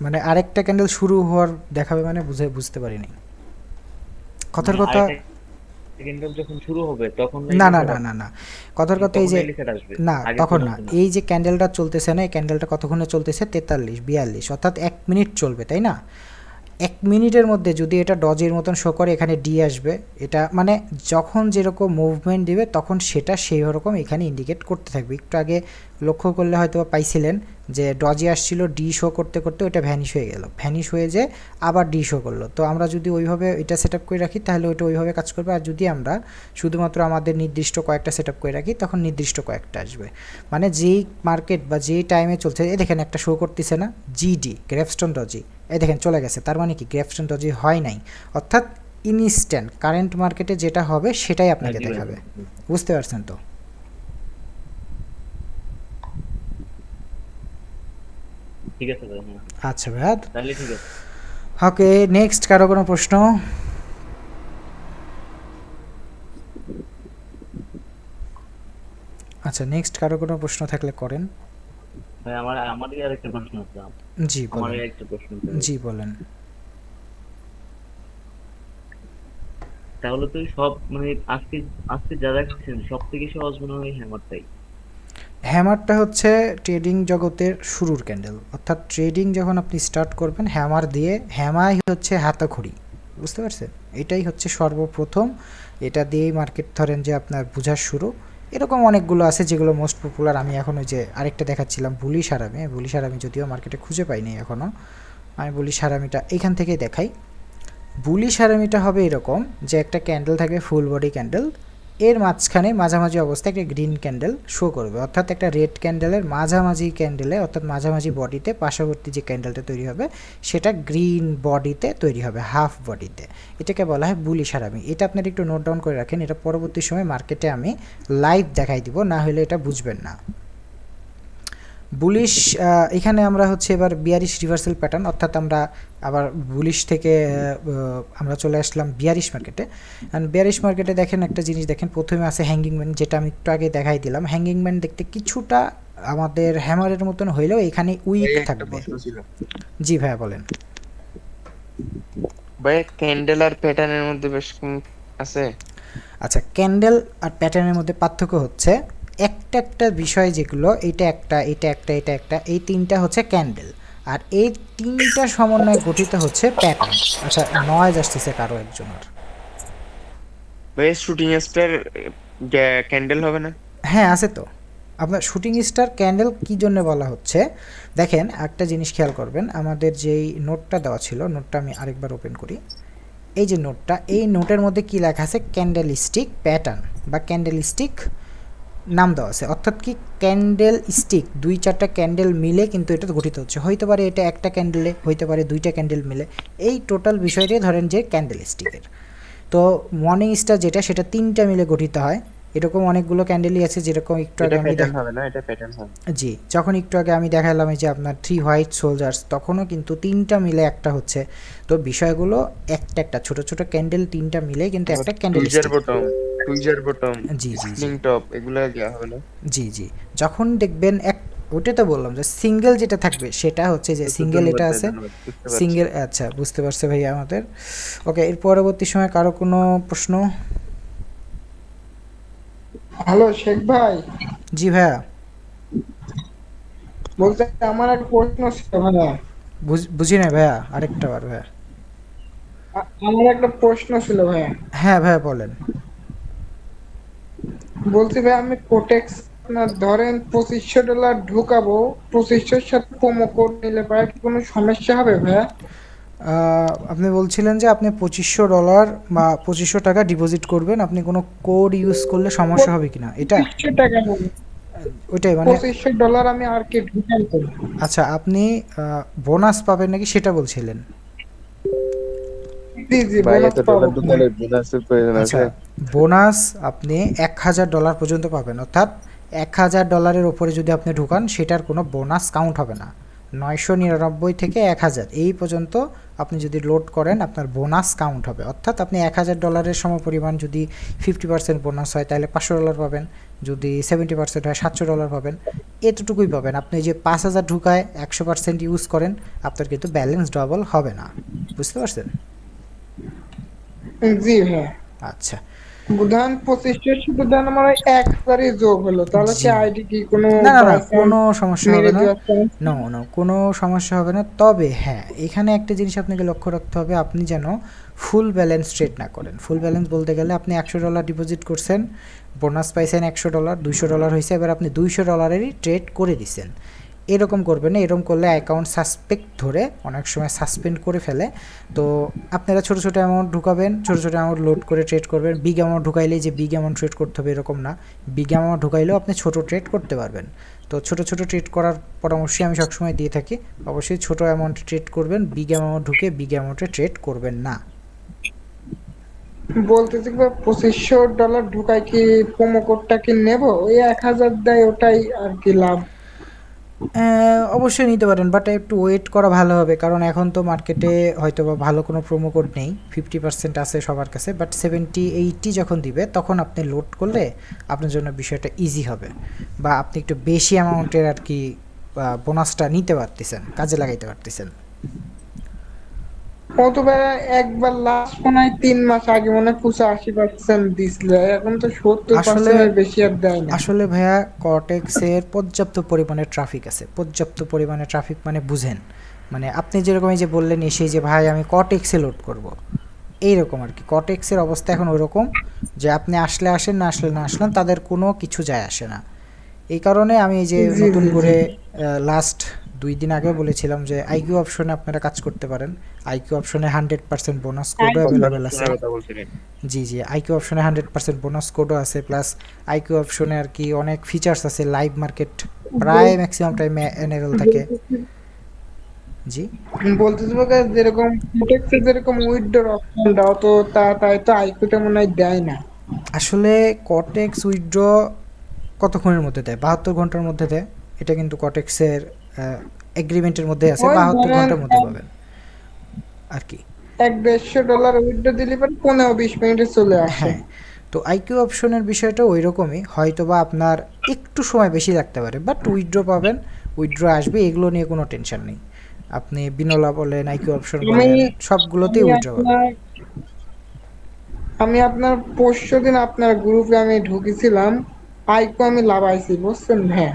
মানে আরেকটা ক্যান্ডেল শুরু হওয়ার দেখাবে মানে বুঝতে পারিনি কথার কথা। ক্যান্ডেল যখন শুরু হবে তখন না কথার কথা এই যে না তখন না, এই যে ক্যান্ডেলটা চলতেছে না, এই ক্যান্ডেলটা কতক্ষণে চলতেছে 43-42 অর্থাৎ 1 মিনিট চলবে, তাই না? 1 মিনিটের মধ্যে যদি এটা ডজের মতন শো করে এখানে ডি আসবে। এটা মানে যখন যেরকম মুভমেন্ট দিবে তখন সেটা সেই রকম এখানে ইন্ডিকেট করতে থাকবে। একটু আগে লক্ষ্য করলে হয়তো পাইছিলেন যে ডজি আসছিল, ডি শো করতে ওটা ভ্যানিশ হয়ে গেল, ভ্যানিশ হয়ে যে আবার ডি শো করলো। তো আমরা যদি ওইভাবে এটা সেট আপ করে রাখি তাহলে ওইটা ওইভাবে কাজ করবে। আর যদি আমরা শুধুমাত্র আমাদের নির্দিষ্ট কয়েকটা সেট আপ করে রাখি তখন নির্দিষ্ট কয়েকটা আসবে। মানে যেই মার্কেট বা যেই টাইমে চলছে, এই দেখেন একটা শো করতেছে না জিডি গ্রেভস্টোন ডজি, এই দেখেন চলে গেছে। তার মানে কি গ্রেভস্টোন ডজি হয় নাই, অর্থাৎ ইনস্ট্যান্ট কারেন্ট মার্কেটে যেটা হবে সেটাই আপনাকে দেখাবে। বুঝতে পারছেন তো? ঠিক আছে ভাই। আচ্ছা ভাই, তাহলে ঠিক আছে। ওকে, নেক্সট কারো কোনো প্রশ্ন? আচ্ছা, নেক্সট কারো কোনো প্রশ্ন থাকলে করেন। ভাই আমারই আরেকটা প্রশ্ন আছে। জি বলেন। আমারই একটা প্রশ্ন। জি বলেন। তাহলে তো সব মানে আজকে যা দেখছেন সবথেকে সহজ মনে হয় হ্যামারটাই। হ্যামারটা হচ্ছে ট্রেডিং জগতের শুরুর ক্যান্ডেল, অর্থাৎ ট্রেডিং যখন আপনি স্টার্ট করবেন হ্যামার দিয়ে, হ্যামাই হচ্ছে হাতাখড়ি, বুঝতে পারছেন? এটাই হচ্ছে সর্বপ্রথম, এটা দিয়েই মার্কেট ধরেন যে আপনার বোঝার শুরু। এরকম অনেকগুলো আছে যেগুলো মোস্ট পপুলার। আমি এখন ওই যে আরেকটা দেখাচ্ছিলাম বুলিশ হারামি, যদিও মার্কেটে খুঁজে পাইনি এখনও। আমি বুলিশ হারামিটা এইখান থেকেই দেখাই। বুলিশ হারামিটা হবে এরকম যে একটা ক্যান্ডেল থাকবে ফুল বডি ক্যান্ডেল, এর মাঝখানে মাঝামাঝি অবস্থায় একটা গ্রিন ক্যান্ডেল শো করবে, অর্থাৎ একটা রেড ক্যান্ডেলের মাঝামাঝি ক্যান্ডেলে অর্থাৎ মাঝামাঝি বডিতে পার্শ্ববর্তী যে ক্যান্ডেলটা তৈরি হবে সেটা গ্রিন বডিতে তৈরি হবে, হাফ বডিতে। এটাকে বলা হয় বুলিশ হারামি। এটা আপনারা একটু নোট ডাউন করে রাখেন, এটা পরবর্তী সময় মার্কেটে আমি লাইভ দেখাই দিব, না হলে এটা বুঝবেন না। বুলিশ এখানে আমরা হচ্ছে এবার বিয়ারিশ রিভার্সাল প্যাটার্ন, অর্থাৎ আমরা আবার বুলিশ থেকে আমরা চলে আসলাম বিয়ারিশ মার্কেটে। অ্যান্ড বিয়ারিশ মার্কেটে দেখেন একটা জিনিস দেখেন, প্রথমে আছে হ্যাঙ্গিং ম্যান, যেটা আমি একটু আগে দেখাই দিলাম। হ্যাঙ্গিং ম্যান দেখতে কিছুটা আমাদের হ্যামারের মতন হইলেও এখানে উইক থাকবে। জি ভাইয়া বলেন। ভাই ক্যান্ডেল আর প্যাটার্নের মধ্যে বেশ আছে। আচ্ছা, ক্যান্ডেল আর প্যাটার্নের মধ্যে পার্থক্য হচ্ছে একটা একটা বিষয় যেগুলো, এটা একটা, এটা একটা, এটা একটা, এই তিনটা হচ্ছে ক্যান্ডেল, আর এই তিনটা সমন্বয়ে গঠিত হচ্ছে প্যাটার্ন। আচ্ছা, নয়েজ আসতেছে কারো একজনের। ভাই শুটিং স্টার ক্যান্ডেল হবে না? হ্যাঁ আছে তো। আপনার শুটিং স্টার ক্যান্ডেল কী জন্য বলা হচ্ছে দেখেন, একটা জিনিস খেয়াল করবেন, আমাদের যেই নোটটা দেওয়া ছিল, নোটটা আমি আরেকবার ওপেন করি। এই যে নোটটা, এই নোটের মধ্যে কি লেখা আছে, ক্যান্ডেল স্টিক প্যাটার্ন বা ক্যান্ডেল স্টিক নাম দেওয়া আছে। অর্থাৎ কি ক্যান্ডেল স্টিক 2-4টা ক্যান্ডেল মিলে কিন্তু এটা গঠিত হচ্ছে। হইতে পারে এটা একটা ক্যান্ডেলে, হইতে পারে 2টা ক্যান্ডেল মিলে। এই টোটাল বিষয়টাই ধরেন যে ক্যান্ডেল স্টিকের। তো মর্নিং স্টার যেটা, সেটা 3টা মিলে গঠিত হয়। এরকম অনেকগুলো ক্যান্ডেলই আছে, যেরকম একটু আগে আমি জি যখন একটু আগে আমি দেখালাম এই যে আপনার 3 হোয়াইট সোলজার্স, তখনও কিন্তু 3টা মিলে একটা হচ্ছে। তো বিষয়গুলো একটা একটা ছোট ছোট ক্যান্ডেল 3টা মিলে কিন্তু একটা ক্যান্ডেল জি জি টপ এগুলো হবে না। জি জি যখন দেখবেন এক, ওটা তো বললাম যে সিঙ্গেল যেটা থাকবে সেটা হচ্ছে যে সিঙ্গেল এটা আছে সিঙ্গেল। আচ্ছা বুঝতে পারছে ভাই আমাদের। ওকে, এর পরবর্তী সময় কারো কোনো প্রশ্ন? হ্যালো শেখ ভাই। জি ভাইয়া বলতে আমার একটা প্রশ্ন ছিল ভাইয়া। বুঝি না ভাইয়া, আরেকটা বার ভাইয়া। আমার একটা প্রশ্ন ছিল ভাইয়া। হ্যাঁ ভাইয়া বলেন। বলছি ভাই, আমি কোটেক্স আপনার ধরেন $2500 ঢুকাবো, 2500 সাথে প্রোমো কোড নিলে পারে কি কোনো সমস্যা হবে ভাইয়া? আপনি বলছিলেন যে আপনি $2500 বা 2500 টাকা ডিপোজিট করবেন, আপনি কোনো কোড ইউজ করলে সমস্যা হবে কিনা এটা? 2500 টাকা ওইটাই মানে $2500 আমি আর কি ঢুকাই করব। আচ্ছা, আপনি বোনাস পাবেন নাকি সেটা বলছিলেন? জি জি বোনাস পাবো। আচ্ছা, বোনাস আপনি $1000 পর্যন্ত পাবেন। অর্থাৎ $1000 উপরে যদি আপনি ঢুকান সেটার কোনো বোনাস কাউন্ট হবে না। 999 থেকে 1000 এই পর্যন্ত আপনি যদি লোড করেন আপনার বোনাস কাউন্ট হবে। অর্থাৎ আপনি $1000 সমপরিমাণ যদি 50% বোনাস হয় তাহলে $500 পাবেন, যদি 70% হয় $700 পাবেন, এতটুকুই পাবেন। আপনি যে 5000 ঢুকায় 100% ইউজ করেন, আপনার কিন্তু ব্যালেন্স ডবল হবে না। বুঝতে পারছেন? জি হ্যাঁ। আচ্ছা, বুধান 2500 শুধু দান আমার 1000ই যোগ হলো, তাহলে কি আইডি কি কোনো না না কোনো সমস্যা হবে না। নো নো কোনো সমস্যা হবে না। তবে হ্যাঁ, এখানে একটা জিনিস আপনাকে লক্ষ্য রাখতে হবে, আপনি যেন ফুল ব্যালেন্স ট্রেড না করেন। ফুল ব্যালেন্স বলতে গেলে আপনি $100 ডিপোজিট করছেন, বোনাস পাইছেন $100, $200 হয়েছে, এবার আপনি $200-এরই ট্রেড করে দিচ্ছেন। এরকম করবেন না। এরকম করলে অ্যাকাউন্ট সাসপেক্ট ধরে অনেক সময় সাসপেন্ড করে ফেলে। তো আপনারা ছোটো ছোটো অ্যামাউন্ট ঢুকাবেন, ছোটো ছোটো অ্যামাউন্ট লোড করে ট্রেড করবেন। বিগ অ্যামাউন্ট ঢুকাইলেই যে বিগ অ্যামাউন্ট ট্রেড করতে হবে এরকম না, বিগ অ্যামাউন্ট ঢুকাইলেও আপনি ছোটো ট্রেড করতে পারবেন। তো ছোটো ছোটো ট্রেড করার পরামর্শই আমি সবসময় দিয়ে থাকি। অবশ্যই ছোটো অ্যামাউন্টে ট্রেড করবেন, বিগ অ্যামাউন্ট ঢুকে বিগ অ্যামাউন্টে ট্রেড করবেন না। বলতেছি $2500 ঢুকাই কি প্রোমো কোডটা কি নেব? ওই 1000 দেয় ওটাই আর কি লাভ। অবশ্যই নিতে পারেন, বাট একটু ওয়েট করা ভালো হবে, কারণ এখন তো মার্কেটে হয়তো বা ভালো কোনো প্রোমো কোড নেই। 50% আছে সবার কাছে, বাট 70-80 যখন দিবে তখন আপনি লোড করলে আপনার জন্য বিষয়টা ইজি হবে, বা আপনি একটু বেশি অ্যামাউন্টের আর কি বোনাসটা নিতে পারতেছেন, কাজে লাগাইতে পারতেছেন। অথবা একবার লাস্ট মনে হয় 3 মাস আগে মনে 85% দিছিল, এখন তো 70% বেশি আর দেয় না। আসলে ভাইয়া কর্টেক্সের পর্যাপ্ত পরিমাণে ট্রাফিক আছে। পর্যাপ্ত পরিমাণে ট্রাফিক মানে বুঝেন, মানে আপনি যেরকম এই যে বললেন এসে যে ভাই আমি কর্টেক্সে লোড করব, এইরকম আর কি। কর্টেক্সের অবস্থা এখন ওইরকম যে আপনি আসলে আসেন, না আসলে না আসলেন, তাদের কোনো কিছু যায় আসে না। এই কারণে আমি এই যে নতুন করে লাস্ট 2 দিন আগে বলেছিলাম যে আইকিউ অপশনে আপনারা কাজ করতে পারেন। আইকিউ অপশনে 100% বোনাস কোডও অ্যাভেলেবেল আছে। জি জি আইকিউ অপশনে 100% বোনাস কোডও আছে, প্লাস আইকিউ অপশনে আর কি অনেক ফিচার্স আছে। লাইভ মার্কেট প্রায় ম্যাক্সিমাম টাইমে এনেবল থাকে। জি বলতেছি যেরকম কোটেক্সে যেরকম উইথড্র অপশন দাও, তো তাই তো আইকিউতে মনে হয় দেয় না। আসলে কর্টেক্স উইথড্র কতক্ষণের মধ্যে দেয়? 72 ঘন্টার মধ্যে দেয়। এটা কিন্তু কটেক্সের এগ্রিমেন্টের মধ্যে আছে, 72 ঘন্টার মধ্যে পাবেন আর কি। $150 উইথড্র দিলে পরে 15-20 মিনিটে চলে আসে। হ্যাঁ, তো আইকিউ অপশনের বিষয়টা ওই রকমই, হয়তোবা আপনার একটু সময় বেশি লাগতে পারে, বাট উইথড্র পাবেন, উইথড্র আসবে, এগুলো নিয়ে কোনো টেনশন নেই। আপনি বিনোলা বলেন, আইকিউ অপশন বলেন, সবগুলোতেই উইথড্র পাবেন। আমি আপনার পরশুদিন আপনার গ্রুপে আমি ঢুকেছিলাম, আইকিউ আমি লাগাইছি বুঝছেন ভাই।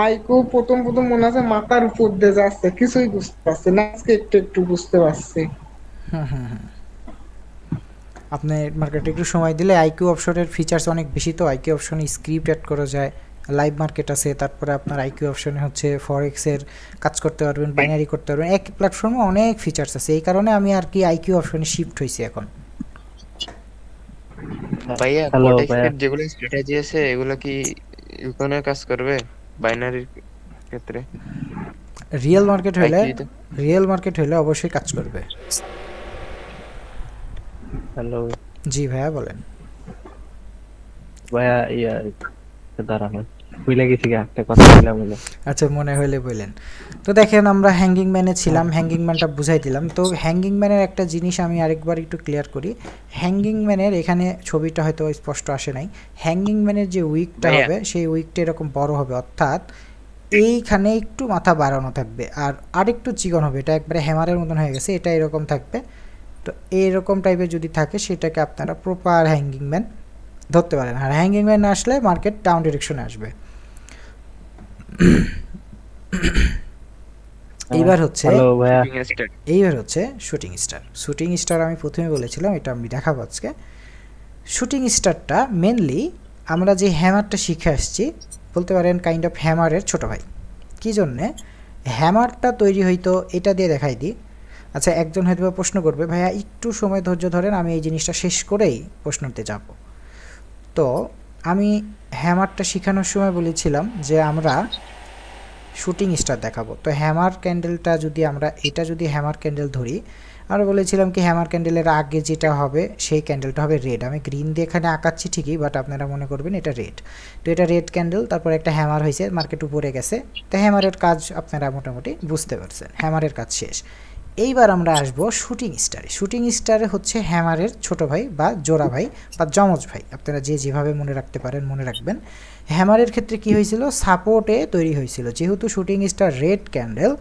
আইকিউ প্রথম মনে আছে মাথার উপর দিয়ে যাচ্ছে, কিছুই বুঝতে পারছি না, আজকে একটু বুঝতে পারছি। আপনি মার্কেটে একটু সময় দিলে আইকিউ অপশনের ফিচার্স অনেক বেশি, তো আইকিউ অপশনে স্ক্রিপ্ট অ্যাড করা যায়, লাইভ মার্কেট আছে, তারপরে আপনার আইকিউ অপশনে হচ্ছে ফরেক্সের কাজ করতে পারবেন, বাইনারি করতে পারবেন, এক প্ল্যাটফর্মে অনেক ফিচার্স আছে, এই কারণে আমি আর কি আইকিউ অপশনে শিফট হয়েছি এখন। ভাইয়া কোটেক্সের যেগুলো স্ট্র্যাটেজি আছে এগুলো কি ইউকনের কাজ করবে বাইনারির ক্ষেত্রে? রিয়েল মার্কেট হলে অবশ্যই কাজ করবে। হ্যালো জি ভাইয়া বলেন। ভাইয়া দাঁড়ানো ভুলে গেছি একটা কথা বললাম। আচ্ছা, মনে হইলে বললেন। তো দেখেন, আমরা হ্যাঙ্গিং ম্যানে ছিলাম, হ্যাঙ্গিং ম্যানটা বুঝাই দিলাম। তো হ্যাঙ্গিং ম্যানের একটা জিনিস আমি আরেকবার একটু ক্লিয়ার করি। হ্যাঙ্গিং ম্যানের এখানে ছবিটা হয়তো স্পষ্ট আসে নাই, হ্যাঙ্গিং ম্যানের যে উইকটা হবে সেই উইকটা এরকম বড় হবে, অর্থাৎ এইখানে একটু মাথা বাড়ানো থাকবে আর আরেকটু চিকন হবে, এটা একবারে হ্যামারের মতন হয়ে গেছে, এটা এরকম থাকবে। তো এইরকম টাইপের যদি থাকে সেটাকে আপনারা প্রপার হ্যাঙ্গিং ম্যান ধরতে পারেন। আর হ্যাঙ্গিং ম্যান না আসলে মার্কেট ডাউন ডিরেকশনে আসবে। এইবার হচ্ছে শুটিং স্টার। শুটিং স্টার আমি প্রথমে বলেছিলাম, এটা আমি দেখাবো আজকে। শুটিং স্টারটা মেনলি আমরা যে হ্যামারটা শিখে আসছি, বলতে পারেন কাইন্ড অফ হ্যামারের ছোট ভাই। কী জন্যে হ্যামারটা তৈরি হইতো এটা দিয়ে দেখাই দিই। আচ্ছা, একজন হয়তো প্রশ্ন করবে, ভাইয়া একটু সময় ধৈর্য ধরেন, আমি এই জিনিসটা শেষ করেই প্রশ্নতে যাব। তো আমি হ্যামারটা শেখানোর সময় বলেছিলাম যে আমরা শুটিং স্টার দেখাবো। তো হ্যামার ক্যান্ডেলটা যদি আমরা এটা যদি হ্যামার ক্যান্ডেল ধরি, আমরা বলেছিলাম কি হ্যামার ক্যান্ডেলের আগে যেটা হবে সেই ক্যান্ডেলটা হবে রেড। আমি গ্রিন দিয়ে এখানে আঁকাচ্ছি ঠিকই, বাট আপনারা মনে করবেন এটা রেড। তো এটা রেড ক্যান্ডেল, তারপর একটা হ্যামার হয়েছে, মার্কেট উপরে গেছে। তো হ্যামারের কাজ আপনারা মোটামুটি বুঝতে পারছেন, হ্যামারের কাজ শেষ। এইবার আমরা আসবো শুটিং স্টারে। শুটিং স্টারে হচ্ছে হ্যামারের ছোট ভাই বা জোড়া ভাই বা যমজ ভাই, আপনারা যেভাবে মনে রাখতে পারেন মনে রাখবেন। হ্যামারের ক্ষেত্রে কি হয়েছিল, সাপোর্টে তৈরি হয়েছিল। যেহেতু শুটিং স্টার রেড ক্যান্ডেল,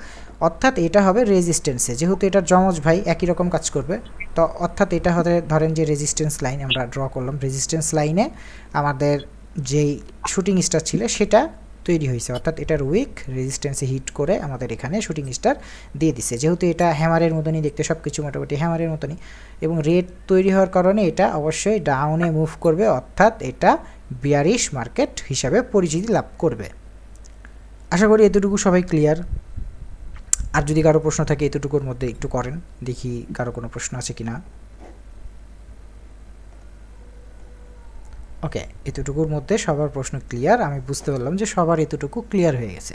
অর্থাৎ এটা হবে রেজিস্ট্যান্সে, যেহেতু এটার যমজ ভাই একই রকম কাজ করবে। তো অর্থাৎ এটা হতে ধরেন যে রেজিস্ট্যান্স লাইন আমরা ড্র করলাম, রেজিস্ট্যান্স লাইনে আমাদের যেই শুটিং স্টার ছিল সেটা তৈরি হয়েছে, অর্থাৎ এটার উইক রেজিস্ট্যান্সে হিট করে আমাদের এখানে শুটিং স্টার দিয়ে দিচ্ছে। যেহেতু এটা হ্যামারের মতনই দেখতে, সব কিছু মোটামুটি হ্যামারের মতনই, এবং রেড তৈরি হওয়ার কারণে এটা অবশ্যই ডাউনে মুভ করবে, অর্থাৎ এটা বিয়ারিশ মার্কেট হিসাবে পরিচিতি লাভ করবে। আশা করি এতটুকু সবাই ক্লিয়ার। আর যদি কারো প্রশ্ন থাকে এতটুকুর মধ্যে একটু করেন, দেখি কারো কোনো প্রশ্ন আছে কিনা। ওকে, এতটুকুর মধ্যে সবার প্রশ্ন ক্লিয়ার। আমি বুঝতে পারলাম যে সবার এতটুকু ক্লিয়ার হয়ে গেছে।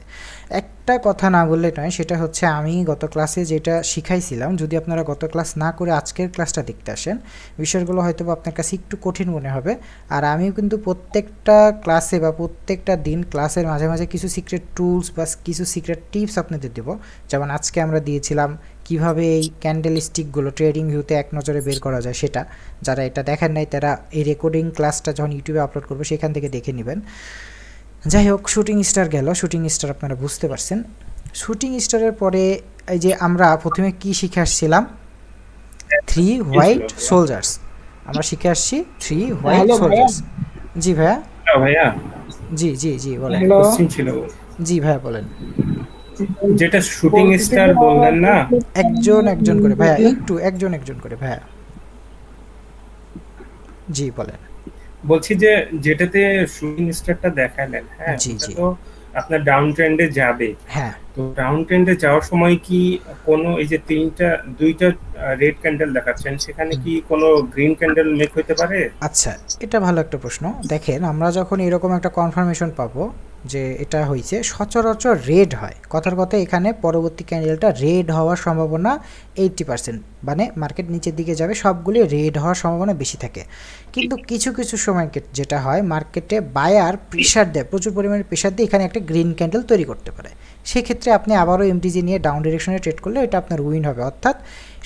একটা কথা না বললে নয়, সেটা হচ্ছে আমি গত ক্লাসে যেটা শিখাইছিলাম, যদি আপনারা গত ক্লাস না করে আজকের ক্লাসটা দেখতে আসেন, বিষয়গুলো হয়তো আপনার কাছে একটু কঠিন মনে হবে। আর আমিও কিন্তু প্রত্যেকটা ক্লাসে বা প্রত্যেকটা দিন ক্লাসের মাঝে মাঝে কিছু সিক্রেট টুলস বা কিছু সিক্রেট টিপস আপনাদের দেবো। যেমন আজকে আমরা দিয়েছিলাম কিভাবে এই ক্যান্ডেল স্টিকগুলো ট্রেডিং ভিউতে এক নজরে বের করা যায়, সেটা যারা এটা দেখেন নাই তারা এই রেকর্ডিং ক্লাসটা যখন ইউটিউবে আপলোড করবো সেখান থেকে দেখে নেবেন। যাই হোক, শুটিং স্টার গেল। শুটিং স্টার আপনারা বুঝতে পারছেন। শুটিং স্টারের পরে এই যে আমরা প্রথমে কি শিখে আসছিলাম, 3 হোয়াইট সোলজার্স আমরা শিখে আসছি। 3 হোয়াইট সোলজার্স। জি ভাইয়া। ভাইয়া জি জি জি বলেন। জি ভাইয়া বলেন। যেটা শুটিং স্টার বললেন না, একজন করে ভাইয়া, একটু একজন করে ভাইয়া। জি বলেন। বলছি যে যেটাতে শুটিং স্টারটা দেখালেন, হ্যাঁ তো আপনার ডাউন ট্রেন্ডে যাবে। হ্যাঁ, তো ডাউন ট্রেন্ডে যাওয়ার সময় কি কোনো এই যে দুইটা রেড ক্যান্ডেল দেখাচ্ছেন, সেখানে কি কোনো গ্রিন ক্যান্ডেল মেক হতে পারে? আচ্ছা, এটা ভালো একটা প্রশ্ন। দেখেন, আমরা যখন এরকম একটা কনফার্মেশন পাবো যে এটা হয়েছে সচরাচর রেড হয়, কথার কথা এখানে পরবর্তী ক্যান্ডেলটা রেড হওয়ার সম্ভাবনা 80%, মানে মার্কেট নিচের দিকে যাবে সবগুলি রেড হওয়ার সম্ভাবনা বেশি থাকে। কিন্তু কিছু কিছু সময় যেটা হয় মার্কেটে বায়ার প্রেশার দেয়, প্রচুর পরিমাণে প্রেশার দিয়ে এখানে একটা গ্রিন ক্যান্ডেল তৈরি করতে পারে, সেক্ষেত্রে আপনি আবারও এমটিজি নিয়ে ডাউন ডিরেকশনে ট্রেড করলে এটা আপনার উইন হবে। অর্থাৎ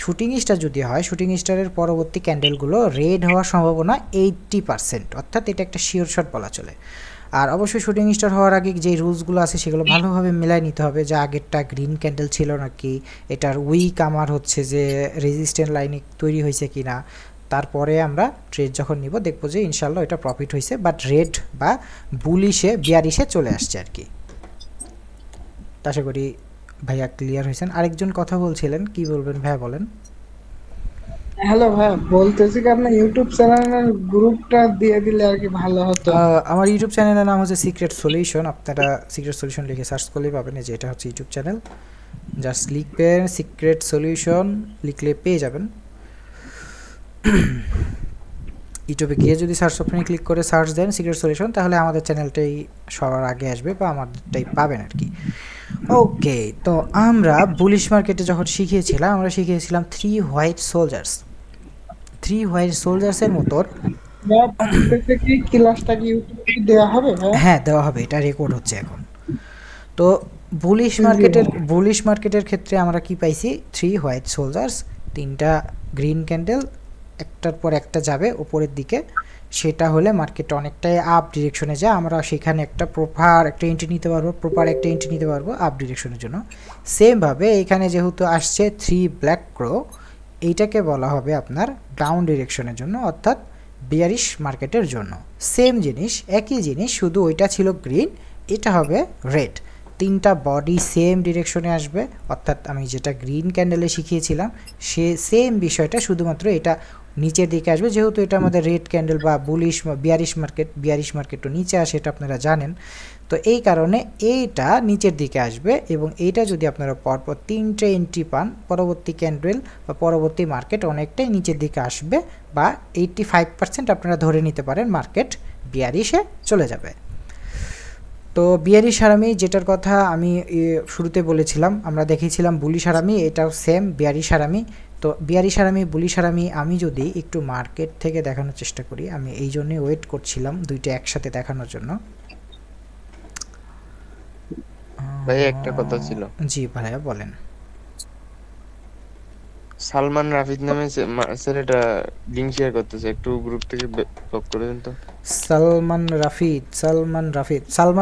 শুটিং স্টার যদি হয়, শুটিং স্টারের পরবর্তী ক্যান্ডেলগুলো রেড হওয়ার সম্ভাবনা 80%, অর্থাৎ এটা একটা শিওর শট বলা চলে। আর অবশ্যই শুটিং স্টার হওয়ার আগে যে রুলসগুলো আছে সেগুলো ভালোভাবে মিলাই নিতে হবে, যে আগেরটা গ্রিন ক্যান্ডেল ছিল নাকি, এটার উইক আমার হচ্ছে যে রেজিস্ট্যান্ট লাইনে তৈরি হয়েছে কি না, তারপরে আমরা ট্রেড যখন নিব দেখবো যে ইনশাল্লাহ এটা প্রফিট হয়েছে, বাট রেড বা বুলিশে বিয়ারিশে চলে আসছে আর কি। আশা করি ভাইয়া ক্লিয়ার হয়েছেন। আরেকজন কথা বলছিলেন, কি বলবেন ভাইয়া বলেন। হ্যালো ভাই, বলতেছি কি আপনার ইউটিউব চ্যানেলের গ্রুপটা দিয়ে দিলে আর কি ভালো হতো। আমার ইউটিউব চ্যানেলের নাম হচ্ছে সিক্রেট সলিউশন, আপনারা সিক্রেট সলিউশন লিখে সার্চ করলেই পাবেন যে এটা হচ্ছে ইউটিউব চ্যানেল। জাস্ট লিখবেন সিক্রেট সলিউশন, লিখলে পেয়ে যাবেন। ইউটিউবে গিয়ে যদি সার্চ অপশনে ক্লিক করে সার্চ দেন সিক্রেট সলিউশন, তাহলে আমাদের চ্যানেলটাই সবার আগে আসবে বা আমাদেরটাই পাবেন আর কি। ওকে, তো আমরা বুলিশ মার্কেটে যখন শিখিয়েছিলাম, আমরা শিখিয়েছিলাম 3 হোয়াইট সোলজার্স। 3 হোয়াইট সোলজার্সের মতো ক্লাসটা কি ইউটিউবে দেওয়া হবে? হ্যাঁ দেওয়া হবে, এটা রেকর্ড হচ্ছে এখন। তো বুলিশ মার্কেটের ক্ষেত্রে আমরা কি পাইছি, 3 হোয়াইট সোলজার্স, 3টা গ্রিন ক্যান্ডেল একটার পর একটা যাবে উপরের দিকে, সেটা হলে মার্কেট অনেকটাই আপ ডিরেকশনে যায়, আমরা সেখানে একটা প্রপার একটা এন্ট্রি নিতে পারবো আপ ডিরেকশনের জন্য। সেমভাবে এখানে যেহেতু আসছে 3 ব্ল্যাক ক্রো, এইটাকে বলা হবে আপনার ডাউন ডিরেকশনের জন্য, অর্থাৎ বিয়ারিশ মার্কেটের জন্য। সেম জিনিস, একই জিনিস, শুধু ওইটা ছিল গ্রিন, এটা হবে রেড। 3টা বডি সেম ডিরেকশনে আসবে, অর্থাৎ আমি যেটা গ্রিন ক্যান্ডেলে শিখিয়েছিলাম সে সেম বিষয়টা, শুধুমাত্র এটা নিচের দিকে আসবে, যেহেতু এটা আমাদের রেড ক্যান্ডেল বা বিয়ারিশ মার্কেট তো নিচে আসে, এটা আপনারা জানেন। তো এই কারণে এইটা নিচের দিকে আসবে, এবং এইটা যদি আপনারা পরপর 3টে এন্ট্রি পান, পরবর্তী ক্যান্ডেল বা পরবর্তী মার্কেট অনেকটাই নিচের দিকে আসবে, বা 85% আপনারা ধরে নিতে পারেন মার্কেট বিয়ারিশে চলে যাবে। তো বিয়ারিশ হারামি যেটার কথা আমি শুরুতে বলেছিলাম, আমরা দেখিয়েছিলাম বুলিশ হারামি, এটাও সেম বিয়ারিশ হারামি। তো বিয়ারিশ হারামি বুলিশ হারামি আমি যদি একটু মার্কেট থেকে দেখানোর চেষ্টা করি, আমি এই জন্যই ওয়েট করছিলাম দুইটা একসাথে দেখানোর জন্য। ভাই একটা কথা ছিল। জি ভাইয়া বলেন। সালমান রাফিদ নামে ছেলেটা লিংক শেয়ার করতেছে, একটু গ্রুপ থেকে ব্লক করে দেন তো। সালমান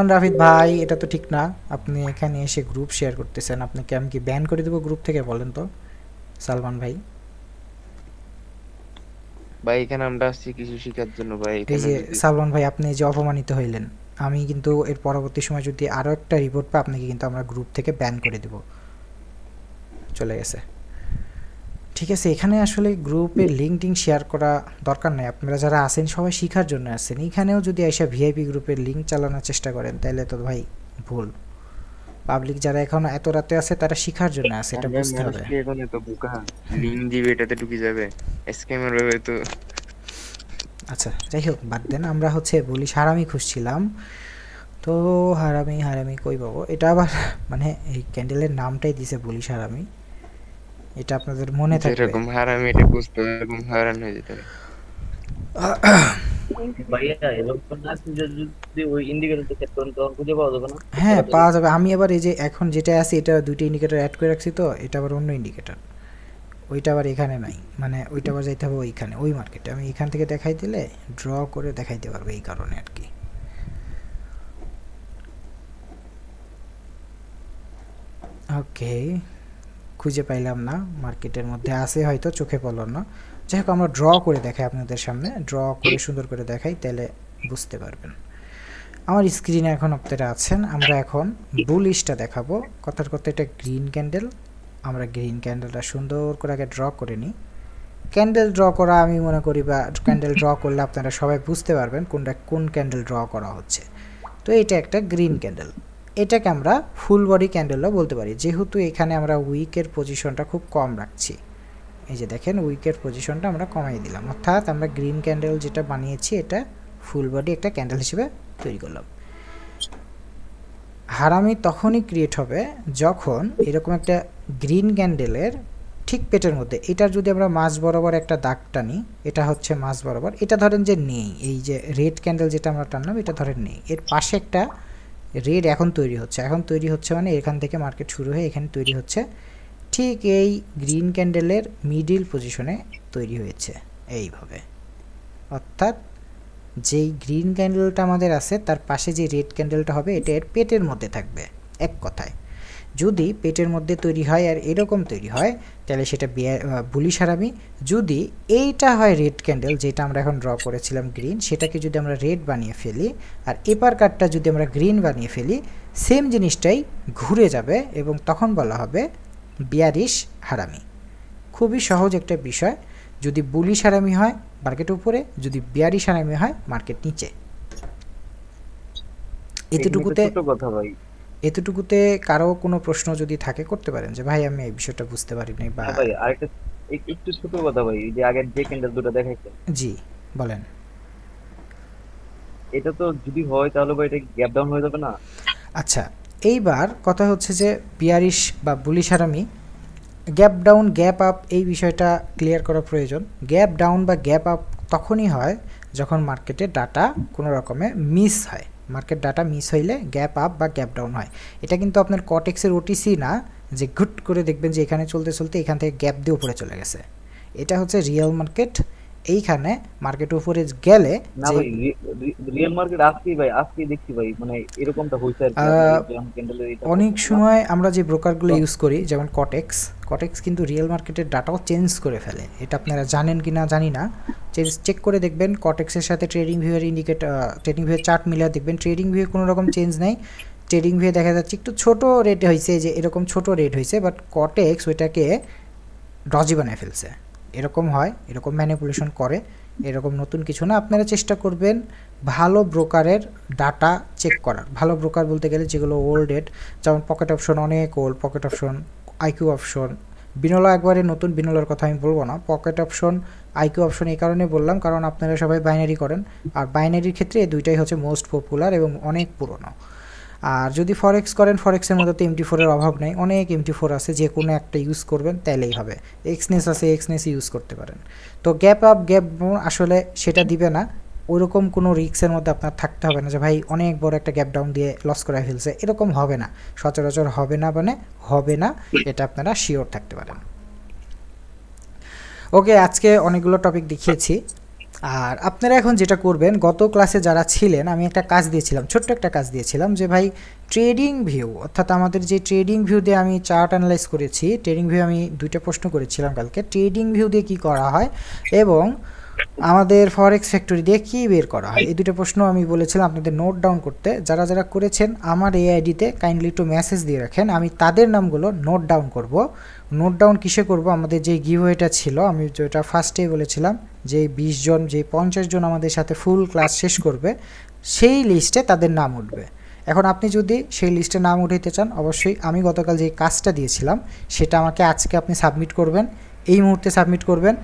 রাফিদ ভাই, এটা তো ঠিক না, আপনি এখানে এসে গ্রুপ শেয়ার করতেছেন, আপনাকে আমি কি ব্যান করে দেবো গ্রুপ থেকে, বলেন তো সালমান ভাই। ভাই এখানে আমরা আসছি কিছু শেখার জন্য ভাই। এই যে সালমান ভাই, আপনি যে অপমানিত হইলেন, আমি কিন্তু এর পরবর্তী সময় যদি আরো একটা রিপোর্ট পাই, আপনাকে কিন্তু আমরা গ্রুপ থেকে ব্যান করে দেব। চলে গেছে, ঠিক আছে। এখানে আসলে গ্রুপের লিঙ্ক শেয়ার করা দরকার নাই, আপনারা যারা আছেন সবাই শেখার জন্য আসেন। এখানেও যদি এসে ভিআইপি গ্রুপের লিঙ্ক চালানোর চেষ্টা করেন তাহলে তো ভাই ভুল। পাবলিক যারা এখন এত রাতে আছে তারা শেখার জন্য আছে, এটা বুঝতে হবে। এখন এত বোকা, লিঙ্ক দিবে এটাতে ঢুকে যাবে, স্ক্যামার হবে তো। আচ্ছা যাই হোক, বাদ দেন। আমরা হচ্ছে বলি হারামি খুঁজছিলাম, তো হারামি কই পাবো, এটা আবার মানে এই ক্যান্ডেলের নামটাই দিছে বলিস হারামি, এটা আপনাদের মনে থাকবে। এরকম হারামি এটা বুঝতে এরকম হারান হয়ে যেতে পারে। ভাইয়া এরকম না, যদি ওই ইন্ডিকেটরটা সেট করেন তখন খুঁজে পাওয়া যাবে না? হ্যাঁ পাওয়া যাবে। আমি আবার এই যে এখন যেটা আছে এটা দুইটা ইন্ডিকেটর অ্যাড করে রাখছি, তো এটা আবার অন্য ইন্ডিকেটর, ওইটা আবার এখানে নাই, মানে ওইটা আবার যাইতে হবে ওইখানে, ওই মার্কেটে। আমি এখান থেকে দেখাই দিলে ড্র করে দেখাইতে পারবো, এই কারণে আর কি। ওকে, খুঁজে পাইলাম না, মার্কেটের মধ্যে আছে হয়তো, চোখে পড়ল না। যাই হোক, আমরা ড্র করে দেখাই আপনাদের সামনে, ড্র করে সুন্দর করে দেখাই, তাহলে বুঝতে পারবেন। আমার স্ক্রিনে এখন আপনারা আছেন, আমরা এখন বুলিশটা দেখাবো। কথার কথা এটা গ্রিন ক্যান্ডেল, আমরা গ্রিন ক্যান্ডেলটা সুন্দর করে আগে ড্র করে নিই। ক্যান্ডেল ড্র করা আমি মনে করি, বা ক্যান্ডেল ড্র করলে আপনারা সবাই বুঝতে পারবেন কোন ক্যান্ডেল ড্র করা হচ্ছে। তো এটা একটা গ্রিন ক্যান্ডেল, এটাকে আমরা ফুল বডি ক্যান্ডেলও বলতে পারি, যেহেতু এখানে আমরা উইকের পজিশনটা খুব কম রাখছি। এই যে দেখেন, উইকের পজিশনটা আমরা কমাই দিলাম, অর্থাৎ আমরা গ্রিন ক্যান্ডেল যেটা বানিয়েছি এটা ফুল বডি একটা ক্যান্ডেল হিসেবে তৈরি করলাম। হারামি তখনই ক্রিয়েট হবে যখন এরকম একটা গ্রিন ক্যান্ডেলের ঠিক পেটের মধ্যে, এটার যদি আমরা মাঝ বরাবর একটা দাগ টানি, এটা হচ্ছে মাঝ বরাবর, এটা ধরেন যে নেই, এই যে রেড ক্যান্ডেল যেটা আমরা টানলাম এটা ধরেন নেই, এর পাশে একটা রেড এখন তৈরি হচ্ছে মানে এখান থেকে মার্কেট শুরু হয়ে এখানে তৈরি হচ্ছে, ঠিক এই গ্রিন ক্যান্ডেলের মিডিল পজিশনে তৈরি হয়েছে এইভাবে। অর্থাৎ যেই গ্রিন ক্যান্ডেলটা আমাদের আছে তার পাশে যে রেড ক্যান্ডেলটা হবে এটা এর পেটের মধ্যে থাকবে। এক কথায় যদি পেটের মধ্যে তৈরি হয় আর এরকম তৈরি হয় তাহলে সেটা বুলিশ হারামি। যদি এইটা হয় রেড ক্যান্ডেল, যেটা আমরা এখন ড্র করেছিলাম গ্রিন, সেটাকে যদি আমরা রেড বানিয়ে ফেলি আর এপার কাটটা যদি আমরা গ্রিন বানিয়ে ফেলি, সেম জিনিসটাই ঘুরে যাবে এবং তখন বলা হবে বিয়ারিশ হারামি। খুবই সহজ একটা বিষয়। যদি বুলিশ হারামি হয় মার্কেট উপরে, যদি বিয়ারিশ হারামি হয় মার্কেট নিচে। এতটুকুতে কারো কোনো প্রশ্ন যদি থাকে করতে পারেন যে ভাই আমি এই বিষয়টা বুঝতে পারিনি বা ভাই আরেকটা একটু ছোট কথা ভাই, যে আগের যে ক্যান্ডেল দুটো দেখাইছেন, জি বলেন। এটা তো যদি হয় তাহলে ভাই এটা গ্যাপ ডাউন হয়ে যাবে না? আচ্ছা, এইবার কথা হচ্ছে যে বিয়ারিশ বা বুলিশ হারামি, গ্যাপ ডাউন গ্যাপ আপ এই বিষয়টা ক্লিয়ার করা প্রয়োজন। গ্যাপ ডাউন বা গ্যাপ আপ তখনই হয় যখন মার্কেটে ডাটা কোনো রকমে মিস হয়। মার্কেট ডাটা মিস হইলে গ্যাপ আপ বা গ্যাপ ডাউন হয়। এটা কিন্তু আপনার কটেক্সের ওটিসি না যে ঘুট করে দেখবেন যে এখানে চলতে চলতে এখান থেকে গ্যাপ দিয়ে উপরে চলে গেছে। এটা হচ্ছে রিয়েল মার্কেট। এইখানে মার্কেট উপরে গেলে না ভাই, রিয়েল মার্কেট আজকে দেখছি ভাই, মানে এরকমটা হইছে আর কি। অনেক সময় আমরা যে ব্রোকারগুলো ইউজ করি যেমন কটেক্স কিন্তু রিয়েল মার্কেটের ডাটাও চেঞ্জ করে ফেলে। এটা আপনারা জানেন কি না জানি না, চেক করে দেখবেন কটেক্সের সাথে ট্রেডিং ভিউয়ের ট্রেডিং ভিউয়ের চার্ট মিলিয়ে দেখবেন ট্রেডিং ভিউয়ে কোনো রকম চেঞ্জ নেই। ট্রেডিং ভিউয়ে দেখা যাচ্ছে একটু ছোট রেট হয়েছে, যে এরকম ছোট রেট হয়েছে, বাট কটেক্স ওইটাকে ডজি বানিয়ে ফেলছে। এরকম হয়, এরকম ম্যানিপুলেশন করে, এরকম নতুন কিছু না। আপনারা চেষ্টা করবেন ভালো ব্রোকারের ডাটা চেক করার। ভালো ব্রোকার বলতে গেলে যেগুলো ওল্ড ডেট, যেমন পকেট অপশন অনেক old, pocket option, IQ option, Binolla একবারে নতুন, বিনোলার কথা আমি বলবো না। পকেট অপশন, আইকিউ অপশন এই কারণে বললাম কারণ আপনারা সবাই বাইনারি করেন, আর বাইনারির ক্ষেত্রে এই দুইটাই হচ্ছে মোস্ট পপুলার এবং অনেক পুরনো। আর যদি ফরেক্স করেন, ফরেক্সের মধ্যে তো MT4-এর অভাব নেই, অনেক MT4 আছে, যে কোনো একটা ইউজ করবেন তাইলেই হবে। এক্সনেস আছে, এক্সনেস ইউজ করতে পারেন। তো গ্যাপ আপ গ্যাপ আসলে সেটা দিবে না, ওইরকম কোনো রিস্কের মধ্যে আপনার থাকতে হবে না যে ভাই অনেক বড় একটা গ্যাপ ডাউন দিয়ে লস করে ফেলছে, এরকম হবে না, সচরাচর হবে না, মানে হবে না, এটা আপনারা শিওর থাকতে পারেন। ওকে, আজকে অনেকগুলো টপিক দেখিয়েছি। আর আপনারা এখন যেটা করবেন, গত ক্লাসে যারা ছিলেন আমি একটা কাজ দিয়েছিলাম, ছোট্ট একটা কাজ দিয়েছিলাম যে ভাই ট্রেডিং ভিউ, অর্থাৎ আমাদের যে ট্রেডিং ভিউ দিয়ে আমি চার্ট অ্যানালাইজ করেছি, ট্রেডিং ভিউ আমি দুইটা প্রশ্ন করেছিলাম কালকে, ট্রেডিং ভিউ দিয়ে কী করা হয় এবং আমাদের ফরেক্স ফ্যাক্টরি দিয়ে কী বের করা হয়, এই দুটো প্রশ্ন আমি বলেছিলাম আপনাদের নোট ডাউন করতে। যারা যারা করেছেন আমার এই আইডিতে কাইন্ডলি একটু মেসেজ দিয়ে রাখেন, আমি তাদের নামগুলো নোট ডাউন করব। নোট ডাউন কিসে করব? আমাদের যে গিভওয়েটা ছিল, আমি যেটা ফার্স্টেই বলেছিলাম যে 20 জন, যে 50 জন আমাদের সাথে ফুল ক্লাস শেষ করবে সেই লিস্টে তাদের নাম উঠবে। এখন আপনি যদি সেই লিস্টে নাম উঠাইতে চান, অবশ্যই আমি গতকাল যে কাজটা দিয়েছিলাম সেটা আমাকে আজকে আপনি সাবমিট করবেন, এই মুহূর্তে সাবমিট করবেন।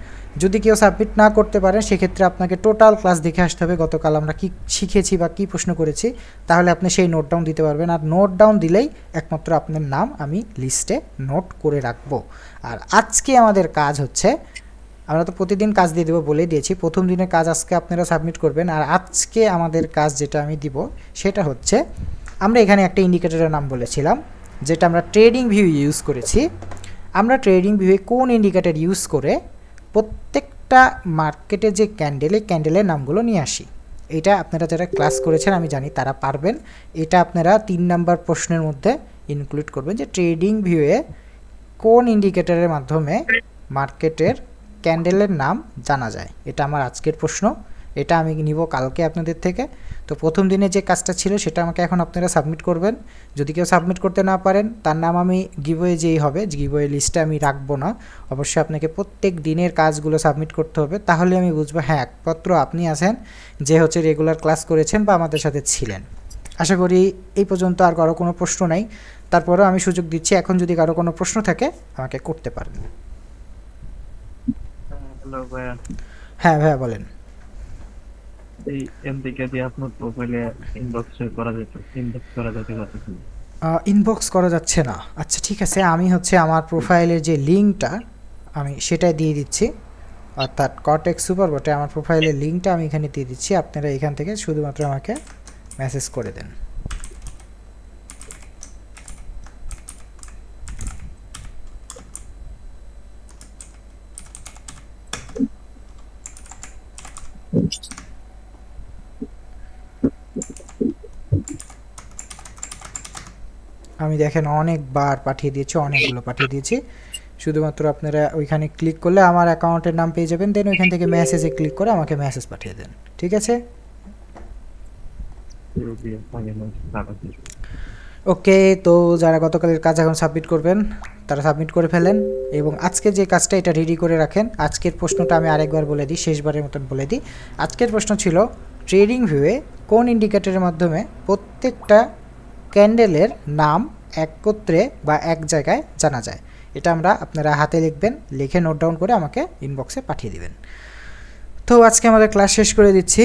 যদি কেউ সাবমিট না করতে পারেন সেক্ষেত্রে আপনাকে টোটাল ক্লাস দেখে আসতে হবে, গতকাল আমরা কি শিখেছি বা কি প্রশ্ন করেছি, তাহলে আপনি সেই নোট ডাউন দিতে পারবেন। আর নোট ডাউন দিলেই একমাত্র আপনার নাম আমি লিস্টে নোট করে রাখবো। আর আজকে আমাদের কাজ হচ্ছে, আমরা তো প্রতিদিন কাজ দিয়ে দেবো বলেই দিয়েছি, প্রথম দিনের কাজ আজকে আপনারা সাবমিট করবেন। আর আজকে আমাদের কাজ যেটা আমি দিব সেটা হচ্ছে, আমরা এখানে একটা ইন্ডিকেটরের নাম বলেছিলাম যেটা আমরা ট্রেডিং ভিউ ইউজ করেছি। আমরা ট্রেডিং ভিউয়ে কোন ইন্ডিকেটর ইউজ করে প্রত্যেকটা মার্কেটে যে ক্যান্ডেলের নামগুলো নিয়ে আসি, এটা আপনারা যারা ক্লাস করেছেন আমি জানি তারা পারবেন। এটা আপনারা 3 নাম্বার প্রশ্নের মধ্যে ইনক্লুড করবেন যে ট্রেডিং ভিউয়ে কোন ইন্ডিকেটরের মাধ্যমে মার্কেটের ক্যান্ডেলের নাম জানা যায়। এটা আমার আজকের প্রশ্ন, এটা আমি নিব কালকে আপনাদের থেকে। তো প্রথম দিনে যে কাজটা ছিল সেটা আমাকে এখন আপনারা সাবমিট করবেন। যদি কেউ সাবমিট করতে না পারেন তার নাম আমি গিভওয়ে যেই হবে, গিভওয়ে লিস্টে আমি রাখবো না, অবশ্যই আপনাকে প্রত্যেক দিনের কাজগুলো সাবমিট করতে হবে, তাহলে আমি বুঝবো হ্যাঁ একমাত্র আপনি আছেন যে হচ্ছে রেগুলার ক্লাস করেছেন বা আমাদের সাথে ছিলেন। আশা করি এই পর্যন্ত আর কারো কোনো প্রশ্ন নাই, তারপরেও আমি সুযোগ দিচ্ছি, এখন যদি কারো কোনো প্রশ্ন থাকে আমাকে করতে পারেন। হ্যাঁ ভাইয়া বলেন। এই এমডিকে দিয়ে আপনার প্রোফাইলে ইনবক্স করা যেতে পারতেছিল। ইনবক্স করা যাচ্ছে না। আচ্ছা ঠিক আছে, আমি হচ্ছে আমার প্রোফাইলের যে লিঙ্কটা আমি সেটা দিয়ে দিচ্ছি, অর্থাৎ কর্টেক্স সুপারবটে আমার প্রোফাইলের লিঙ্কটা আমি এখানে দিয়ে দিচ্ছি। আপনারা এখান থেকে শুধুমাত্র আমাকে মেসেজ করে দেন। আমি দেখেন অনেকবার পাঠিয়ে দিয়েছি, অনেকগুলো পাঠিয়ে দিয়েছি। শুধুমাত্র আপনারা ওইখানে ক্লিক করলে আমার অ্যাকাউন্টের নাম পেয়ে যাবেন, দেন ওইখান থেকে মেসেজে ক্লিক করে আমাকে মেসেজ পাঠিয়ে দেন, ঠিক আছে? ওকে, তো যারা গতকালের কাজ এখন সাবমিট করবেন তারা সাবমিট করে ফেলেন, এবং আজকের যে কাজটা এটা রেডি করে রাখেন। আজকের প্রশ্নটা আমি আরেকবার বলে দিই, শেষবারের মতন বলে দিই। আজকের প্রশ্ন ছিল ট্রেডিং ভিউয়ে কোন ইন্ডিকেটরের মাধ্যমে প্রত্যেকটা ক্যান্ডেলের নাম একত্রে বা এক জায়গায় জানা যায়। এটা আপনারা হাতে লিখবেন, লিখে নোট ডাউন করে আমাকে ইনবক্সে পাঠিয়ে দিবেন। তো আজকে আমাদের ক্লাস শেষ করে দিচ্ছি।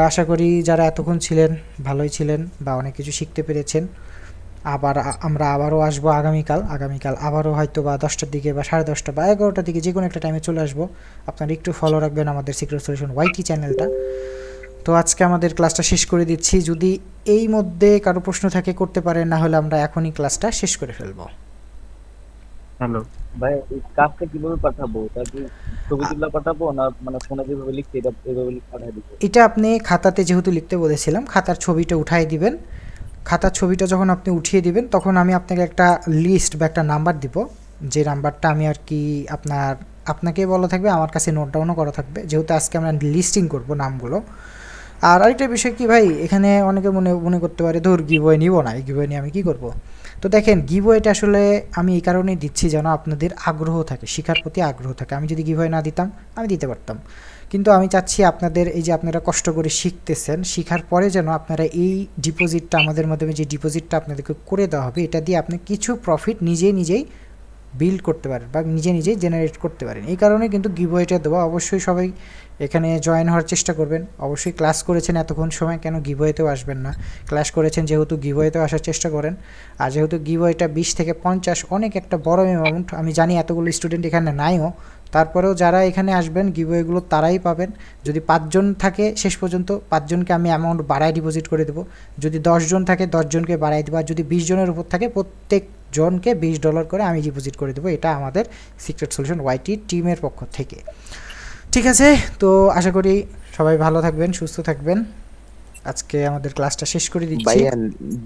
আশা করি যারা এতক্ষণ ছিলেন ভালোই ছিলেন বা অনেক কিছু শিখতে পেরেছেন। আমরা আবারও আসবো আগামীকাল আবারও হয়তো বা 10টার দিকে বা 10:30 বা 11টার দিকে যে কোনো একটা টাইমে চলে আসবো। আপনারা একটু ফলো রাখবেন আমাদের সিক্রেট সলিউশন ওয়াইটি চ্যানেলটা। তো আজকে আমাদের ক্লাসটা শেষ করে দিচ্ছি। যদি এই মধ্যে কারো প্রশ্ন থাকে করতে পারেন, না হলে আমরা এখনই ক্লাসটা শেষ করে ফেলবো। হ্যালো ভাই, এই কাজটা কিভাবে পাঠাবো? তাকে ছবি তুলে পাঠাবো না মানে ফোনে যেভাবে লিখতে এটা এভাবে পাঠিয়ে দিব? এটা আপনি খাতাতে যেহেতু লিখতে বলেছিলাম, খাতার ছবিটা উঠাই দিবেন। খাতার ছবিটা যখন আপনি উঠিয়ে দিবেন তখন আমি আপনাকে একটা লিস্ট বা একটা নাম্বার দিব, যে নাম্বারটা আমি আর কি আপনাকে বলা থাকবে, আমার কাছে নোট ডাউনও করা থাকবে, যেহেতু আজকে আমরা লিস্টিং করব নামগুলো। আর আরেকটা বিষয় কি ভাই, এখানে অনেকে মনে করতে পারে ধর গিভওয়ে নিব না, এই গিভওয়ে নিয়ে আমি কী করব। তো দেখেন, গিভওয়েটা আসলে আমি এই কারণেই দিচ্ছি যেন আপনাদের আগ্রহ থাকে, শেখার প্রতি আগ্রহ থাকে। আমি যদি গিভওয়ে না দিতাম আমি দিতে পারতাম, কিন্তু আমি চাচ্ছি আপনাদের এই যে আপনারা কষ্ট করে শিখতেছেন, শেখার পরে যেন আপনারা এই ডিপোজিটটা আমাদের মাধ্যমে যে ডিপোজিটটা আপনাদেরকে করে দেওয়া হবে, এটা দিয়ে আপনি কিছু প্রফিট নিজেই বিল্ড করতে পারেন বা নিজেই জেনারেট করতে পারেন। এই কারণে কিন্তু গিভওয়েটা দেওয়া। অবশ্যই সবাই এখানে জয়েন হওয়ার চেষ্টা করবেন। অবশ্যই ক্লাস করেছেন এতক্ষণ সময়, কেন গিভওয়েতেও আসবেন না? ক্লাস করেছেন যেহেতু গিভওয়েতেও আসার চেষ্টা করেন। আর যেহেতু গিভওয়েটা 20 থেকে 50 অনেক একটা বড় অ্যামাউন্ট, আমি জানি এতগুলো স্টুডেন্ট এখানে নাইও, তারপরেও যারা এখানে আসবেন গিভওয়েগুলো তারাই পাবেন। যদি 5 জন থাকে শেষ পর্যন্ত 5 জনকে আমি অ্যামাউন্ট বাড়ায় ডিপোজিট করে দেবো। যদি 10 জন থাকে 10 জনকে বাড়াই দেবো। আর যদি 20 জনের উপর থাকে প্রত্যেক জনকে $20 করে আমি ডিপোজিট করে দেবো। এটা আমাদের সিক্রেট সলিউশন ওয়াইটি টিমের পক্ষ থেকে। ঠিক আছে, তো আশা করি সবাই ভালো থাকবেন, সুস্থ থাকবেন। আজকে আমাদের ক্লাসটা শেষ করে দিচ্ছি। ভাইয়া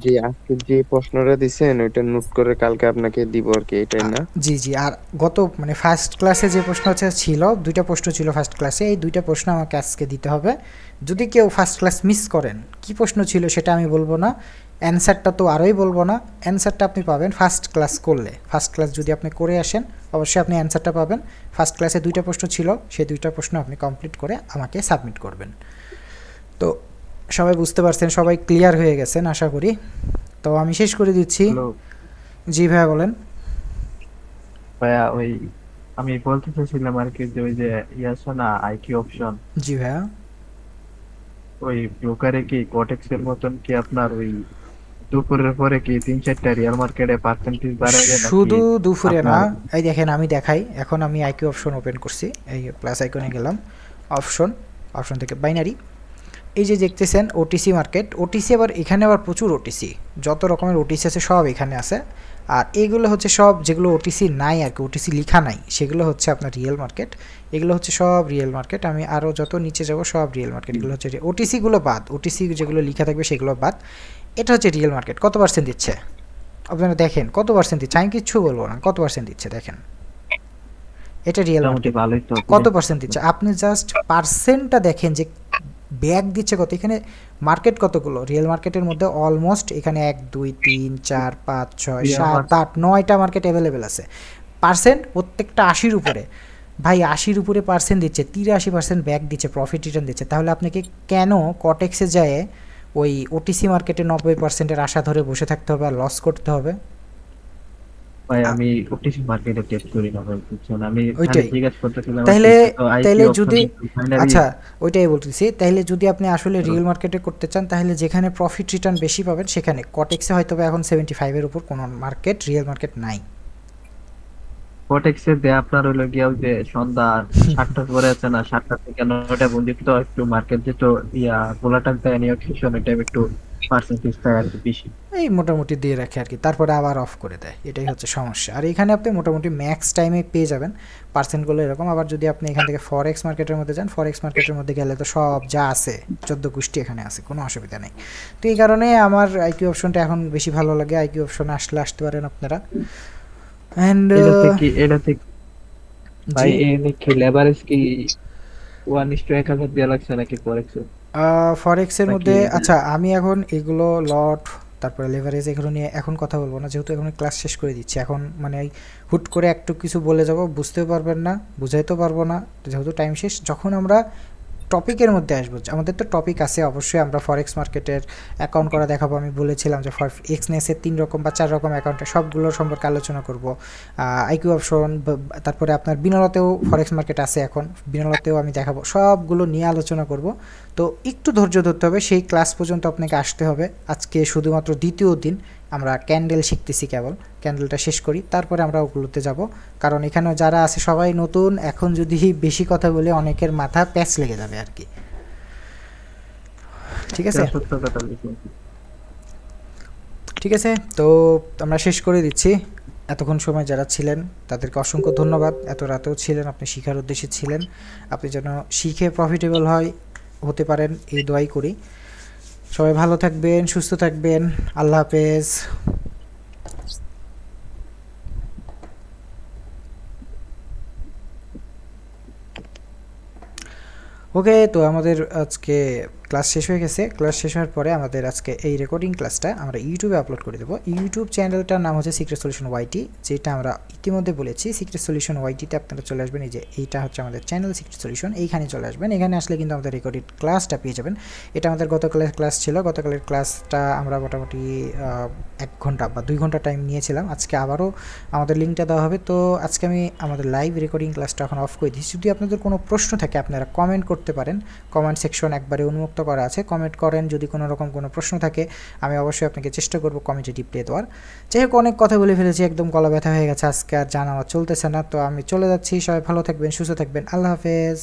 যে আজকে যে প্রশ্নটা দিছেন ওইটা নোট করে কালকে আপনাকে দিব আর কি, এটাই না? জি জি। আর গত মানে ফার্স্ট ক্লাসে যে প্রশ্নটা ছিল, 2টা প্রশ্ন ছিল ফার্স্ট ক্লাসে, এই 2টা প্রশ্ন আমাকে আজকে দিতে হবে। যদি কেউ ফার্স্ট ক্লাস মিস করেন, কি প্রশ্ন ছিল সেটা আমি বলবো না, অ্যানসারটা তো আরোই বলবো না। অ্যানসারটা আপনি পাবেন ফার্স্ট ক্লাস করলে। ফার্স্ট ক্লাস যদি আপনি করে আসেন অবশ্যই আপনি অ্যানসারটা পাবেন। ফার্স্ট ক্লাসে 2টা প্রশ্ন ছিল, সেই 2টা প্রশ্ন আপনি কমপ্লিট করে আমাকে সাবমিট করবেন। তো সবাই বুঝতে পারছেন, সবাই ক্লিয়ার হয়ে গেছেন আশা করি। তো আমি শেষ করে দিচ্ছি। জি ভাইয়া বলেন। ভাইয়া ওই আমি বলতে চাইছিলাম আর কি, যে ওই যে ইয়াসো না আইকিউ অপশন। জি ভাইয়া। ওই ব্রোকারে কি কোটেক্সের মতন কি আপনার ওই দুপুরের পরে কি 3-4টা রিয়াল মার্কেটে পার্সেন্টেজ বাড়ায় দেয়? শুধু দুপুরে না, এই দেখেন আমি দেখাই। এখন আমি আইকিউ অপশন ওপেন করছি, এই প্লাস আইকনে গেলাম, অপশন থেকে বাইনারি, এই যে দেখতেছেন ওটিসি মার্কেট। ওটিসি আবার এখানে আবার প্রচুর ওটিসি, যত রকমের ওটিসি আছে সব এখানে আছে। আর এগুলো হচ্ছে সব যেগুলো ওটিসি নাই আর কি, ওটিসি লেখা নাই, সেগুলো হচ্ছে আপনার রিয়েল মার্কেট। এগুলো হচ্ছে সব রিয়েল মার্কেট। আমি আরও যত নিচে যাব সব রিয়েল মার্কেট। এগুলো হচ্ছে ওটিসিগুলো বাদ, ওটিসি যেগুলো লেখা থাকবে সেগুলো বাদ। এটা হচ্ছে রিয়েল মার্কেট। কত পার্সেন্ট দিচ্ছে আপনারা দেখেন, কত পার্সেন্ট দিচ্ছে, আমি কিচ্ছু বলবো না, কত পার্সেন্ট দিচ্ছে দেখেন। এটা রিয়েল মার্কেট কত পার্সেন্ট দিচ্ছে, আপনি জাস্ট পার্সেন্টটা দেখেন যে ব্যাক দিচ্ছে কত। এখানে মার্কেট কতগুলো, রিয়েল মার্কেটের মধ্যে অলমোস্ট এখানে 1 2 3 4 5 6 7 8 9টা মার্কেট অ্যাভেলেবেল আছে। পার্সেন্ট প্রত্যেকটা 80-র উপরে। ভাই 80-র উপরে পার্সেন্ট দিচ্ছে, 83% ব্যাক দিচ্ছে, প্রফিট রিটার্ন দিচ্ছে। তাহলে আপনাকে কেন কটেক্সে যায় ওই ওটিসি মার্কেটে 90%-এর আশা ধরে বসে থাকতে হবে আর লস করতে হবে? ভাই আমি ওটিসি মার্কেটে ট্রেড করি না ভাই, বুঝছেন? আমি ওইটাই জিজ্ঞাসা করতেছিলাম তাইলে আইপি যদি অপশন আচ্ছা ওইটাই বলতেছি, তাইলে যদি আপনি আসলে রিয়েল মার্কেটে করতে চান তাহলে যেখানে প্রফিট রিটার্ন বেশি পাবেন সেখানে কটেক্সে হয়তো এখন 75 এর উপর কোনো মার্কেট রিয়েল মার্কেট নাই। কোটেক্সে দিয়ে আপনার হলো গিয়ে ওই যে সন্ধ্যা 7টার পরে আছে না, 7টা থেকে 9টা পর্যন্ত তো একটু মার্কেট যে তো ভোলাটাইল দেয় নিয়ে ওই টাইম একটু পার্সেন্টেজ পায় আর কি বেশি, এই মোটামুটি দিয়ে রাখে আর কি, তারপরে আবার অফ করে দেয়, এটাই হচ্ছে সমস্যা। আর এখানে আপনি মোটামুটি ম্যাক্স টাইমে পেয়ে যাবেন পার্সেন্টগুলো এরকম। আবার যদি আপনি এখান থেকে ফরেক্স মার্কেটের মধ্যে যান, ফরেক্স মার্কেটের মধ্যে গেলে তো সব যা আছে 14 গোষ্ঠী এখানে আছে, কোনো অসুবিধা নেই। তো এই কারণে আমার আইকিউ অপশনটা এখন বেশি ভালো লাগে। আইকিউ অপশনে আসতে পারেন আপনারা। এন্ড এটা থেকে ভাই এনে কি লেভারেজ কি 1:1000 দেয়া লাগছে নাকি ফরেক্সে? ফরেক্সের মধ্যে আচ্ছা আমি এখন এগুলো লট তারপরে লেভারেজ এগুলো নিয়ে এখন কথা বলবো না, যেহেতু এখন ক্লাস শেষ করে দিচ্ছি। এখন মানে হুট করে একটু কিছু বলে যাব, বুঝতেও পারবেন না, বুঝাইতেও পারবো না, যেহেতু টাইম শেষ। যখন আমরা টপিকের মধ্যে আসবো, আমাদের তো টপিক আছে অবশ্যই, আমরা ফরেক্স মার্কেটের অ্যাকাউন্ট করা দেখাবো। আমি বলেছিলাম যে এক্সনেসের 3 রকম বা 4 রকম অ্যাকাউন্টে সবগুলোর সম্পর্কে আলোচনা করব। আইকিউ অপশন, তারপরে আপনার বিনলাতেও ফরেক্স মার্কেট আছে এখন, বিনলাতেও আমি দেখাবো, সবগুলো নিয়ে আলোচনা করব। তো একটু ধৈর্য ধরতে হবে, সেই ক্লাস পর্যন্ত আপনাকে আসতে হবে। আজকে শুধুমাত্র দ্বিতীয় দিন, আমরা ক্যান্ডেল শিখতেছি, কেবল ক্যান্ডেলটা শেষ করি তারপরে আমরা ওগুলোতে যাব। কারণ এখানে যারা আছে সবাই নতুন, এখন যদি বেশি কথা বলে অনেকের মাথা প্যাচ লেগে যাবে আর কি, ঠিক আছে? ঠিক আছে, তো আমরা শেষ করে দিচ্ছি। এতক্ষণ সময় যারা ছিলেন তাদেরকে অসংখ্য ধন্যবাদ। এত রাতেও ছিলেন, আপনি শিখার উদ্দেশ্যে ছিলেন, আপনি যেন শিখে প্রফিটেবল হতে পারেন এই দোয়াই করি। সবাই ভালো থাকবেন, সুস্থ থাকবেন, আল্লাহ হাফেজ। ওকে, তো আমাদের আজকে ক্লাস শেষ হয়ে গেছে। ক্লাস শেষ হওয়ার পরে আমাদের আজকে এই রেকর্ডিং ক্লাসটা আমরা ইউটিউবে আপলোড করে দেবো। ইউটিউব চ্যানেলটার নাম হচ্ছে সিক্রেট সলিউশন ওয়াইটি, যেটা আমরা ইতিমধ্যে বলেছি। সিক্রেট সলিউশন ওয়াইটিতে আপনারা চলে আসবেন, এই যে এইটা হচ্ছে আমাদের চ্যানেল সিক্রেট সলিউশন, এইখানে চলে আসবেন। এখানে আসলে কিন্তু আমাদের রেকর্ডেড ক্লাসটা পেয়ে যাবেন। এটা আমাদের গতকালের ক্লাস ছিল। গতকালের ক্লাসটা আমরা মোটামুটি 1 ঘন্টা বা 2 ঘন্টা টাইম নিয়েছিলাম। আজকে আবারও আমাদের লিঙ্কটা দেওয়া হবে। তো আজকে আমি আমাদের লাইভ রেকর্ডিং ক্লাসটা এখন অফ করে দিচ্ছি। যদি আপনাদের কোনো প্রশ্ন থাকে আপনারা কমেন্ট করতে পারেন, কমেন্ট সেকশন একবারে উন্মুক্ত করা আছে, কমেন্ট করেন। যদি কোনো রকম কোনো প্রশ্ন থাকে আমি অবশ্যই আপনাকে চেষ্টা করব কমেন্টে রিপ্লাই দেওয়ার। যাই হোক, অনেক কথা বলে ফেলেছি, একদম গলা ব্যথা হয়ে গেছে, আজকে আর জানা চলতেছে না। তো আমি চলে যাচ্ছি, সবাই ভালো থাকবেন, সুস্থ থাকবেন, আল্লাহ হাফেজ।